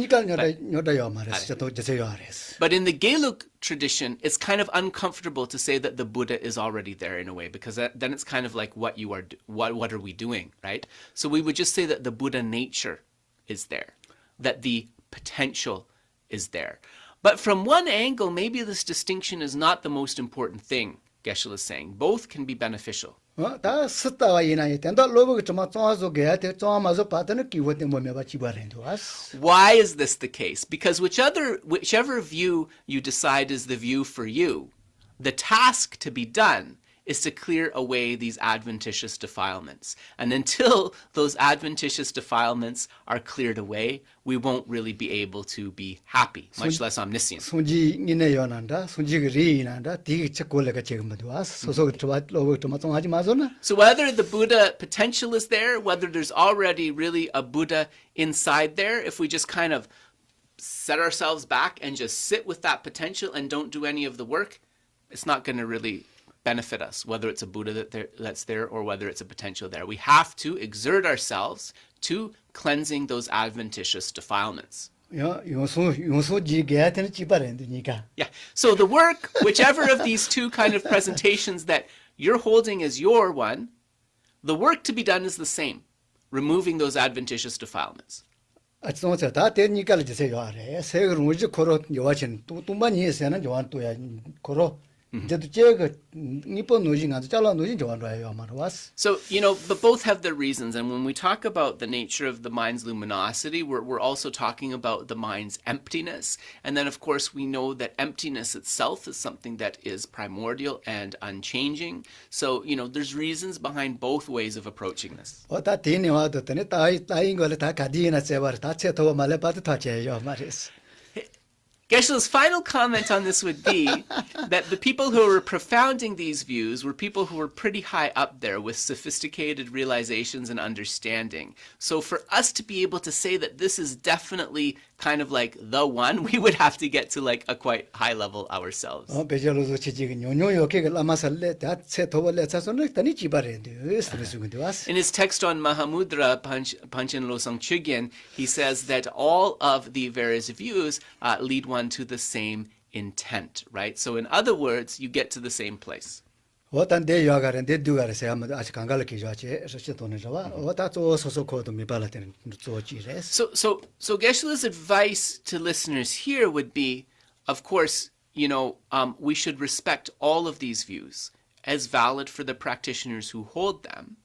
the Gelug tradition, it's kind of uncomfortable to say that the Buddha is already there in a way, because then it's kind of like what are we doing, right? So we would just say that the Buddha nature is there, that the potential is there. But from one angle, maybe this distinction is not the most important thing, Geshe is saying. Both can be beneficial. Why is this the case? Because whichever view you decide is the view for you, the task to be done is to clear away these adventitious defilements. And until those adventitious defilements are cleared away, we won't really be able to be happy, much less omniscient. So whether the Buddha potential is there, whether there's already really a Buddha inside there, if we just kind of set ourselves back and just sit with that potential and don't do any of the work, it's not going to really benefit us, whether it's a Buddha that's there or whether it's a potential there. We have to exert ourselves to cleansing those adventitious defilements. Yeah. So the work, whichever of these two kind of presentations that you're holding as your one, the work to be done is the same, removing those adventitious defilements. So, but both have their reasons. And when we talk about the nature of the mind's luminosity, we're also talking about the mind's emptiness. And then, of course, we know that emptiness itself is something that is primordial and unchanging. So, there's reasons behind both ways of approaching this. Geshe's final comment on this would be that the people who were profounding these views were people who were pretty high up there with sophisticated realizations and understanding. So for us to be able to say that this is definitely kind of like the one, we would have to get to like a quite high level ourselves. In his text on Mahamudra, Panchen Losang Chugyen, he says that all of the various views lead one to the same intent, right? So in other words, you get to the same place. So Geshe's advice to listeners here would be, of course, we should respect all of these views as valid for the practitioners who hold them,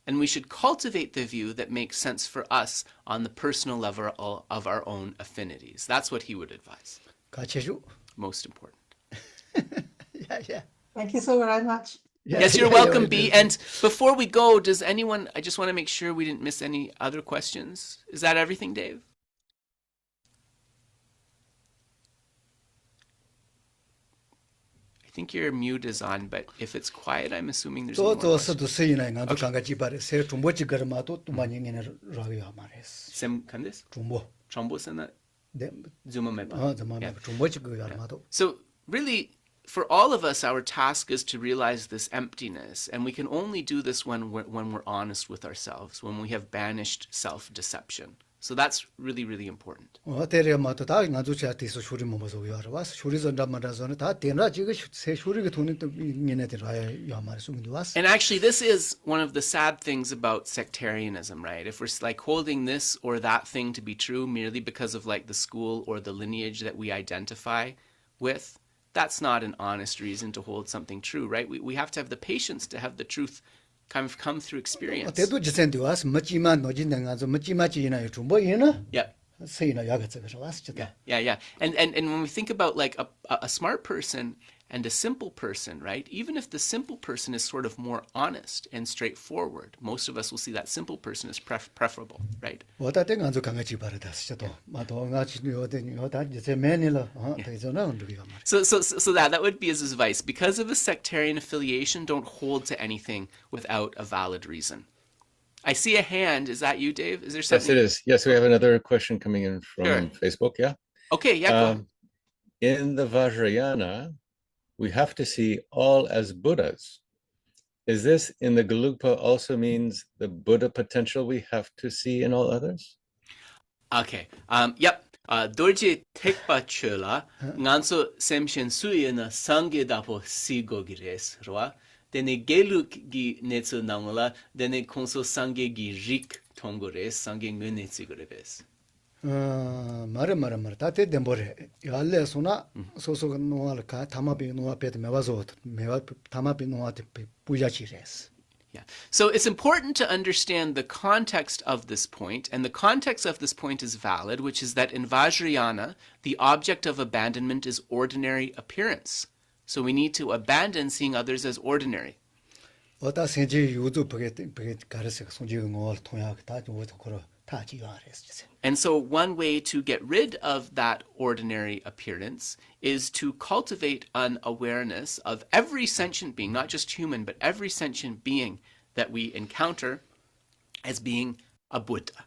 and we should cultivate the view that makes sense for us on the personal level of our own affinities. That's what he would advise. 가르쳐줘. Most important. Yeah. Thank you so very much. Yes, you're welcome, B. And before we go, I just want to make sure we didn't miss any other questions. Is that everything, Dave? I think your mute is on, but if it's quiet, I'm assuming there's no more questions. 또 쓰이나 나도 강가지 바래. 새 중보지 거마도 또 많이 내는 라고야 말했어. Sem Candice? 중보. Trombo sana 네. Zuma Meba. 정말 중보지 거마도. So really, for all of us, our task is to realize this emptiness, and we can only do this when we're honest with ourselves, when we have banished self-deception. So that's really, really important. 때려마도 다 나도 자티서 쇼리 뭐서 요하러 왔어. 쇼리 전담마다서는 다 되나 지금 새 쇼리가 돈이 또 얘네들 와야 말씀 왔어. And actually, this is one of the sad things about sectarianism, right? If we're like holding this or that thing to be true merely because of like the school or the lineage that we identify with, that's not an honest reason to hold something true, right? We have to have the patience to have the truth kind of come through experience. 대도 지선데 와서 멋지만 노진당 가서 멋지마지나 중보이나? Yeah. 쓰이나 야가서 왔어. Yeah. And when we think about like a smart person and a simple person, right? Even if the simple person is sort of more honest and straightforward, most of us will see that simple person is preferable, right? 왔다 때 가서 강아지 바르다 진짜도. 마도 같이 요다 이제 매일로 되잖아 우리가 말. So that would be his advice. Because of a sectarian affiliation, don't hold to anything without a valid reason. I see a hand. Is that you, Dave? Is there something? Yes, it is. Yes, we have another question coming in from Sure. Facebook. Yeah. Okay, yeah. Go. In the Vajrayana, we have to see all as Buddhas. Is this in the Gelugpa also means the Buddha potential we have to see in all others? Okay. Yep. Dorje tekpa chula nganso semshen suye na sangye dapo sigo gires roa. Dene geluk gi netsu nangola dene konso sangye gi rik tongores sangye ngunetsu gores. 말을 다때 덴보레 열레소나 소소가 노알까 담아비 노아페드 메와조 메와 담아비 노아테 부자치레스. Yeah. So it's important to understand the context of this point, and the context of this point is valid, which is that in Vajrayana, the object of abandonment is ordinary appearance. So we need to abandon seeing others as ordinary. 어다 생지 유도 버게 가르스 손지 응월 통약 다 저거 걸어 다 지와레스. And so one way to get rid of that ordinary appearance is to cultivate an awareness of every sentient being, not just human, but every sentient being that we encounter as being a Buddha.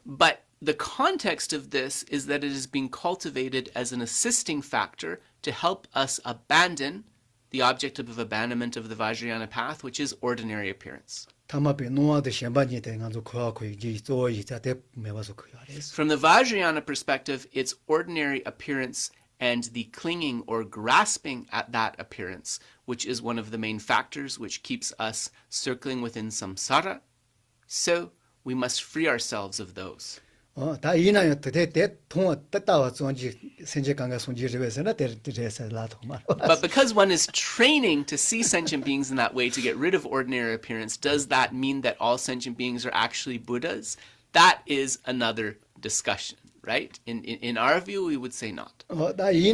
But the context of this is that it is being cultivated as an assisting factor to help us abandon the objective of abandonment of the Vajrayana path, which is ordinary appearance. From the Vajrayana perspective, it's ordinary appearance and the clinging or grasping at that appearance, which is one of the main factors which keeps us circling within samsara. So we must free ourselves of those. But because one is training to see sentient beings in that way to get rid of ordinary appearance, does that mean that all sentient beings are actually Buddhas? That is another discussion, right? In our view, we would say not. You'd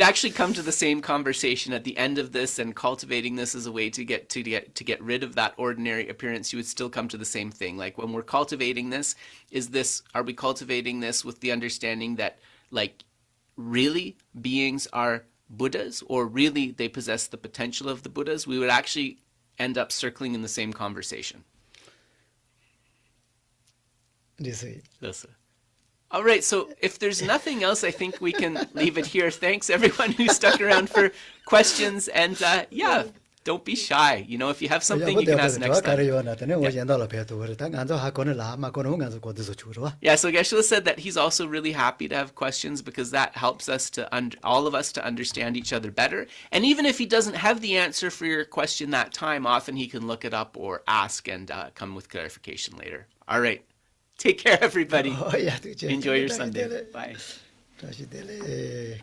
actually come to the same conversation at the end of this, and cultivating this as a way to get rid of that ordinary appearance. You would still come to the same thing. Like when we're cultivating this, are we cultivating this with the understanding that like really beings are Buddhas, or really they possess the potential of the Buddhas? We would actually end up circling in the same conversation. Listen. All right, so if there's nothing else, I think we can leave it here. Thanks everyone who stuck around for questions, and Don't be shy. You know, if you have something, 야, you can ask 뭐 next time. 가려요 나한테는 오젠다로 배도 그랬다. 간저 하고는 라마 거는 간저 거기서 주로. Yeah, so Geshe said that he's also really happy to have questions because that helps us to all of us to understand each other better. And even if he doesn't have the answer for your question that time, often he can look it up or ask and come with clarification later. All right. Take care, everybody. 야, Enjoy your Sunday. Bye. 다시 될래.